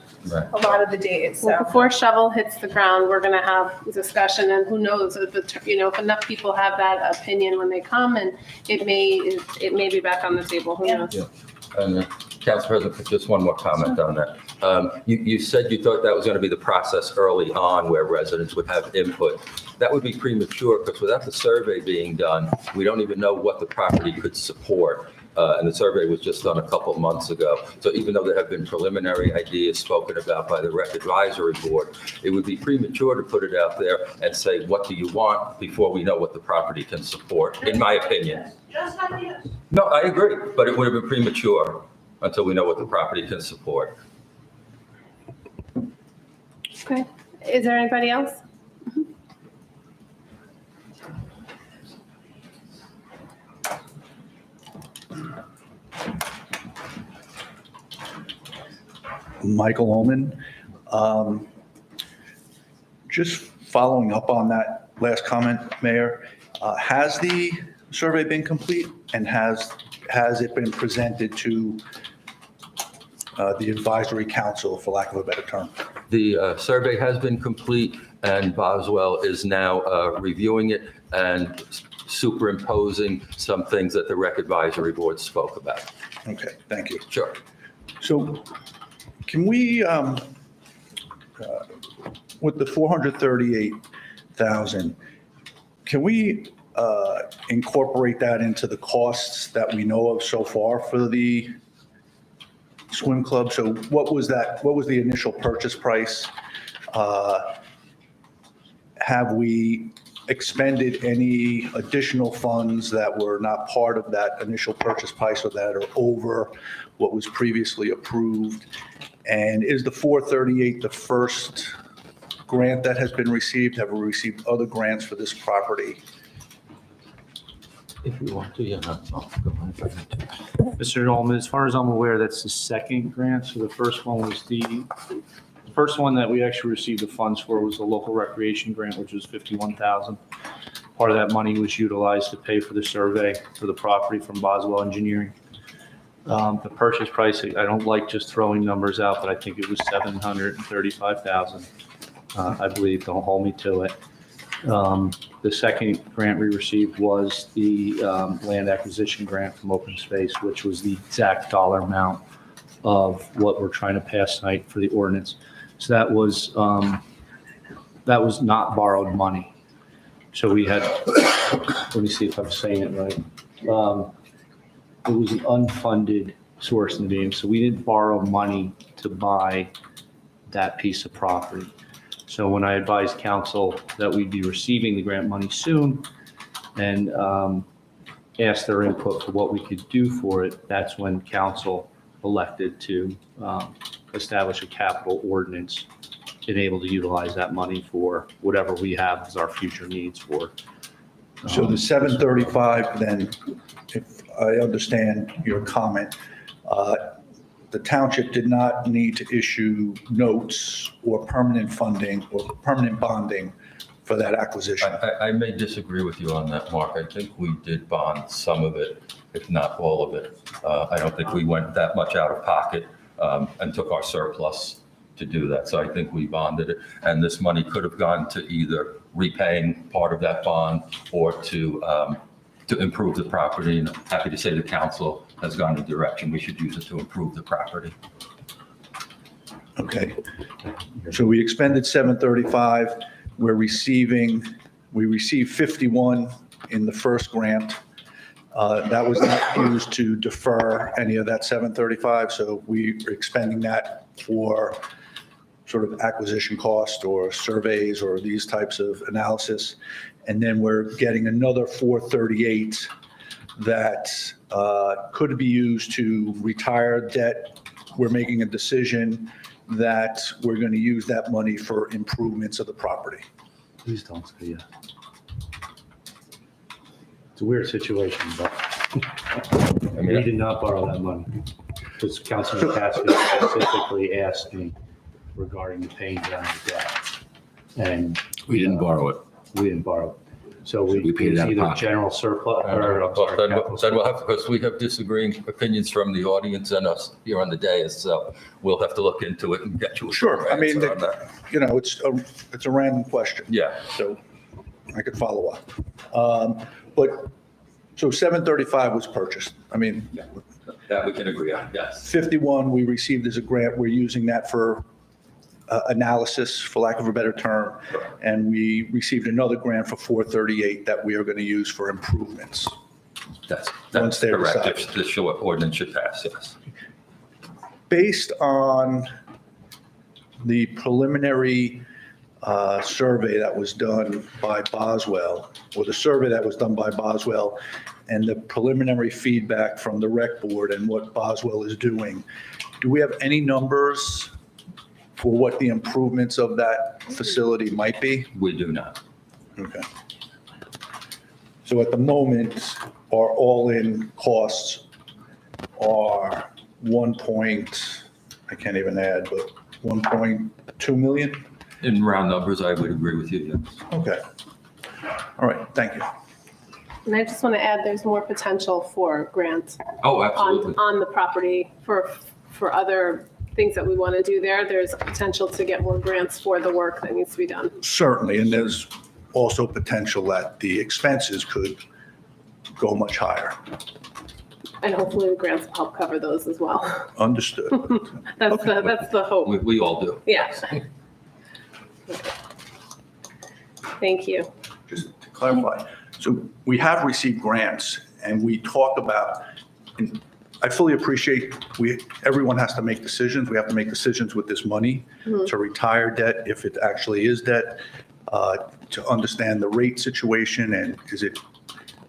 the days, Well, so. before shovel hits the ground, we're going to have discussion and who knows if enough people have that opinion when they come and it may be back on the table. Who knows? Yeah. And Council President, just one more comment on that. You said you thought that was going to be the process early on where residents would have input. That would be premature because without the survey being done, we don't even know what the property could support. And the survey was just done a couple months ago. So even though there have been preliminary ideas spoken about by the Rec Advisory Board, it would be premature to put it out there and say, what do you want before we know what the property can support, in my opinion. Just ideas. No, I agree, but it would have been premature until we know what the property can support. Okay. Is there anybody else? Michael Oman. Just following up on that last comment, Mayor, has the survey been complete and has it been presented to the advisory council, for lack of a better term? The survey has been complete and Boswell is now reviewing it and superimposing some things that the Rec Advisory Board spoke about. Okay, thank you. Sure. So can we, with the 438,000, can we incorporate that into the costs that we know of so far for the swim club? So what was the initial purchase price? Have we expended any additional funds that were not part of that initial purchase price or that are over what was previously approved? And is the 438 the first grant that has been received? Have we received other grants for this property? If you want to, yeah. Go ahead. Mr. Dolman, as far as I'm aware, that's the second grant. So the first one was the first one that we actually received the funds for was the local recreation grant, which was $51,000. Part of that money was utilized to pay for the survey for the property from Boswell Engineering. The purchase price, I don't like just throwing numbers out, but I think it was $735,000. I believe, don't hold me to it. The second grant we received was the land acquisition grant from Open Space, which was the exact dollar amount of what we're trying to pass tonight for the ordinance. So that was not borrowed money. So we had, let me see if I'm saying it right. It was an unfunded source in the beginning. So we didn't borrow money to buy that piece of property. So when I advised council that we'd be receiving the grant money soon and asked their input for what we could do for it, that's when council elected to establish a capital ordinance and able to utilize that money for whatever we have as our future needs for. So the 735, then, if I understand your comment, the township did not need to issue notes or permanent funding or permanent bonding for that acquisition. I may disagree with you on that, Mark. I think we did bond some of it, if not all of it. I don't think we went that much out of pocket and took our surplus to do that. So I think we bonded it. And this money could have gone to either repaying part of that bond or to improve the property. And I'm happy to say the council has gone in the direction we should use it to improve the property. Okay. So we expended 735. We received 51 in the first grant. That was not used to defer any of that 735. So we are expending that for sort of acquisition cost or surveys or these types of analysis. And then we're getting another 438 that could be used to retire debt. We're making a decision that we're going to use that money for improvements of the property. Please don't say yeah. It's a weird situation, but we did not borrow that money. Because Councilman Cassidy specifically asked me regarding the paying down the debt. And We didn't borrow it. we didn't borrow it. So we paid it out of either pocket. general surplus or I'm sorry, Then capital we'll have, because we have disagreeing opinions from the audience and us here on the dais, so we'll have to look into it and get you a Sure. I mean, answer on that. you know, it's a random question. Yeah. So I could follow up. But, so 735 was purchased. I mean, That we can agree on, yes. 51 we received as a grant. We're using that for analysis, for lack of a better term. And we received another grant for 438 that we are going to use for improvements. That's Once they're correct. decided. If the short ordinance should pass, yes. Based on the preliminary survey that was done by Boswell, or the survey that was done by Boswell, and the preliminary feedback from the rec board and what Boswell is doing, do we have any numbers for what the improvements of that facility might be? We do not. Okay. So at the moment, our all-in costs are I can't even add, but 1.2 million? In round numbers, I would agree with you, yes. Okay. All right, thank you. And I just want to add, there's more potential for grants Oh, absolutely. on the property for other things that we want to do there. There's potential to get more grants for the work that needs to be done. Certainly, and there's also potential that the expenses could go much higher. And hopefully the grants will help cover those as well. Understood. That's the hope. We all do. Yeah. Thank you. Just to clarify, so we have received grants and we talk about, and I fully appreciate everyone has to make decisions. We have to make decisions with this money to retire debt, if it actually is debt, to understand the rate situation and is it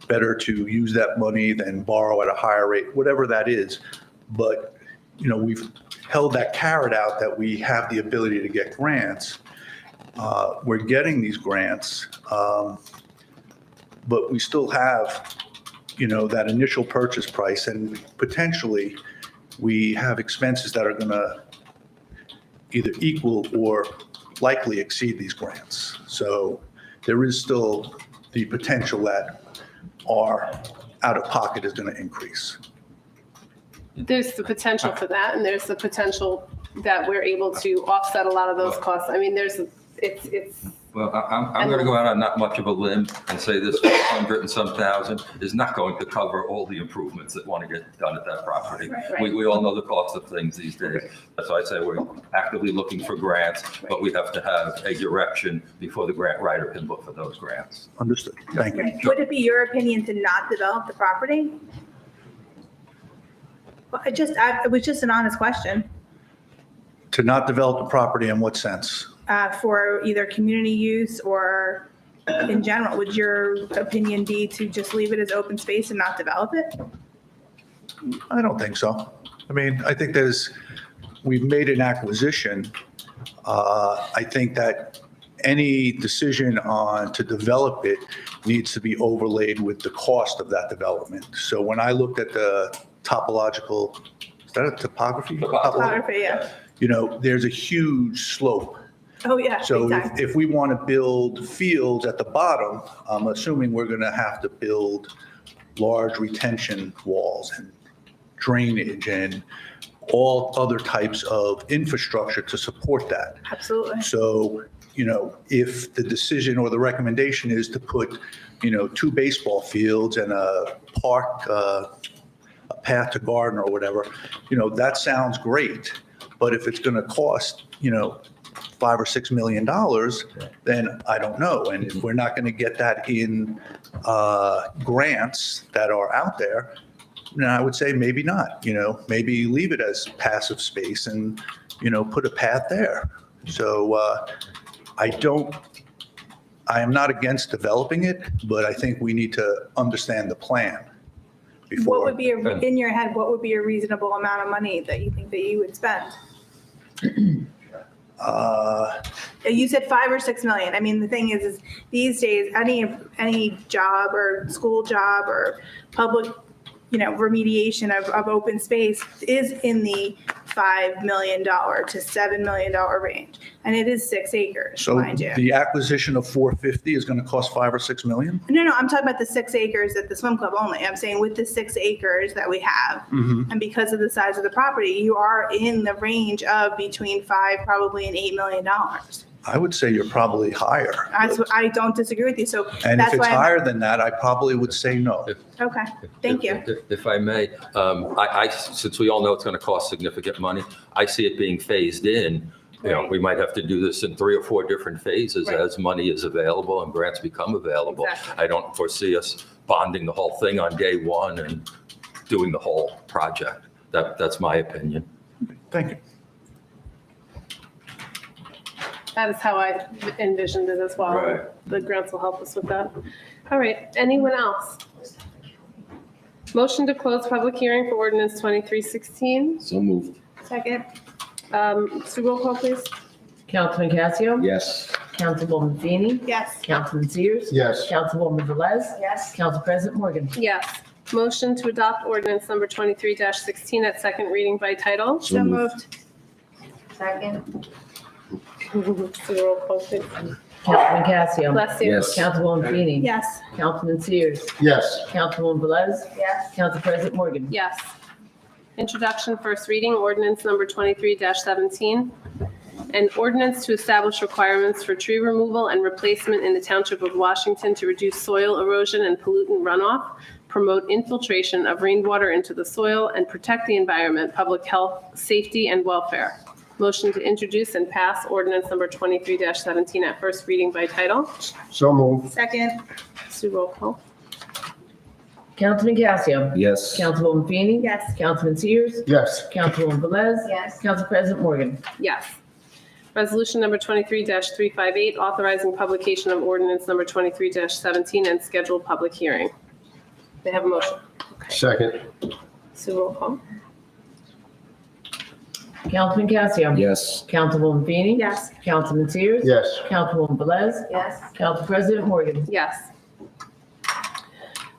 better to use that money than borrow at a higher rate, whatever that is. But, you know, we've held that carrot out that we have the ability to get grants. we're getting these grants, but we still have, that initial purchase price, and potentially we have expenses that are going to either equal or likely exceed these grants. So there is still the potential that our out-of-pocket is going to increase. There's the potential for that, and there's the potential that we're able to offset a lot of those costs. I mean, it's. Well, I'm going to go out on not much of a limb and say this 100 and some thousand is not going to cover all the improvements that want to get done at that property. Right. We all know the cost of things these days. That's why I say we're actively looking for grants, but we have to have a direction before the grant writer can look for those grants. Understood. Thank you. Right. Would it be your opinion to not develop the property? Well, it was just an honest question. To not develop the property in what sense? For either community use or in general, would your opinion be to just leave it as open space and not develop it? I don't think so. I mean, I think we've made an acquisition. I think that any decision to develop it needs to be overlaid with the cost of that development. So when I looked at the topological, is that a topography? Topography, yeah. There's a huge slope. Oh, yeah. So big time. if we want to build fields at the bottom, I'm assuming we're going to have to build large retention walls and drainage and all other types of infrastructure to support that. Absolutely. So, if the decision or the recommendation is to put, 2 baseball fields and a park, a path to garden or whatever, that sounds great. But if it's going to cost, $5 or $6 million, then I don't know. And if we're not going to get that in grants that are out there, then I would say maybe not. Maybe leave it as passive space and put a path there. So I am not against developing it, but I think we need to understand the plan before. What would be in your head? What would be a reasonable amount of money that you think that you would spend? You said 5 or 6 million. I mean, the thing is these days, any job or school job or public, remediation of open space is in the $5 million to $7 million range. And it is 6 acres, So mind you. the acquisition of 450 is going to cost 5 or 6 million? No, I'm talking about the 6 acres at the swim club only. I'm saying with the 6 acres that we have, and because of the size of the property, you are in the range of between 5 probably and $8 million. I would say you're probably higher. I don't disagree with you. So And that's if it's why higher than that, I probably would say no. Okay, thank you. If I may, since we all know it's going to cost significant money, I see it being phased in. We might have to do this in 3 or 4 different phases as money is available and grants become available. Exactly. I don't foresee us bonding the whole thing on day one and doing the whole project. That's my opinion. Thank you. That is how I envisioned it as well. Right. The grants will help us with that. All right, anyone else? Motion to close public hearing for ordinance 2316. So moved. Second. So roll call, please. Councilman Casio? Yes. Councilwoman Feeney? Yes. Councilman Sears? Yes. Councilwoman Velez? Yes. Council President Morgan? Yes. Motion to adopt ordinance number 23-16 at second reading by title. So moved. Second. So roll call, please. Councilman Casio? Bless you. Yes. Councilwoman Feeney? Yes. Councilman Sears? Yes. Councilwoman Velez? Yes. Council President Morgan? Yes. Introduction, first reading, ordinance number 23-17. An ordinance to establish requirements for tree removal and replacement in the Township of Washington to reduce soil erosion and pollutant runoff, promote infiltration of rainwater into the soil, and protect the environment, public health, safety, and welfare. Motion to introduce and pass ordinance number 23-17 at first reading by title. So moved. Second. Sue, roll call. Councilman Casio? Yes. Councilwoman Feeney? Yes. Councilman Sears? Yes. Councilwoman Velez? Yes. Council President Morgan? Yes. Resolution number 23-358, authorizing publication of ordinance number 23-17 and scheduled public hearing. May I have a motion? Second. Sue, roll call. Councilman Casio. Yes. Councilwoman Feeney. Yes. Councilman Sears. Yes. Councilwoman Velez. Yes. Council President Morgan. Yes.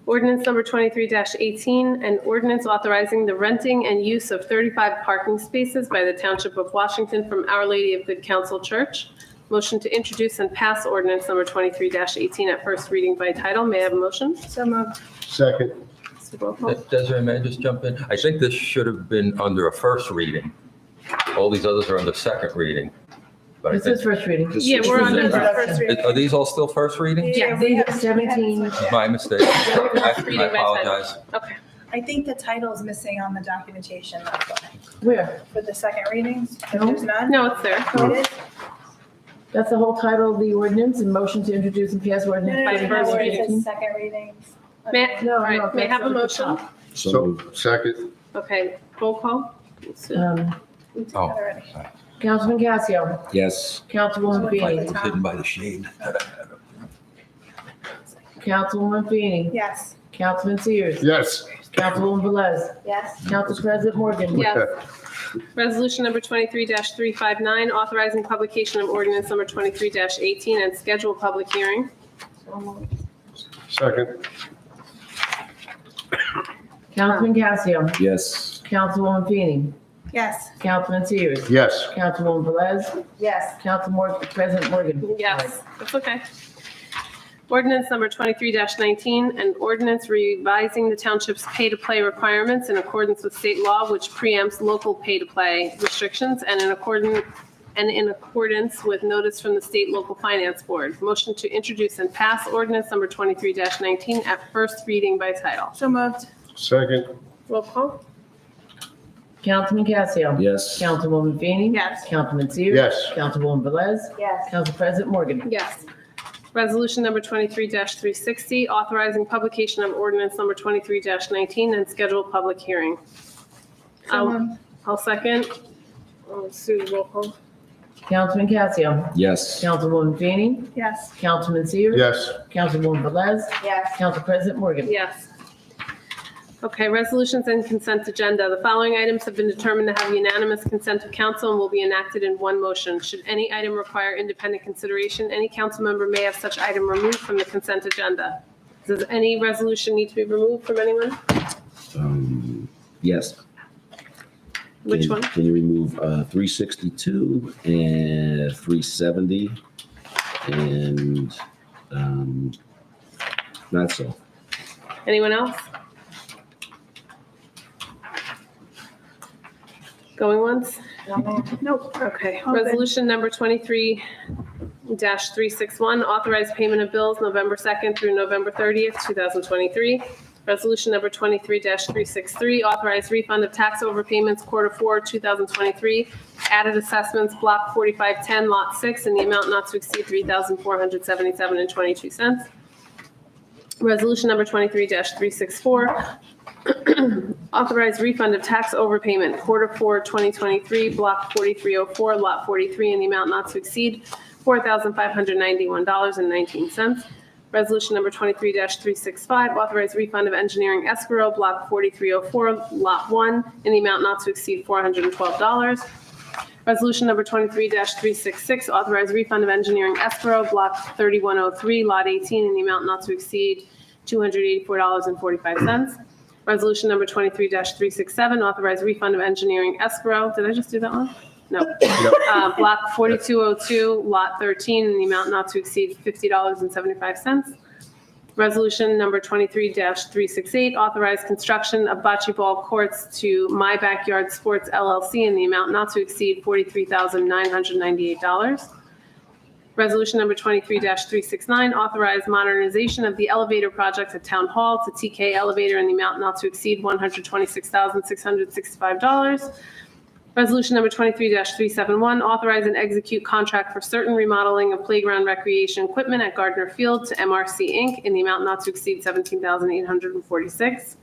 Ordinance number 23-18, an ordinance authorizing the renting and use of 35 parking spaces by the Township of Washington from Our Lady of Good Counsel Church. Motion to introduce and pass ordinance number 23-18 at first reading by title. May I have a motion? So moved. Second. Mr. Roll call. Desiree, may I just jump in? I think this should have been under a first reading. All these others are under second reading. But I This is think, first reading. Yeah, we're on the first reading. are these all still first reading? Yeah, these are 17. My mistake. I Reading by title. apologize. Okay. I think the title is missing on the documentation, that's why. Where? For the second readings, if No. there's none. No, it's there. Oh, it is? That's the whole title of the ordinance and motion to introduce and pass ordinance by no, first where it reading. second readings. May, No, all right, no, may I have a that's at the motion? top. So, second. Okay, roll call. Oh, Councilman Casio. Yes. Councilwoman Feeney. hidden by the shade. Councilwoman Feeney. Yes. Councilman Sears. Yes. Councilwoman Velez. Yes. Council President Morgan. Yes. Resolution number 23-359, authorizing publication of ordinance number 23-18 and schedule public hearing. Second. Councilman Casio. Yes. Councilwoman Feeney. Yes. Councilman Sears. Yes. Councilwoman Velez. Yes. President Morgan. Yes, that's okay. Ordinance number 23-19, an ordinance revising the township's pay-to-play requirements in accordance with state law, which preempts local pay-to-play restrictions and in accordance with notice from the State Local Finance Board. Motion to introduce and pass ordinance number 23-19 at first reading by title. So moved. Second. Roll call. Councilman Casio. Yes. Councilwoman Feeney. Yes. Councilman Sears. Yes. Councilwoman Velez. Yes. Council President Morgan. Yes. Resolution number 23-360, authorizing publication of ordinance number 23-19 and schedule public hearing. I'll second. Sue, roll call. Councilman Casio. Yes. Councilwoman Feeney. Yes. Councilman Sears. Yes. Councilwoman Velez. Yes. Council President Morgan. Yes. Okay, resolutions and consent agenda. The following items have been determined to have unanimous consent of council and will be enacted in one motion. Should any item require independent consideration, any council member may have such item removed from the consent agenda. Does any resolution need to be removed from anyone? Yes. Which Can- one? Can you remove 362 and 370 and not so? Anyone else? Going once? Nope. Okay. All good. Resolution number 23-361, authorized payment of bills November 2nd through November 30th, 2023. Resolution number 23-363, authorized refund of tax overpayments quarter 4, 2023. Added assessments, block 4510, lot 6, in the amount not to exceed $3,477.22. Resolution number 23-364, authorized refund of tax overpayment, quarter 4, 2023, block 4304, lot 43, in the amount not to exceed $4,591.19. Resolution number 23-365, authorized refund of engineering escrow, block 4304, lot 1, in the amount not to exceed $412. Resolution number 23-366, authorized refund of engineering escrow, block 3103, lot 18, in the amount not to exceed $284.45. Resolution number 23-367, authorized refund of engineering escrow. Did I just do that one? No. Block 4202, lot 13, in the amount not to exceed $50.75. Resolution number 23-368, authorized construction of bocce ball courts to My Backyard Sports LLC in the amount not to exceed $43,998. Resolution number 23-369, authorized modernization of the elevator project at Town Hall to TK Elevator in the amount not to exceed $126,665. Resolution number 23-371, authorize and execute contract for certain remodeling of playground recreation equipment at Gardner Field to MRC Inc. in the amount not to exceed $17,846.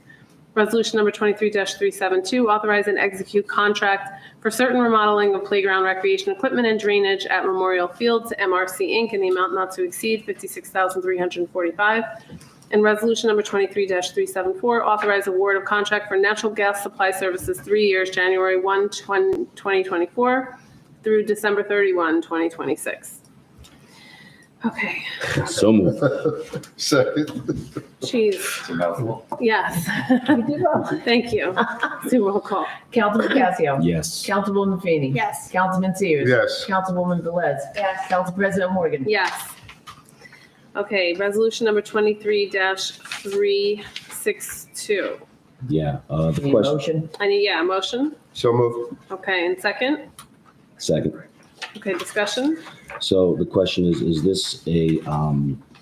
Resolution number 23-372, authorize and execute contract for certain remodeling of playground recreation equipment and drainage at Memorial Field to MRC Inc. in the amount not to exceed $56,345. And resolution number 23-374, authorize award of contract for natural gas supply services 3 years, January 1, 2024 through December 31, 2026. Okay, So moved. Second. geez, It's a mouthful. yes. Thank you. Do roll call. Councilman Casio. Yes. Councilwoman Feeney. Yes. Councilman Sears. Yes. Councilwoman Velez. Yes. Council President Morgan. Yes. Okay, resolution number 23-362. Yeah, the Need a question, motion? I need, a motion. So moved. Okay, and second? second. Okay, discussion? So the question is this a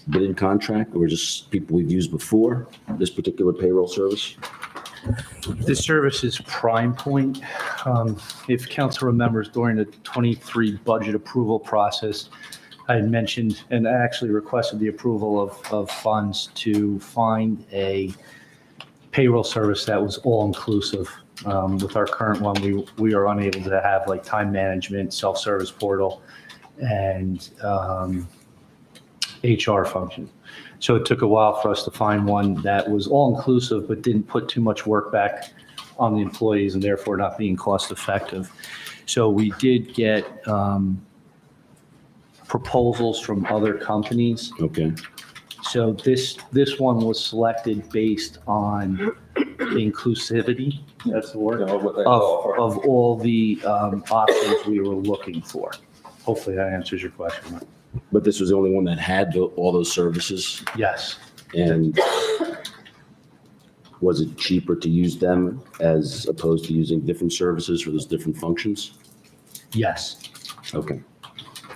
bidded contract or just people we've used before, this particular payroll service? This service is Prime Point. If council remembers, during the 23 budget approval process, I had mentioned and I actually requested the approval of funds to find a payroll service that was all-inclusive. With our current one, we are unable to have like time management, self-service portal, and HR function. So it took a while for us to find one that was all-inclusive but didn't put too much work back on the employees and therefore not being cost-effective. So we did get proposals from other companies. Okay. So this one was selected based on inclusivity. That's the word. What they Of offer. all the options we were looking for. Hopefully that answers your question. But this was the only one that had all those services? Yes. And was it cheaper to use them as opposed to using different services for those different functions? Yes. Okay.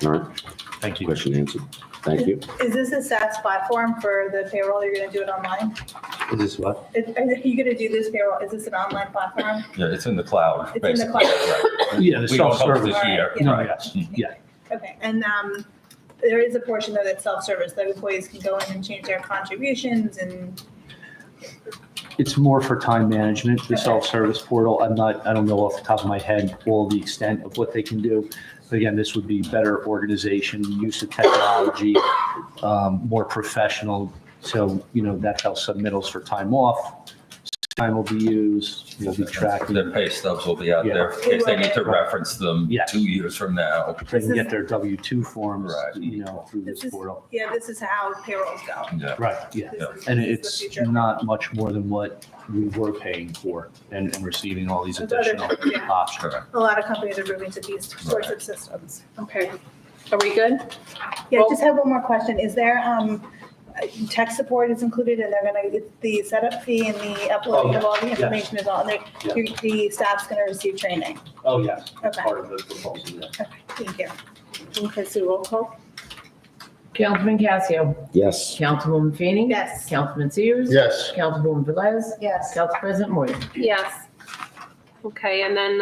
All right. Thank you. Question answered. Thank you. Is this a SaaS platform for the payroll? You're going to do it online? Is this what? Are you going to do this payroll? Is this an online platform? Yeah, it's in the cloud, It's in the basically. cloud. Right. Yeah, the We don't host self-service. this year. Yeah. No, Right. yes, yeah. Okay, and there is a portion though that's self-service, that employees can go in and change their contributions and, It's more for time management, the Okay. self-service portal. I don't know off the top of my head all the extent of what they can do. But again, this would be better organization, use of technology, more professional. So, that's how submittals for time off, time will be used, we'll be tracking. Their pay stubs will be out Yeah. there in case they need to reference them Yeah. 2 years from now. They can get their W-2 forms, Right. through this this is, portal. yeah, this is how payrolls go. Yeah. Right, yeah. This is- And this is it's the future. not much more than what we were paying for and receiving all these With other- additional yeah. options. Correct. A lot of companies are moving to these sorts of systems. Okay. Are we good? Yeah, I just have one more question. Is there, tech support is included and they're gonna, the setup fee and the uploading of all the yes. information is all, the staff's gonna receive training? Oh, yes. Okay. Part of the proposal, yeah. Okay, thank you. Okay, so roll call. Councilman Casio. Yes. Councilwoman Feeney. Yes. Councilman Sears. Yes. Councilwoman Velez. Yes. Council President Morgan. Yes. Okay, and then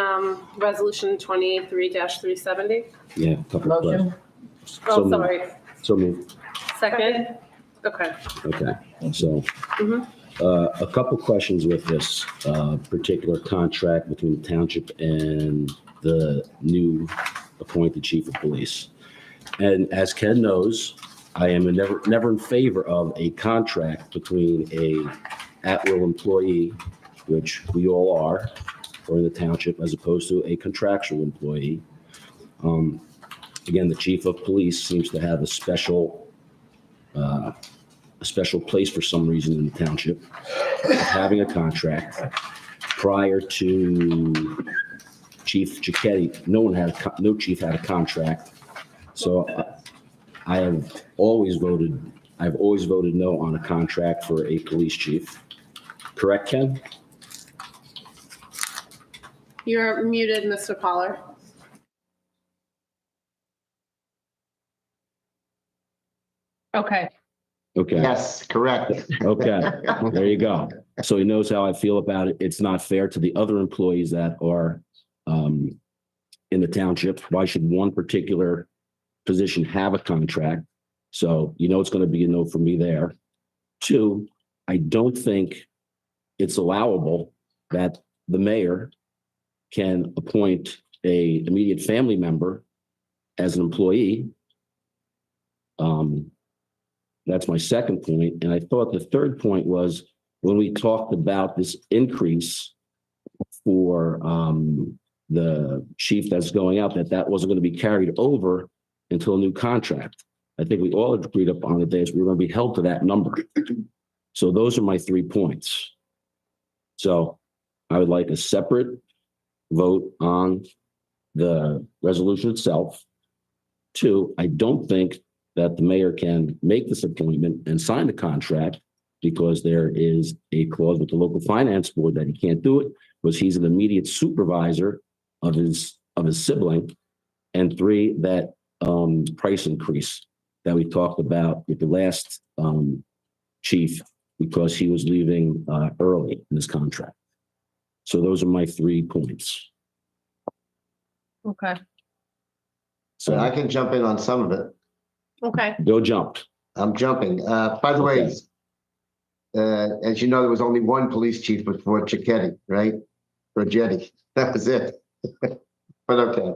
resolution 23-370. Yeah. couple of Motion. questions. Oh, moved. sorry. So moved. Second? Okay. Okay. So Mhm. a couple questions with this particular contract between the township and the new appointed chief of police. And as Ken knows, I am never in favor of a contract between a at-will employee, which we all are, or in the township, as opposed to a contractual employee. Again, the chief of police seems to have a special place for some reason in the township, having a contract. Prior to Chief Cicchetti, no chief had a contract. So I've always voted no on a contract for a police chief. Correct, Ken? You're muted, Mr. Pollard. Okay. Okay. Yes, correct. Okay, there you go. So he knows how I feel about it. It's not fair to the other employees that are in the township. Why should one particular position have a contract? So it's going to be a no for me there. Two, I don't think it's allowable that the mayor can appoint a immediate family member as an employee. That's my second point. And I thought the third point was when we talked about this increase for the chief that's going out, that wasn't going to be carried over until a new contract. I think we all agreed upon the days we were going to be held to that number. So those are my 3 points. So I would like a separate vote on the resolution itself. 2, I don't think that the mayor can make this appointment and sign the contract because there is a clause with the local finance board that he can't do it because he's an immediate supervisor of his sibling. And 3, that price increase that we talked about with the last chief because he was leaving early in his contract. So those are my 3 points. Okay. So I can jump in on some of it. Okay. Go jump. I'm jumping. By the way, as you know, there was only one police chief before Cicchetti, right? Or Jetty. That was it. But okay.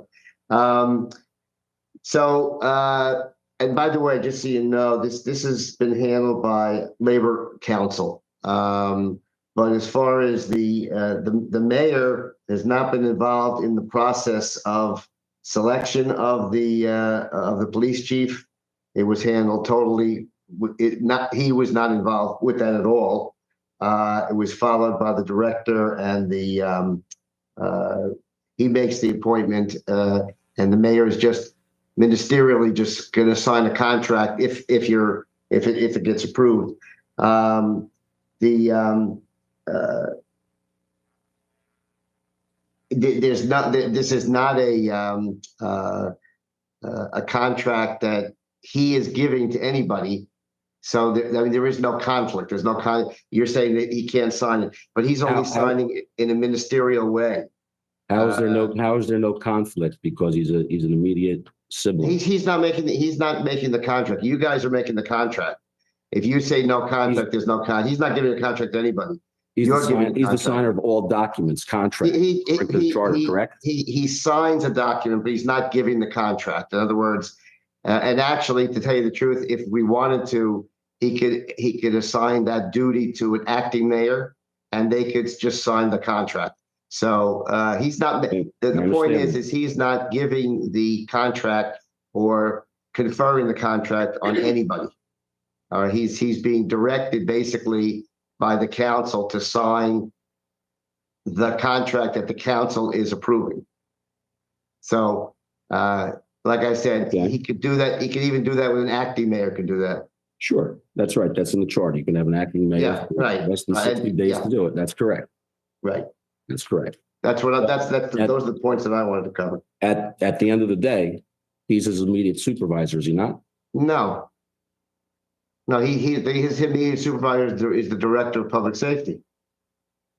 And by the way, just so you know, this has been handled by Labor Council. But as far as the mayor has not been involved in the process of selection of the police chief. It was handled totally. He was not involved with that at all. It was followed by the director, and he makes the appointment, and the mayor is just ministerially just going to sign a contract if it gets approved. This is not a contract that he is giving to anybody. So there is no conflict. There's no you're saying that he can't sign it, but he's only signing it in a ministerial way. How is there no conflict because he's an immediate sibling? He's not making the contract. You guys are making the contract. If you say no contract, there's no contract. He's not giving a contract to anybody. He's the signer of all documents, contract, the charter, correct? He signs a document, but he's not giving the contract. In other words, and actually, to tell you the truth, if we wanted to, he could assign that duty to an acting mayor, and they could just sign the contract. So he's not. The point is he's not giving the contract or conferring the contract on anybody. He's being directed basically by the council to sign the contract that the council is approving. So, like I said, he could do that. He could even do that with an acting mayor could do that. Sure, that's right. That's in the charter. You can have an acting mayor. Yeah, right. Less than 60 days to do it. That's correct. Right. That's correct. Those are the points that I wanted to cover. At the end of the day, he's his immediate supervisor, is he not? No, his immediate supervisor is the director of public safety.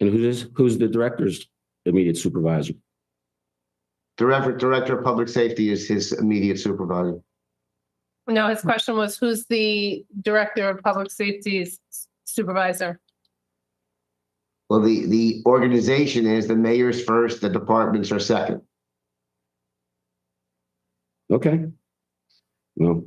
And who's the director's immediate supervisor? Director of public safety is his immediate supervisor. No, his question was, who's the director of public safety's supervisor? Well, the organization is the mayor's first, the departments are second. Okay. Well,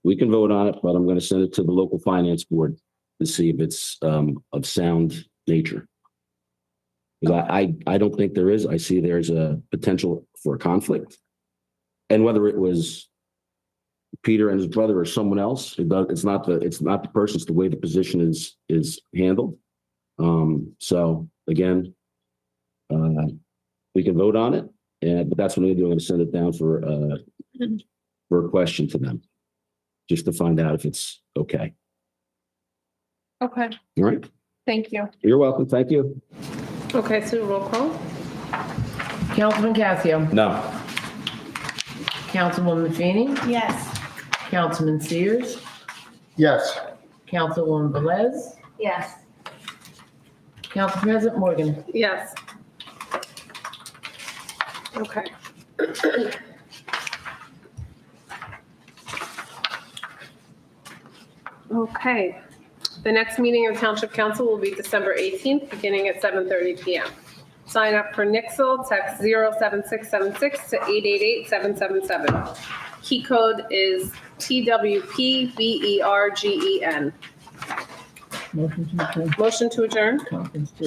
we can vote on it, but I'm going to send it to the local finance board to see if it's of sound nature. Because I don't think there is. I see there's a potential for a conflict. And whether it was Peter and his brother or someone else, it's not the person, it's the way the position is handled. So again, we can vote on it, but that's what I'm going to send it down for a question to them, just to find out if it's okay. Okay, All right. thank you. You're welcome. Thank you. Okay, so roll call. Councilman Cassio. No. Councilwoman Feeney. Yes. Councilman Sears. Yes. Councilwoman Velez. Yes. Council President Morgan. Yes. Okay. Okay. The next meeting of Township Council will be December 18th, beginning at 7:30 p.m. Sign up for Nixle, text 07676 to 888-777. Key code is TWPBERGEN. Motion to adjourn Motion to adjourn? conference too.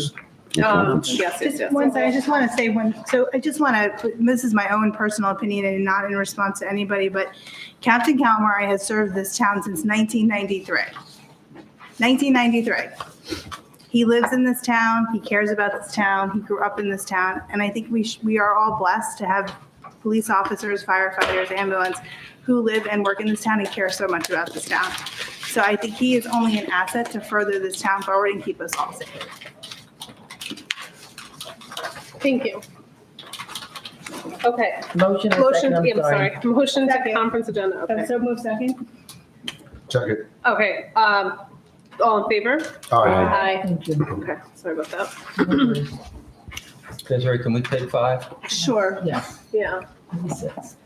Yes, yes, yes. One second, I just want to say so I just want to, this is my own personal opinion and not in response to anybody, but Captain Calamari has served this town since 1993. 1993. He lives in this town, he cares about this town, he grew up in this town, and I think we are all blessed to have police officers, firefighters, ambulance, who live and work in this town and care so much about this town. So I think he is only an asset to further this town forward and keep us all safe. Thank you. Okay. Motion and second, I'm sorry. Motion to Second. conference agenda, okay. So move second. Second. Okay, all in favor? Aye. Thank you. Okay, sorry about that. Desiree, can we take 5? Sure, Yes, Yeah. maybe 6.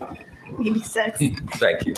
maybe 6. Thank you.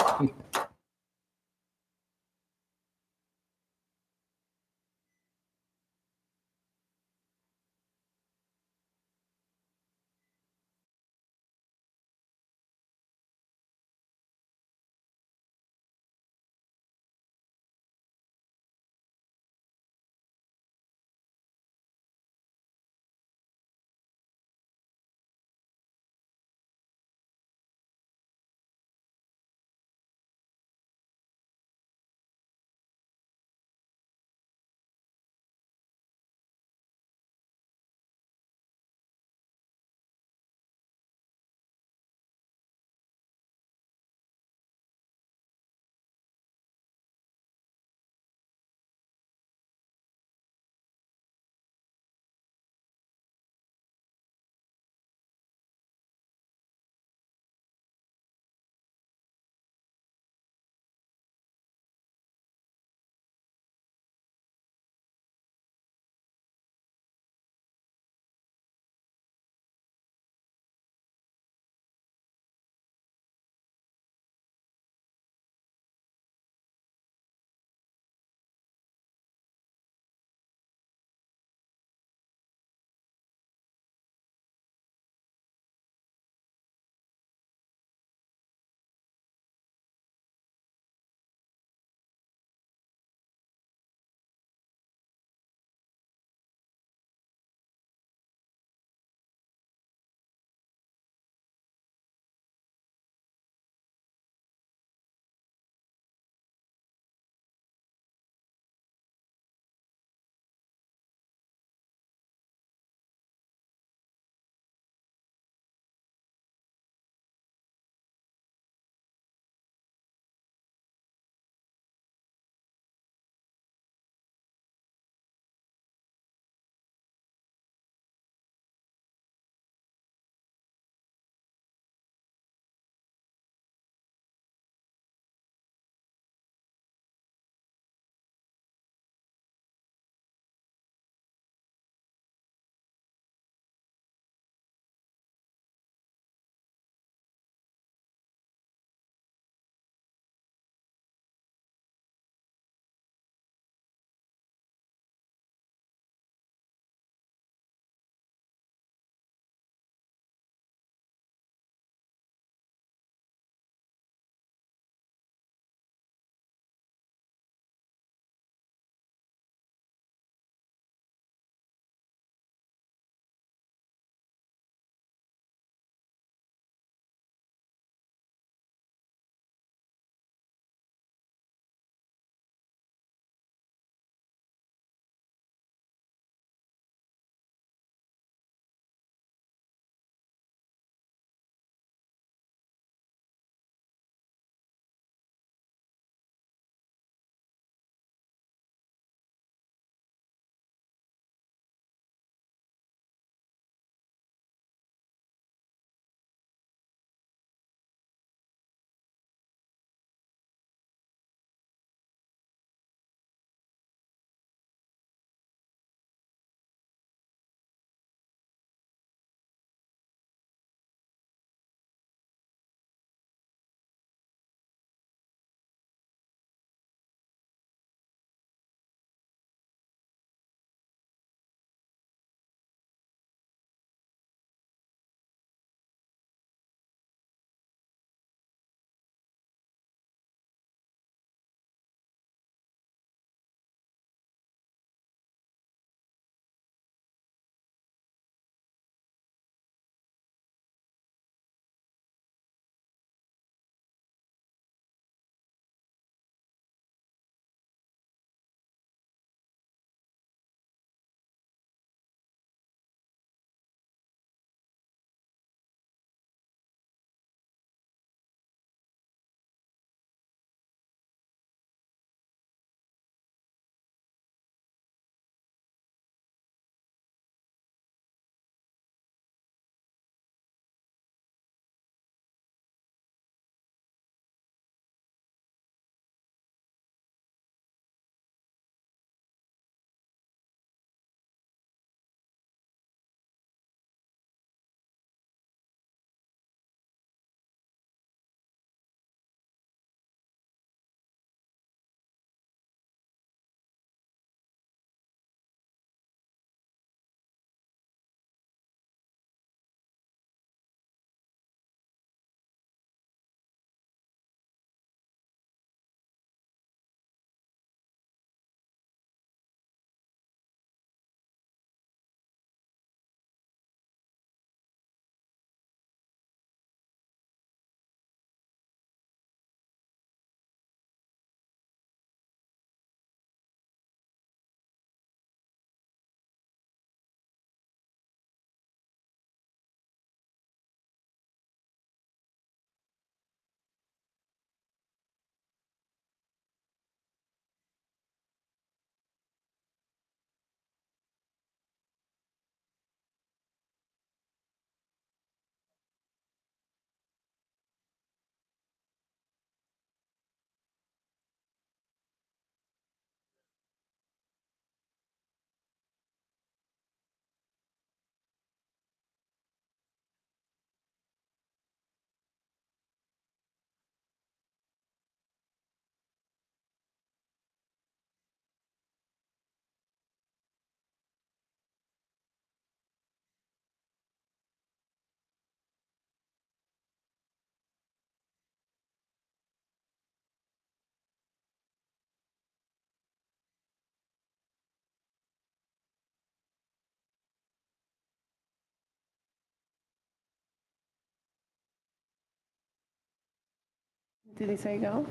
Did he say go?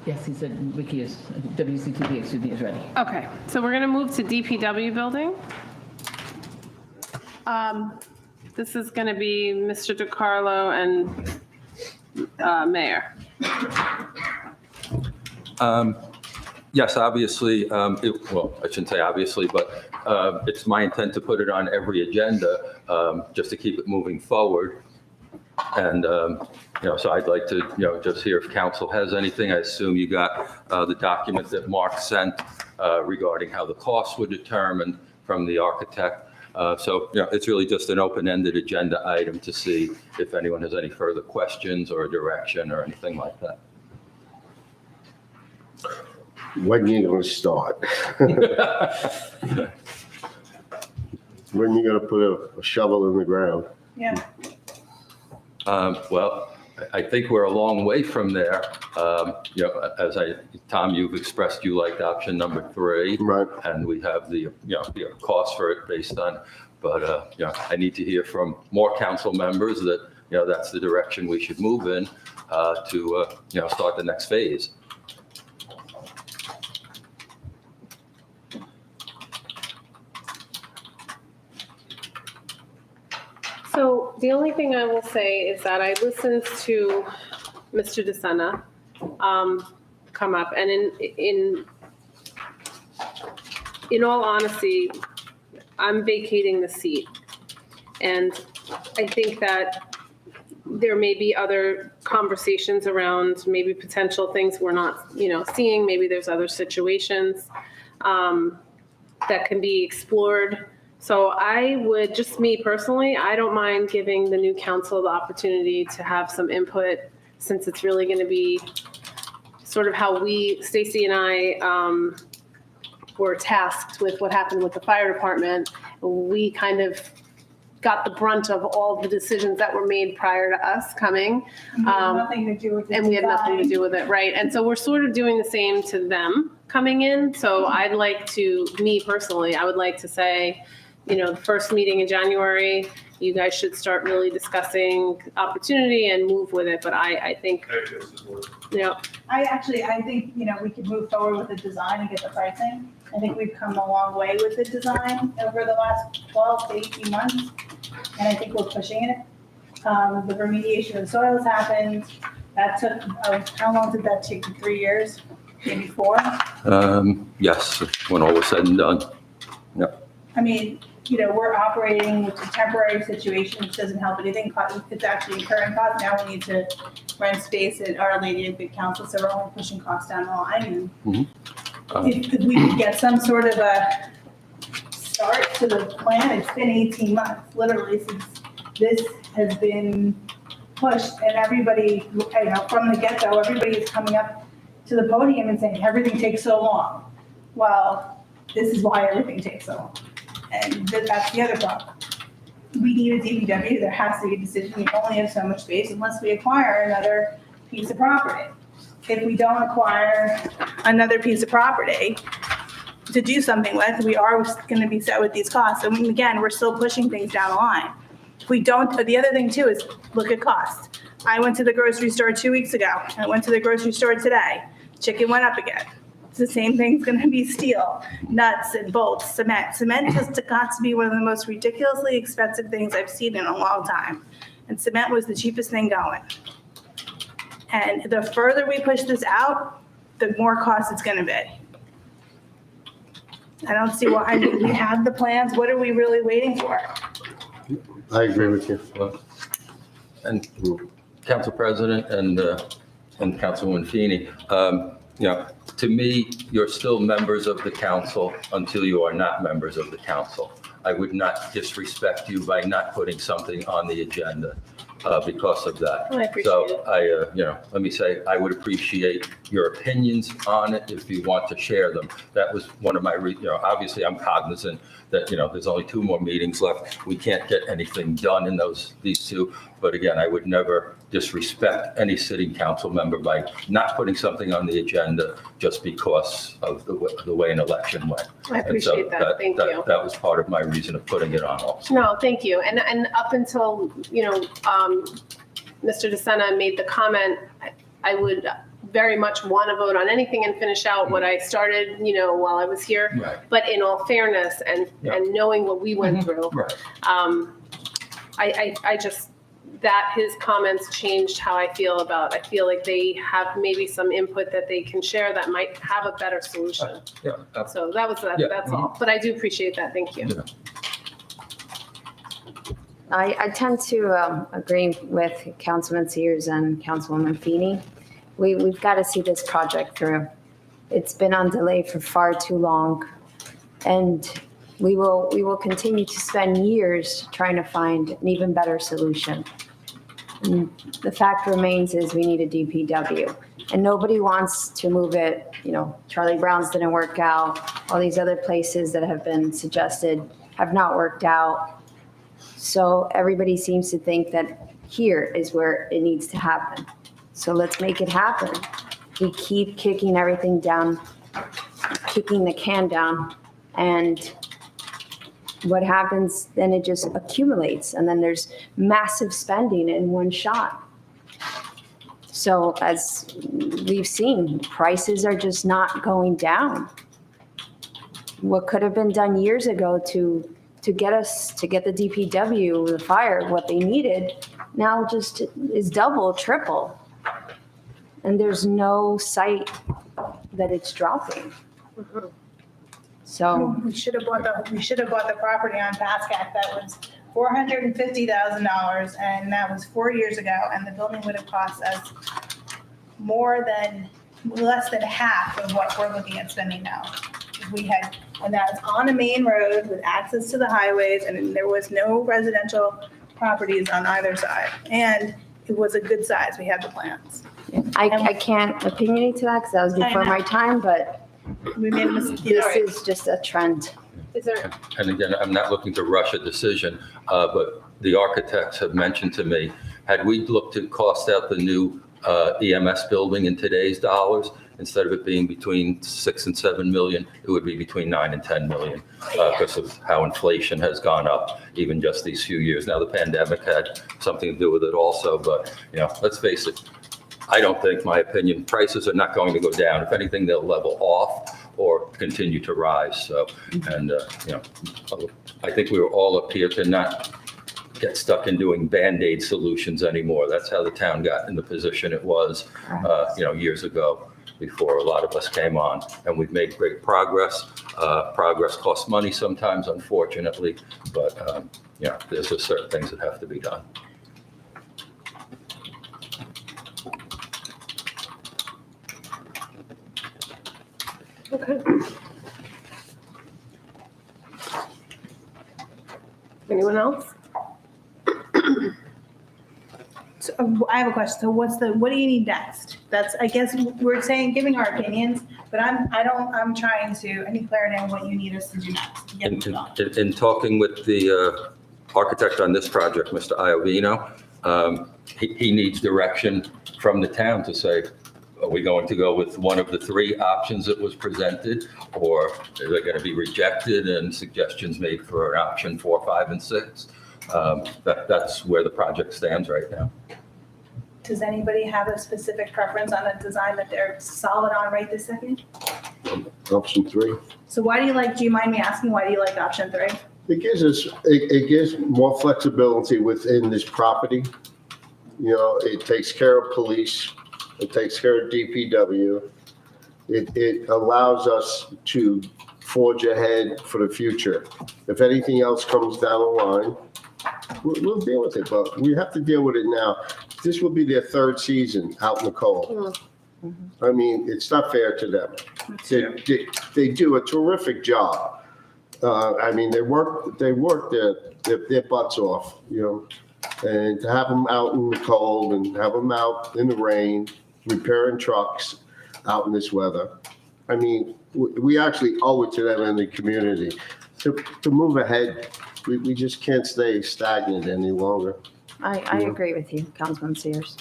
Yes, he said Wiki is, WCTV, excuse me, is ready. Okay, so we're going to move to DPW building. This is going to be Mr. DiCarlo and Mayor. Yes, obviously, well, I shouldn't say obviously, but it's my intent to put it on every agenda just to keep it moving forward. And, so I'd like to, just hear if council has anything. I assume you got the document that Mark sent regarding how the costs were determined from the architect. So, it's really just an open-ended agenda item to see if anyone has any further questions or direction or anything like that. When you gonna start? When you gonna put a shovel in the ground? Yeah. Well, I think we're a long way from there. As Tom, you've expressed you liked option number 3. Right. And we have the cost for it based on, but, I need to hear from more council members that, that's the direction we should move in to, start the next phase. So the only thing I will say is that I listened to Mr. DeSena come up, and in all honesty, I'm vacating the seat. And I think that there may be other conversations around maybe potential things we're not, seeing. Maybe there's other situations that can be explored. So I would, just me personally, I don't mind giving the new council the opportunity to have some input, since it's really going to be sort of how Stacy and I were tasked with what happened with the fire department. We kind of got the brunt of all the decisions that were made prior to us coming. Nothing to do with it. And we had nothing to do with it, right? And so we're sort of doing the same to them coming in. So I'd like to, me personally, I would like to say, the first meeting in January, you guys should start really discussing opportunity and move with it. But I think, I think, we could move forward with the design and get the pricing. I think we've come a long way with the design over the last 12 to 18 months, and I think we're pushing it. The remediation of the soils happened. That took, how long did that take? 3 years? Maybe 4? Yes, when all was said and done. Yep. I mean, we're operating with a temporary situation, which doesn't help anything. It's actually incurring costs. Now we need to rent space at Our Lady of Good Counsel, so we're only pushing costs down the line. If we could get some sort of a start to the plan, it's been 18 months, literally, since this has been pushed, and everybody, from the get-go, everybody is coming up to the podium and saying, everything takes so long. Well, this is why everything takes so long. And that's the other problem. We need a DPW. There has to be a decision. We only have so much space unless we acquire another piece of property. If we don't acquire another piece of property to do something with, we are going to be set with these costs. And again, we're still pushing things down the line. If we don't, the other thing too is look at cost. I went to the grocery store 2 weeks ago. I went to the grocery store today. Chicken went up again. It's the same thing's going to be steel, nuts and bolts, cement. Cement just got to be one of the most ridiculously expensive things I've seen in a long time. And cement was the cheapest thing going. And the further we push this out, the more cost it's going to be. I don't see why. We have the plans. What are we really waiting for? I agree with you. And Council President and Councilwoman Feeney, to me, you're still members of the council until you are not members of the council. I would not disrespect you by not putting something on the agenda because of that. I appreciate it. Let me say, I would appreciate your opinions on it if you want to share them. That was one of my, obviously I'm cognizant that, there's only 2 more meetings left. We can't get anything done in these 2. But again, I would never disrespect any sitting council member by not putting something on the agenda just because of the way an election went. I appreciate that. Thank you. That was part of my reason of putting it on also. No, thank you. And up until, Mr. DeSena made the comment, I would very much want to vote on anything and finish out what I started, while I was here. Right. But in all fairness and knowing what we went through, Right. I just, that his comments changed how I feel like they have maybe some input that they can share that might have a better solution. Yeah. So that's all. But I do appreciate that. Thank you. Yeah. I tend to agree with Councilman Sears and Councilwoman Feeney. We've got to see this project through. It's been on delay for far too long, and we will continue to spend years trying to find an even better solution. And the fact remains is we need a DPW, and nobody wants to move it. Charlie Brown's didn't work out. All these other places that have been suggested have not worked out. So everybody seems to think that here is where it needs to happen. So let's make it happen. We keep kicking everything down, kicking the can down, and what happens, then it just accumulates, and then there's massive spending in one shot. So as we've seen, prices are just not going down. What could have been done years ago to get the DPW, the fire, what they needed, now just is double, triple. And there's no sight that it's dropping. So We should have bought the property on Pascack that was $450,000, and that was 4 years ago, and the building would have cost us less than half of what we're looking at spending now. And that's on a main road with access to the highways, and there was no residential properties on either side. And it was a good size. We had the plans. I can't opinionate to that because that was before my time, but We made a mistake. this is just a trend. Is there, And again, I'm not looking to rush a decision, but the architects have mentioned to me, had we looked to cost out the new EMS building in today's dollars, instead of it being between 6 and 7 million, it would be between 9 and 10 million because of how inflation has gone up even just these few years. Now, the pandemic had something to do with it also, but let's face it, I don't think, my opinion, prices are not going to go down. If anything, they'll level off or continue to rise. So, and I think we were all up here to not get stuck in doing Band-Aid solutions anymore. That's how the town got in the position it was, years ago, before a lot of us came on. And we've made great progress. Progress costs money sometimes, unfortunately, but there's just certain things that have to be done. okay. Anyone else? So, I have a question. So what do you need next? That's, I guess we're saying, giving our opinions, but I'm trying to, I need clarity on what you need us to do next. to get moving on. In talking with the architect on this project, Mr. Iovino, he needs direction from the town to say, are we going to go with one of the three options that was presented, or are they going to be rejected and suggestions made for option 4, 5, and 6? That's where the project stands right now. Does anybody have a specific preference on a design that they're solid on right this second? Option 3. So do you mind me asking, why do you like option 3? It gives more flexibility within this property. It takes care of police. It takes care of DPW. It allows us to forge ahead for the future. If anything else comes down the line, we'll deal with it, but we have to deal with it now. This will be their 3rd season out in the cold. I mean, it's not fair to them. They do a terrific job. I mean, they work their butts off, and to have them out in the cold and have them out in the rain, repairing trucks out in this weather. I mean, we actually owe it to them in the community to move ahead. We just can't stay stagnant any longer. I agree with you, Councilman Sears.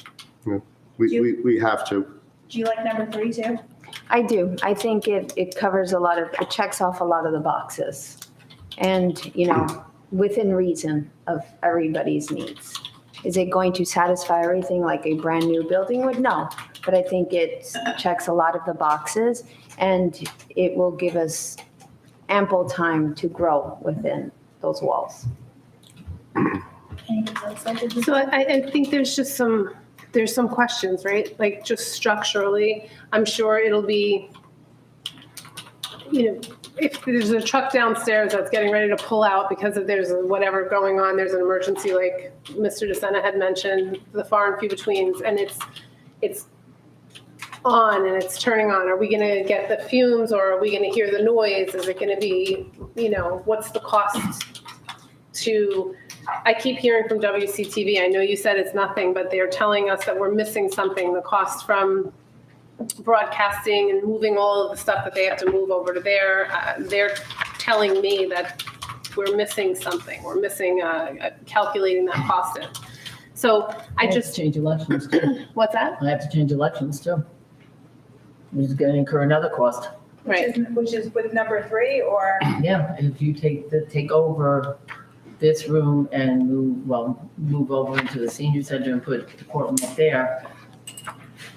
We have to. Do you like number 3 too? I do. I think it covers it checks off a lot of the boxes. And, within reason of everybody's needs. Is it going to satisfy everything like a brand new building would? No. but I think it checks a lot of the boxes, and it will give us ample time to grow within those walls. So I think there's some questions, right? Like just structurally, I'm sure it'll be, if there's a truck downstairs that's getting ready to pull out because if there's whatever going on, there's an emergency like Mr. DeSena had mentioned, the far and few betweens, and it's on and it's turning on. Are we going to get the fumes or are we going to hear the noise? Is it going to be, what's the cost to, I keep hearing from WCTV, I know you said it's nothing, but they're telling us that we're missing something, the cost from broadcasting and moving all of the stuff that they have to move over to there. They're telling me that we're missing something. We're missing calculating that cost in. So I have just to change elections too. What's that? I have to change elections too. Which is going to incur another cost. Right. Which is with number 3 or? Yeah, if you take over this room and move over into the senior center and put the courtroom up there,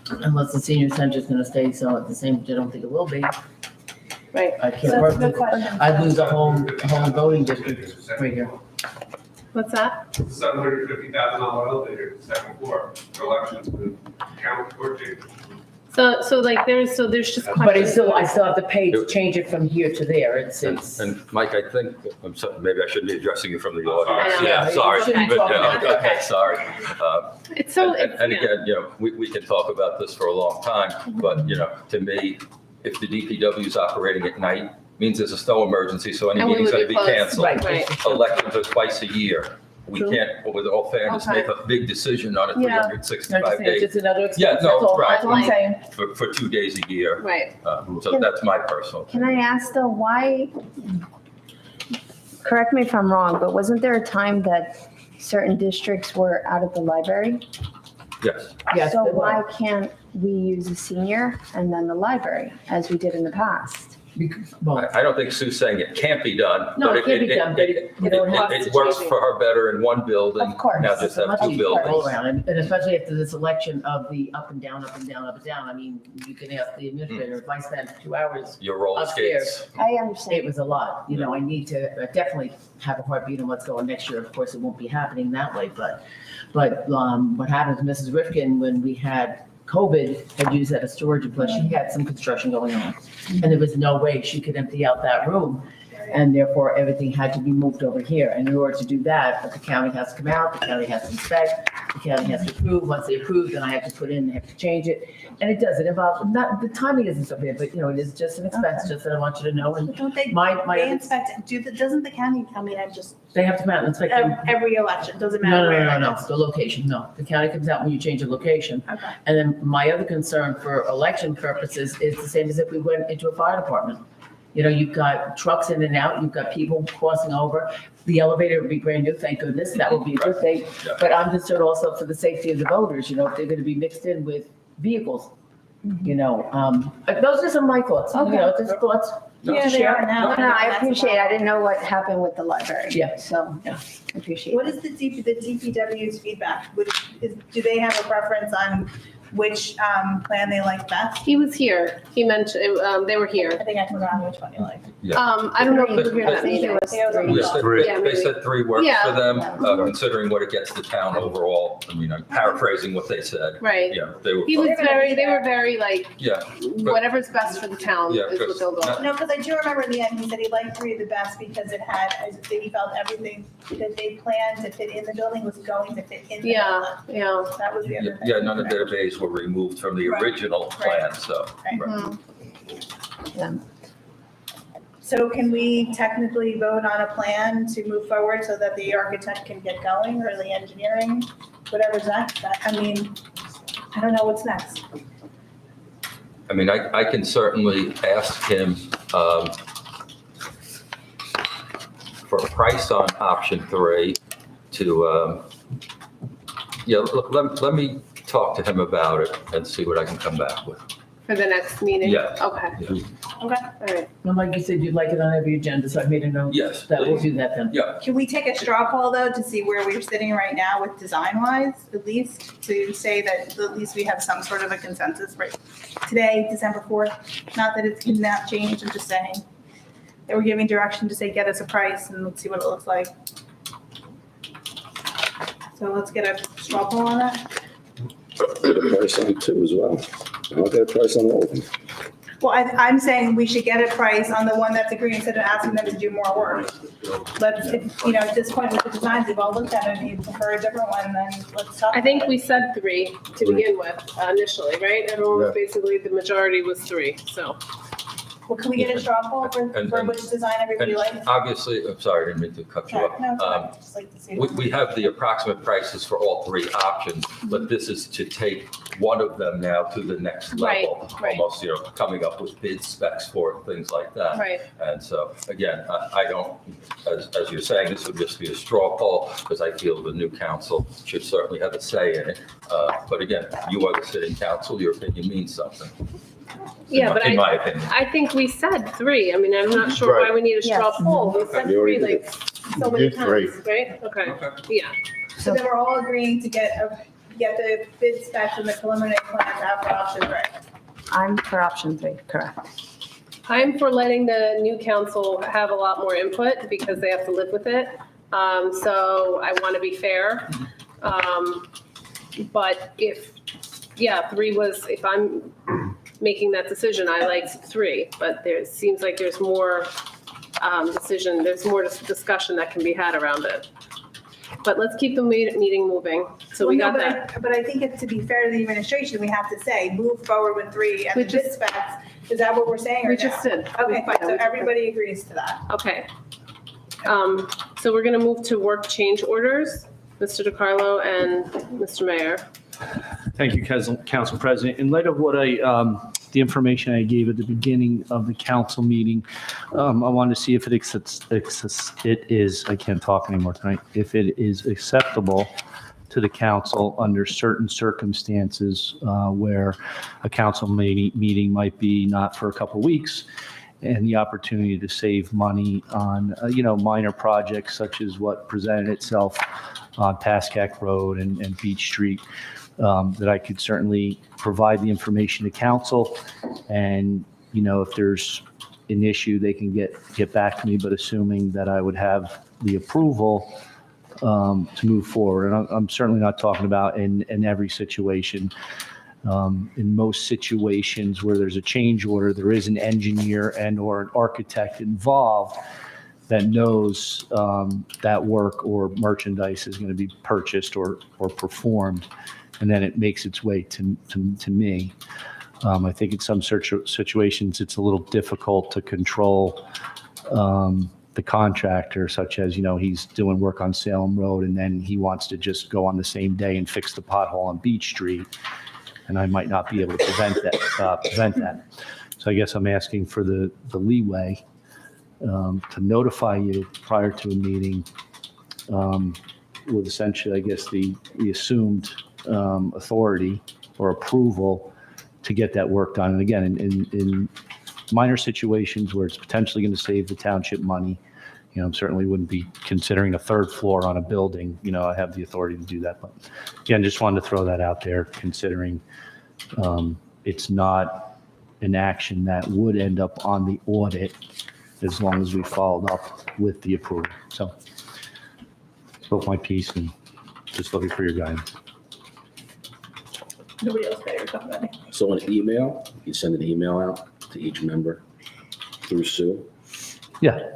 unless the senior center is going to stay so at the same, which I don't think it will be. Right. I can't So work that's the with, question. I'd lose a whole voting district right here. What's that? $750,000 elevator, second floor, for elections with count or changes. So there's just questions. But I still have to pay to change it from here to there. And Mike, I think, I'm sorry, maybe I shouldn't be addressing you from the I audience. know. Yeah, You sorry. shouldn't But, talk about it. okay, sorry. It's so. And again, we can talk about this for a long time, but, to me, if the DPW is operating at night, means there's a snow emergency, so any And we meeting's would going to be be closed. canceled. Right. Elections are twice a year. We True. can't, with all fairness, Okay. make a big decision on a Yeah. 365 It's days just another expense. Yeah, no, That's all. right. That's what I'm saying. for 2 days a year. Right. So that's my personal. Can I ask though, why, correct me if I'm wrong, but wasn't there a time that certain districts were out of the library? Yes. Yes, So they will. why can't we use a senior and then the library as we did in the past? Well, I don't think Sue's saying it can't be done. No, but it can't be done, but you don't have It to works change it. for her better in one building. Of course. Now just have much 2 easier all buildings. around, and especially after this election of the up and down, up and down, up and down. I mean, you can ask the administrator, if I spent 2 hours Your roller upstairs, skates. I it understand. was a lot. I need to definitely have a heartbeat on what's going next year. Of course, it won't be happening that way, but what happened to Mrs. Rifkin when we had COVID, had used that as storage, and plus she had some construction going on. And there was no way she could empty out that room. And therefore, everything had to be moved over here. And in order to do that, the county has to come out, the county has to inspect, the county has to approve. Once they approve, then I have to put in, they have to change it. And it does, it involves, the timing isn't so bad, but it is just an expense, just that I want you to know. And Don't they, they inspect, doesn't the county, they have to come out and inspect them. every election, doesn't matter No, where. no, the location, no. The county comes out when you change the location. Okay. And then my other concern for election purposes is the same as if we went into a fire department. You've got trucks in and out, you've got people crossing over. The elevator would be brand new, thank goodness, that would be a good thing. Yeah. But I'm concerned also for the safety of the voters, if they're gonna be mixed in with vehicles. Those are some of my thoughts, just thoughts. Yeah, they are now. No, I appreciate it. I didn't know what happened with the library. Yeah. So, Yeah. I appreciate What it. is the DPW's feedback? Do they have a preference on which plan they like best? He was here. He mentioned, they were I here. think I forgot which one you like. Yeah. I don't know if you were here I that think it meeting. was three. Yes, Yeah, they maybe. said 3 works Yeah. for them, considering what it gets the town overall. I mean, I'm paraphrasing what they said. Right. Yeah, they were. They were very like, Yeah. whatever's best for the town Yeah, is what they'll go. No, because I do remember in the end, he said he liked 3 the best because it had, he felt everything that they planned to fit in the building was going to fit in the Yeah, building. yeah. That was the other thing. Yeah, none of their bays were removed from the Right. original plan, so. Right. right. Yeah. So can we technically vote on a plan to move forward so that the architect can get going or the engineering, whatever's next? I mean, I don't know what's next. I mean, I can certainly ask him for a price on option 3 to, let me talk to him about it and see what I can come back with. For the next meeting? Yeah. Okay. Yeah. Okay, all right. And like you said, you'd like it on every agenda, so I made a note. Yes, That we'll please. do that then. Yeah. Can we take a straw poll though to see where we're sitting right now with design-wise, at least, to say that at least we have some sort of a consensus right today, December 4th? Not that it cannot change, I'm just saying that we're giving direction to say, get us a price and let's see what it looks like. So let's get a straw poll on that. Get a price on two as well. I'll get a price on all of them. Well, I'm saying we should get a price on the one that's agreed instead of asking them to do more work. Let's, at this point with the designs, we've all looked at it, and you prefer a different one, then let's talk. I think we said 3 to begin with initially, right? Everyone was basically, the majority was 3, so. Well, can we get a straw poll for which design everybody And likes? obviously, I'm sorry, I didn't mean to cut you No, it's fine. off. Just like to see. We have the approximate prices for all 3 options, but this is to take one of them now to the next level. Right. Almost, coming up with bid specs for it, things like that. Right. And so, again, I don't, as you're saying, this would just be a straw poll, because I feel the new council should certainly have a say in it. But again, you are the sitting council, your opinion means something. Yeah, but In my opinion. I think we said 3. I mean, I'm not sure why we need a straw Yes. poll. We said You already 3 did. like so many Did 3. times, right? Okay, yeah. So then we're all agreeing to get the bid specs and the preliminary plan to have for option 3. I'm for option 3, correct. I'm for letting the new council have a lot more input because they have to live with it. So I want to be fair. But if 3 was, if I'm making that decision, I liked 3, but there seems like there's more there's more discussion that can be had around it. But let's keep the meeting moving. So we got that. But I think it's, to be fair to the administration, we have to say, move forward with 3 and We the bid just- specs. Is that what we're saying or We no? just did. Okay, fine, so Yeah, we- everybody agrees to that. Okay. So we're going to move to work change orders. Mr. DiCarlo and Mr. Mayor. Thank you, Council President. In light of what the information I gave at the beginning of the council meeting, I wanted to see if it is, I can't talk anymore tonight, if it is acceptable to the council under certain circumstances where a council meeting might be not for a couple of weeks, and the opportunity to save money on, minor projects such as what presented itself on Pascack Road and Beach Street, that I could certainly provide the information to council. And, if there's an issue, they can get back to me, but assuming that I would have the approval to move forward. And I'm certainly not talking about in every situation. In most situations where there's a change order, there is an engineer and or an architect involved that knows that work or merchandise is going to be purchased or performed, and then it makes its way to me. I think in some situations, it's a little difficult to control the contractor, such as, he's doing work on Salem Road, and then he wants to just go on the same day and fix the pothole on Beach Street, and I might not be able to prevent that. So I guess I'm asking for the leeway to notify you prior to a meeting with essentially, I guess, the assumed authority or approval to get that work done. And again, in minor situations where it's potentially going to save the township money, certainly wouldn't be considering a 3rd floor on a building. I have the authority to do that. But again, just wanted to throw that out there, considering it's not an action that would end up on the audit as long as we followed up with the approval. So spoke my piece and just looking for your guidance. Nobody else paid or something. So an email, you send an email out to each member through Sue. Yeah.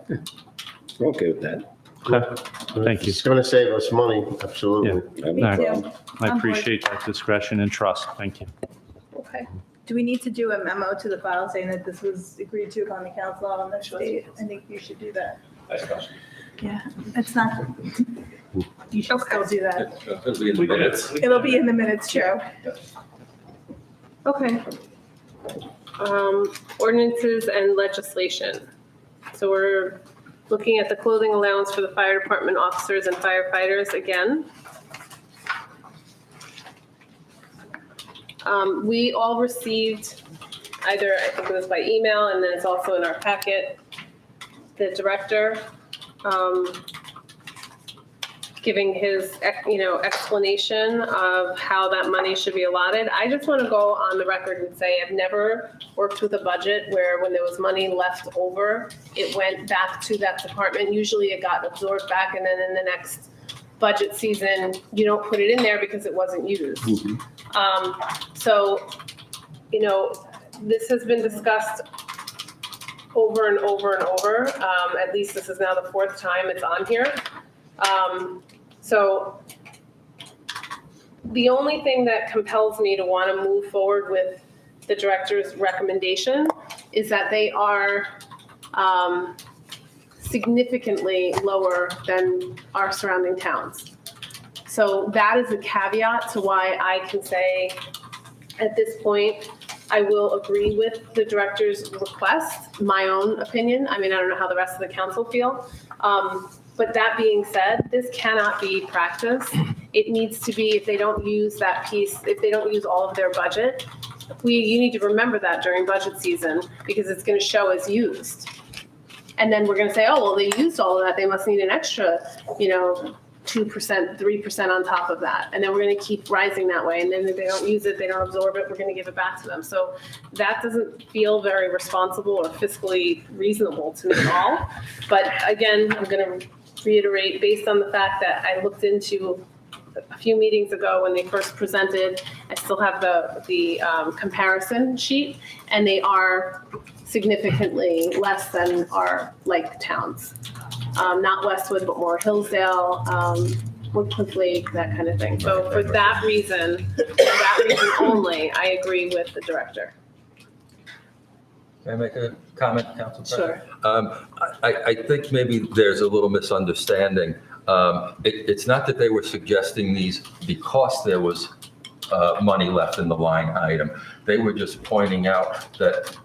We're okay with that. Okay. Thank you. It's going to save us money, absolutely. I have Me no too. problem. I I'm appreciate that discretion and trust. Thank you. Okay. Do we need to do a memo to the file saying that this was agreed to upon the council on this date? I think you should do that. Yeah, it's not, you should still do that. It'll be in the minutes. It'll be in the minutes, Joe. Okay. Ordinances and legislation. So we're looking at the clothing allowance for the fire department officers and firefighters again. We all received either, I think it was by email, and then it's also in our packet, the director giving his, explanation of how that money should be allotted. I just want to go on the record and say I've never worked with a budget where when there was money left over, it went back to that department. Usually it got absorbed back, and then in the next budget season, you don't put it in there because it wasn't used. So, this has been discussed over and over and over. At least this is now the fourth time it's on here. So the only thing that compels me to want to move forward with the director's recommendation is that they are significantly lower than our surrounding towns. So that is a caveat to why I can say at this point, I will agree with the director's request, my own opinion. I mean, I don't know how the rest of the council feel. But that being said, this cannot be practice. It needs to be, if they don't use that piece, if they don't use all of their budget, you need to remember that during budget season because it's going to show as used. And then we're going to say, oh, well, they used all of that. They must need an extra, 2%, 3% on top of that. And then we're going to keep rising that way. And then if they don't use it, they don't absorb it, we're going to give it back to them. So that doesn't feel very responsible or fiscally reasonable to me at all. But again, I'm going to reiterate based on the fact that I looked into a few meetings ago when they first presented, I still have the comparison sheet, and they are significantly less than our like towns. Not Westwood, but more Hillsdale, Woodcliff Lake, that kind of thing. So for that reason only, I agree with the director. Can I make a comment, Council President? Sure. I think maybe there's a little misunderstanding. It's not that they were suggesting these because there was money left in the line item. They were just pointing out that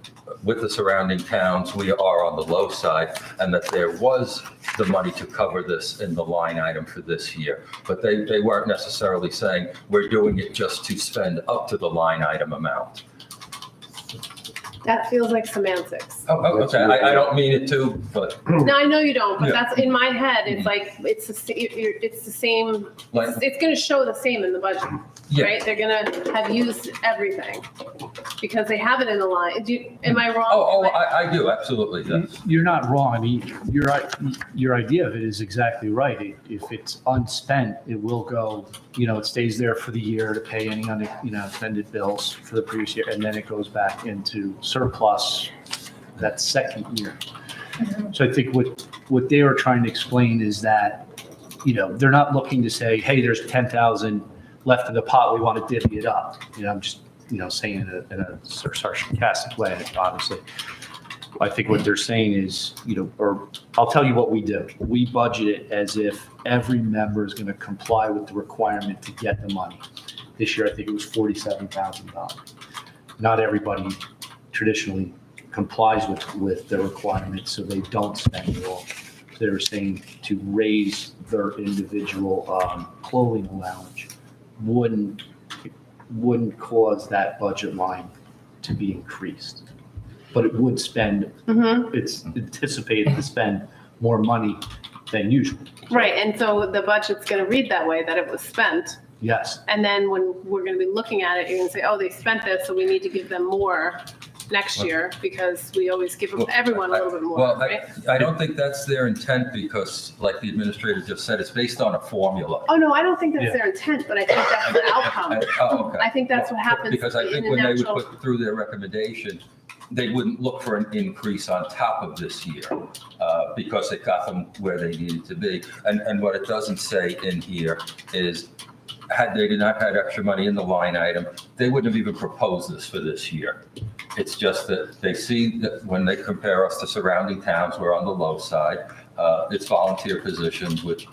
with the surrounding towns, we are on the low side, and that there was the money to cover this in the line item for this year. But they weren't necessarily saying, we're doing it just to spend up to the line item amount. That feels like semantics. Oh, okay. I don't mean it to, but. No, I know you don't, but Yeah. that's in my head. It's like, it's the same, Like- it's going to show the same in the budget, Yeah. right? They're going to have used everything because they have it in the line. Am I wrong? I do, absolutely, yes. You're not wrong. I mean, you're right. Your idea of it is exactly right. If it's unspent, it will go, it stays there for the year to pay any unexpended bills for the previous year, and then it goes back into surplus that second year. So I think what they were trying to explain is that, they're not looking to say, hey, there's 10,000 left in the pot, we want to divvy it up. I'm just, saying it in a sarcastic way, obviously. I think what they're saying is, or I'll tell you what we do. We budget it as if every member is going to comply with the requirement to get the money. This year, I think it was $47,000. Not everybody traditionally complies with the requirements, so they don't spend it all. They were saying to raise their individual clothing allowance wouldn't cause that budget line to be increased, but it would spend. It's anticipated to spend more money than usual. Right, and so the budget's going to read that way, that it was spent. Yes. And then when we're going to be looking at it, you're going to say, oh, they spent this, so we need to give them more next year because we always give everyone a little bit more, Well, right? I don't think that's their intent because, like the administrator just said, it's based on a formula. Oh, no, I don't think that's Yeah. their intent, but I think that's the outcome. Oh, okay. I think that's what happens Because I in think a when they would natural. put through their recommendation, they wouldn't look for an increase on top of this year because it got them where they needed to be. And what it doesn't say in here is, had they not had extra money in the line item, they wouldn't have even proposed this for this year. It's just that they see that when they compare us to surrounding towns, we're on the low side. It's volunteer positions, which,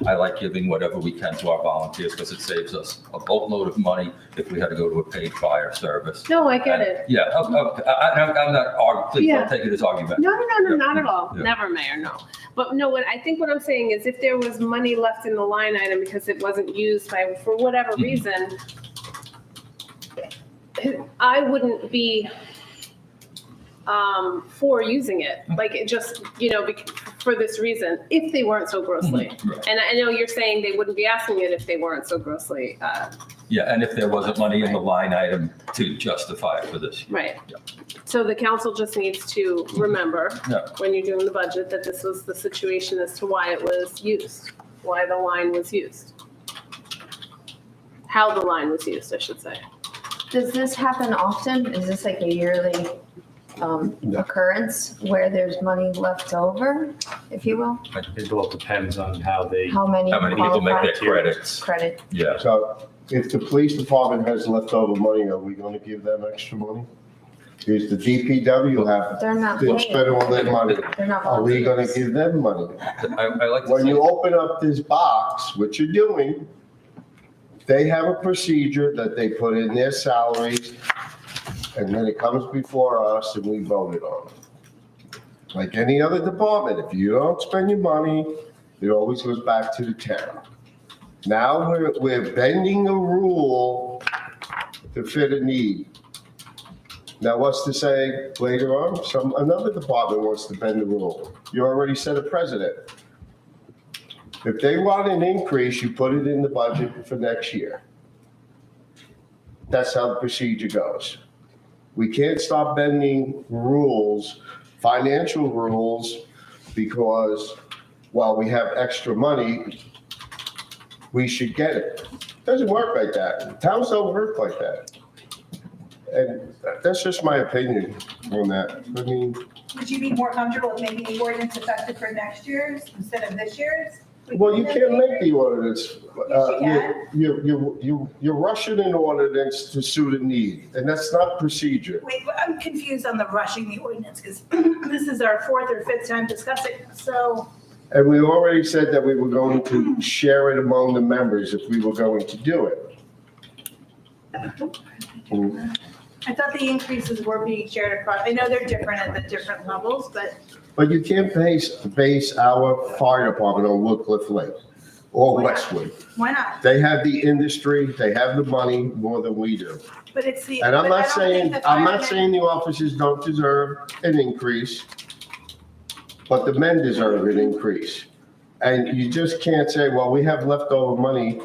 I like giving whatever we can to our volunteers because it saves us a boatload of money if we had to go to a paid fire service. No, I get it. Yeah, I'm not, please Yeah. don't take it as argument. No, not at all. Yeah. Never, Mayor, no. But no, what I'm saying is if there was money left in the line item because it wasn't used for whatever reason, I wouldn't be for using it, like it just, for this reason, if they weren't so grossly. And I know you're saying they wouldn't be asking it if they weren't so grossly. Yeah, and if there wasn't money in the line item to justify it for this. Right. So the council just needs to remember Yeah. when you're doing the budget that this was the situation as to why it was used, why the line was used. How the line was used, I should say. Does this happen often? Is this like a yearly occurrence where there's money left over, if you will? It all depends on how How many people make their qualify credits. credit? Yeah. So if the police department has leftover money, are we going to give them extra money? Is the DPW have, They're not they paying. spend all their money? They're not. Are we going to give them money? I like to When say, you open up this box, which you're doing, they have a procedure that they put in their salaries, and then it comes before us and we vote it on. Like any other department, if you don't spend your money, it always goes back to the town. Now we're bending a rule to fit a need. Now, what's to say later on, another department wants to bend the rule. You already set a precedent. If they want an increase, you put it in the budget for next year. That's how the procedure goes. We can't stop bending rules, financial rules, because while we have extra money, we should get it. It doesn't work like that. Towns don't work like that. And that's just my opinion on that. I mean, Would you be more comfortable with making the ordinance effective for next year's instead of this year's? well, you can't make the ordinance. Yes, You're rushing an ordinance to suit a need, and that's not procedure. Wait, I'm confused on the rushing the ordinance because this is our fourth or fifth time discussing, so. And we already said that we were going to share it among the members if we were going to do it. I thought the increases were being shared across, I know they're different at the different levels, But you can't base our fire department on Woodcliff Lake or Westwood. why not? They have the industry, they have the money more than we do. But it's the. And I'm but I not don't think saying, the I'm not firemen- saying the officers don't deserve an increase, but the men deserve an increase. And you just can't say, well, we have leftover money,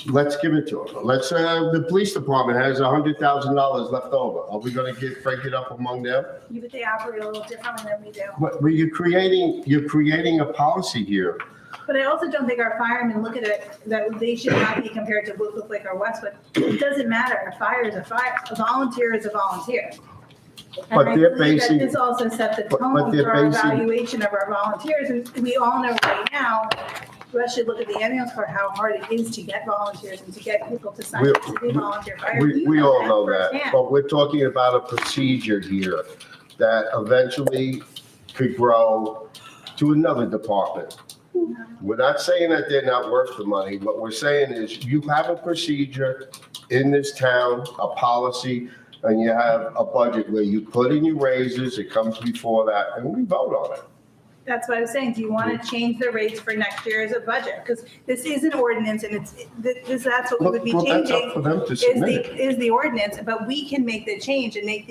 let's give it to them. Let's say the police department has $100,000 left over. Are we gonna break it up among them? Yeah, but they operate a little differently than we do. But you're creating a policy here. But I also don't think our firemen look at it, that they should not be compared to Woodcliff Lake or Westwood. It doesn't matter, a fire is a fire, a volunteer is a volunteer. But And I they're believe that basing- this also set the but tone they're for our basing- evaluation of our volunteers, and we all know right now, we should look at the ambulance corps, how hard it is to get volunteers and to get people to sign up to be volunteer fire. We all know that, firsthand. but we're talking about a procedure here that eventually could grow to another department. We're not saying that they're not worth the money. What we're saying is you have a procedure in this town, a policy, and you have a budget where you put in your raises, it comes before that, and we vote on it. That's what I was saying, do you want to change the rates for next year as a budget? Because this is an ordinance and that's what we would be Well, that's up changing. for them to submit it. Is the ordinance, but we can make the change and make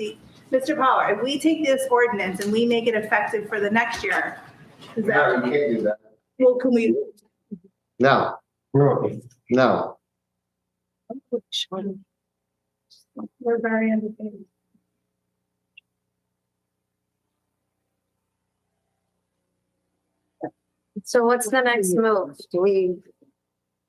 Mr. Power, if we take this ordinance and we make it effective for the next year, is No, that, you can't do that. well, can we? No, no. We're very underpaid. So what's the next move?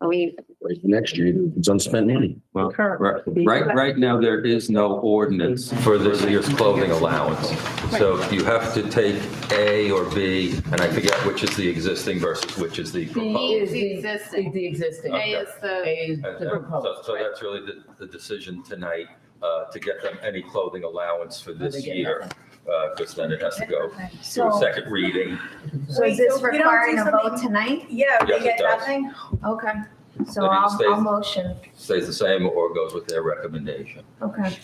Are we, Next year, it's unspent money. well, right now, there is no ordinance for this year's clothing allowance. So you have to take A or B, and I forget which is the existing versus which is the B proposed. is the existing. The existing. A is the, A is And- the and proposed. So that's really the decision tonight, to get them any clothing allowance for they this get year. Because then it has to go to a So- second reading. so Wait, is this so we don't do requiring a vote something- tonight? Yeah, Yes, they it get does. nothing? Okay, so Then it I'll stays- motion, Stays the same or goes with their recommendation. okay,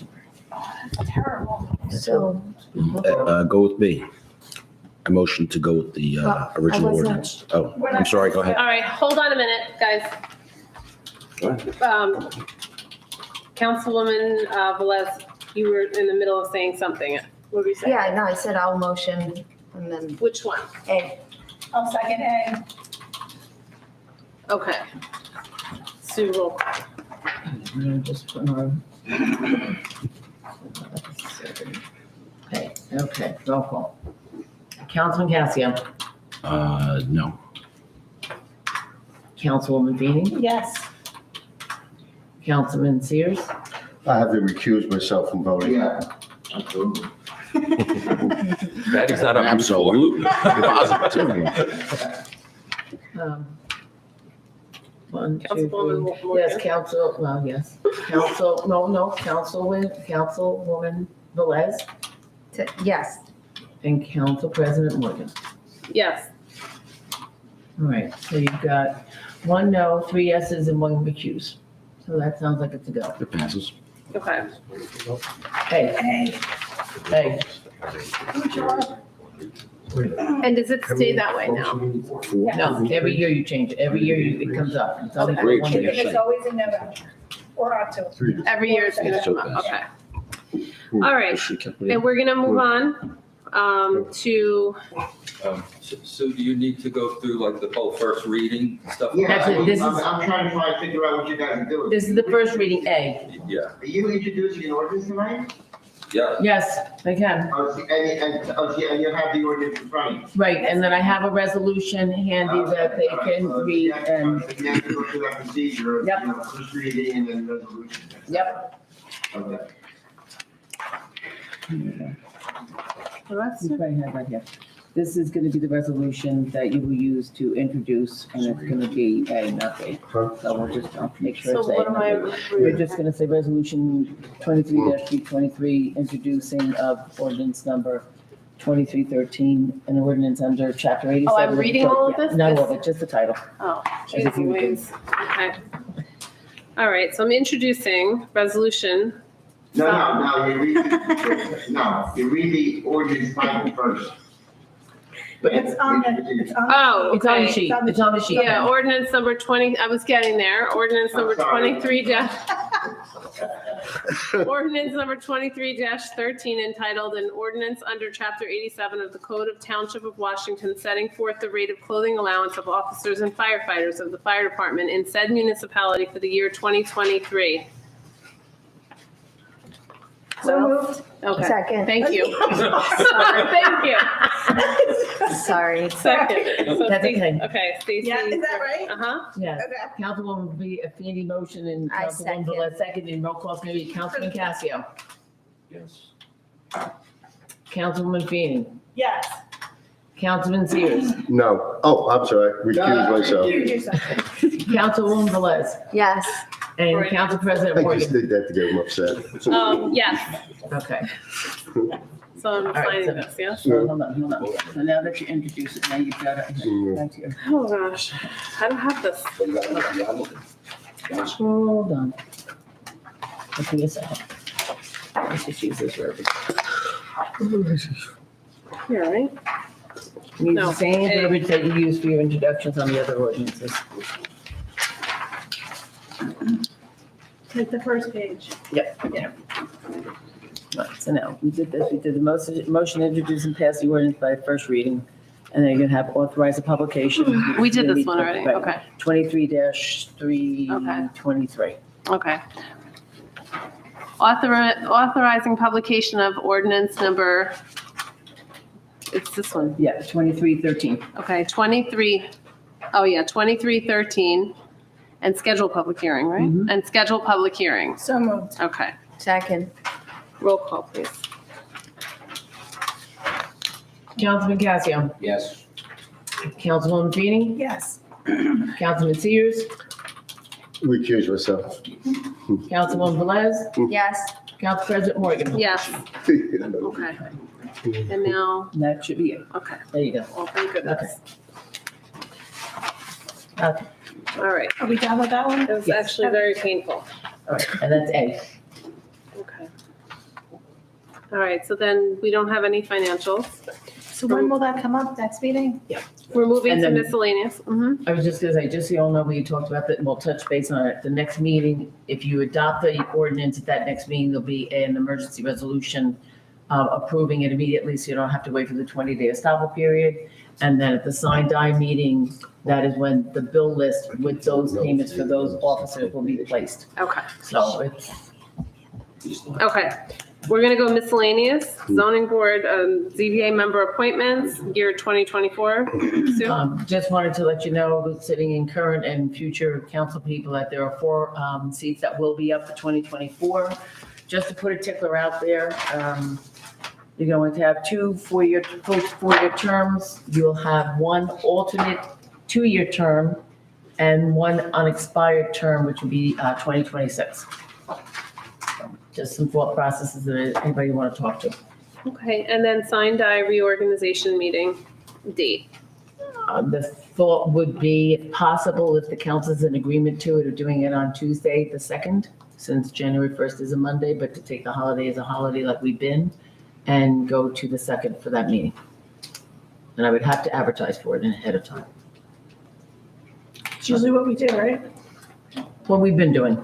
Terrible. so. Go with B. I motion to go with the Well, I original wasn't- ordinance. Oh, I'm sorry, go ahead. all right, hold on a minute, guys. Councilwoman Velez, you were in the middle of saying something. What were you saying? Yeah, no, I said I'll motion and then Which one? A. I'll second A. Okay. Sue, roll call. We're gonna just put our. Okay, roll call. Councilman Cassia, No. Councilwoman Feeney, Yes. Councilman Sears, I have to recuse myself from voting. That is not a Absolutely. Positively. One, two, Councilwoman three. Morgan. Yes, Councilwoman Velez Yes. and Council President Morgan. Yes. All right, so you've got 1 no, 3 yeses, and 1 recuse. So that sounds like it's a go. It passes. Okay. Hey, hey, And does it stay that way now? no, every year you change it. Every year it comes up. It's only for Great 1 change. year. It's always in November or October. Every year it's gonna come up, okay. All right, and we're gonna move on to, Sue, do you need to go through like the whole first reading and stuff? That's it. This is, I'm trying to figure out what you guys are doing. this is the first reading, A. Yeah, Are you introducing an ordinance tonight? yeah. Yes, I can. And you have the ordinance in front of you? Right, and then I have a resolution handy that they can read and, You have to go through that procedure, of, Yep. you know, first reading and then resolution. yep. Okay. Let's see if I have that here. This is going to be the resolution that you will use to introduce, and it's going to be A, not B. So we'll just make sure so it's A. what am not I, B. We're just going to say resolution 23-323, introducing of ordinance number 2313, an ordinance under chapter 87. Oh, I'm of the reading code. all of this? Not all of it, just the title. oh, As if geez you were doing- Louise, okay. All right, so I'm introducing resolution. No, you read the ordinance title first. It's on the. Oh, It's on the okay. sheet, it's on the sheet. Yeah, ordinance number 20, I was getting there, ordinance number sorry. 23 ordinance number 23-13 entitled an ordinance under chapter 87 of the Code of Township of Washington setting forth the rate of clothing allowance of officers and firefighters of the fire department in said municipality for the year 2023. So moved. Okay, Second. thank you. Sorry, thank you. Sorry. Second. So That's Stacy- okay. Okay, Stacy. Yeah, is that right? Uh-huh. Yes. Okay. Councilwoman Feeney motion and I Councilwoman second. Velez second, and roll call is going to be Councilman Casio. Yes. Councilwoman Feeney. Yes. Councilman Sears. No. Oh, I'm sorry. Recuse myself. You do something. Councilwoman Velez. Yes. And Right. Council President I just Morgan. did that to get him upset. Yes, Okay. so I'm right, signing so- this, yes? So hold on. So now that you introduce it, now you've got it. Back to your- Oh, gosh, I don't have this. Hold on. Give me a second. Let's just use this for everything. Here, right? Use No, the same A. verbiage that you used for your introductions on the other ordinances. Like the first page. Yep. Right, so now, we did this, we did the motion to introduce and pass the ordinance by first reading, and then you're gonna have authorize a publication. We did this one already, Right. okay. 23-323. Okay. Authorizing publication of ordinance number, it's this one, Yeah, 2313. okay, 2313, and schedule public hearing, right? Mhm. And schedule public hearing, So moved. okay. Second. Roll call, please. Councilman Casio. Yes. Councilwoman Feeney. Yes. Councilman Sears. Recuse myself. Councilwoman Velez. Yes. Council President Morgan. Yes, okay. And now, And that should be it. okay, There you go. well, thank goodness. Okay, All right, Are we done with that one? it was Yes. actually very painful. all right, and that's A. Okay. All right, so then we don't have any financials. So when will that come up? Next meeting? We're moving And to then- miscellaneous. Mhm. I was just gonna say, just so you all know, we talked about that, and we'll touch base on it. The next meeting, if you adopt the ordinance at that next meeting, there'll be an emergency resolution approving it immediately, so you don't have to wait for the 20-day estoppel period. And then at the sign die meeting, that is when the bill list with those payments for those officers will be placed. Okay. So it's, Okay. We're going to go miscellaneous, zoning board, ZBA member appointments, year 2024. Sue? just wanted to let you know, sitting in current and future council people, that there are 4 seats that will be up for 2024. Just to put a tickler out there, you're going to have 2 4-year terms. You'll have 1 alternate 2-year term and 1 unexpired term, which will be 2026. Just some thought processes that anybody want to talk to. Okay, and then sign die reorganization meeting date. The thought would be, if possible, if the council's in agreement to it, of doing it on Tuesday, the 2nd, since January 1st is a Monday, but to take the holiday as a holiday like we've been, and go to the 2nd for that meeting. And I would have to advertise for it ahead of time. It's usually what we do, right? What we've been doing,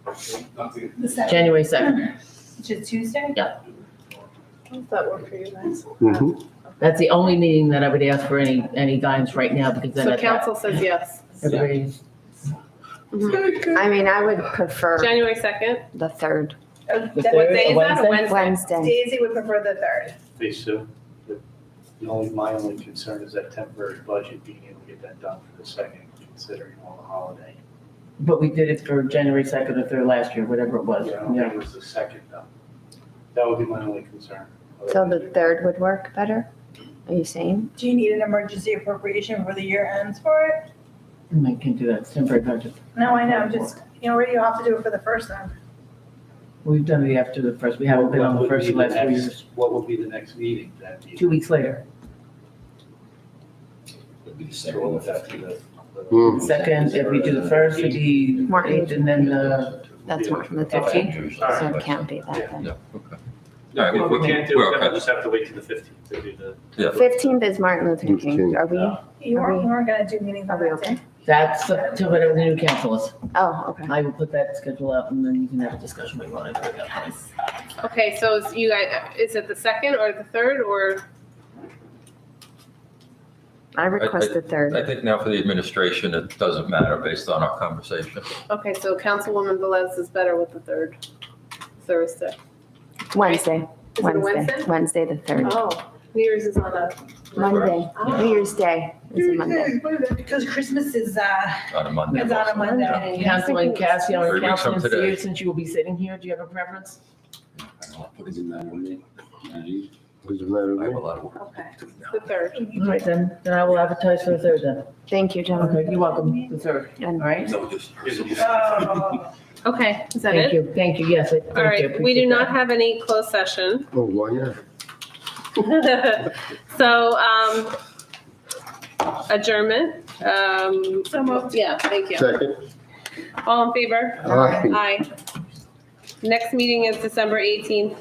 The 7th, January 2nd. which is Tuesday? Yeah. How does that work for you guys? That's the only meeting that I would ask for any guidance right now, because then So at that, council says yes. everybody's, I mean, I would prefer January 2nd. the 3rd. The What third, day is that? A Wednesday? Wednesday? Wednesday. Daisy would prefer the 3rd. Hey, Sue, my only concern is that temporary budget, being able to get that done for the 2nd, considering all the holiday. but we did it for January 2nd or 3rd last year, whatever it was. Yeah, I don't think it was the 2nd though. That would be my only concern. So the 3rd would work better? Are you saying? Do you need an emergency appropriation for the year ends for it? I can do that, it's temporary budget. No, I know, just, where do you have to do it for the first then? We've done it after the first, we haven't been on the What would first be the last 2 next- years. What would be the next meeting then? 2 weeks later. So what would that be, the Second, if we do the first, it'd be Martin. 8th, and then the That's Martin Luther 15th. King, so it can't be that then. Yeah, okay. All right, Well, we can't do we're it, then okay. we'll just have to wait till the 15th to do the. Yeah. 15th is Martin Luther King. Are we? You Are we- weren't gonna do meetings on Are we that okay? day? That's up to whatever the new council is. Oh, okay. I will put that schedule out, and then you can have a discussion with one at that point. Okay, so is you guys, is it the 2nd or the 3rd or? I request the 3rd. I think now for the administration, it doesn't matter based on our conversation. Okay, so Councilwoman Velez is better with the 3rd, Thursday. Wednesday. Is it a Wednesday? Wednesday, the 3rd. Oh, New Year's is on a. Monday. New Year's Day is a Monday. Because Christmas is, On a Monday. is on a Monday. Councilman Cassio and 3 weeks from Councilman today. Sears, since you will be sitting here, do you have a preference? I'll put it in that one. I have a lot of work. Okay, the 3rd. All right, then I will advertise for the 3rd then. Thank you, gentlemen. Okay, you're welcome, the 3rd, all And right? No, just. Okay, is that Thank it? you, yes. All right, we do not have any closed session. Oh, why not? So, adjournment, So moved. yeah, thank you. Second? All in favor? Aye. Aye. Next meeting is December 18th.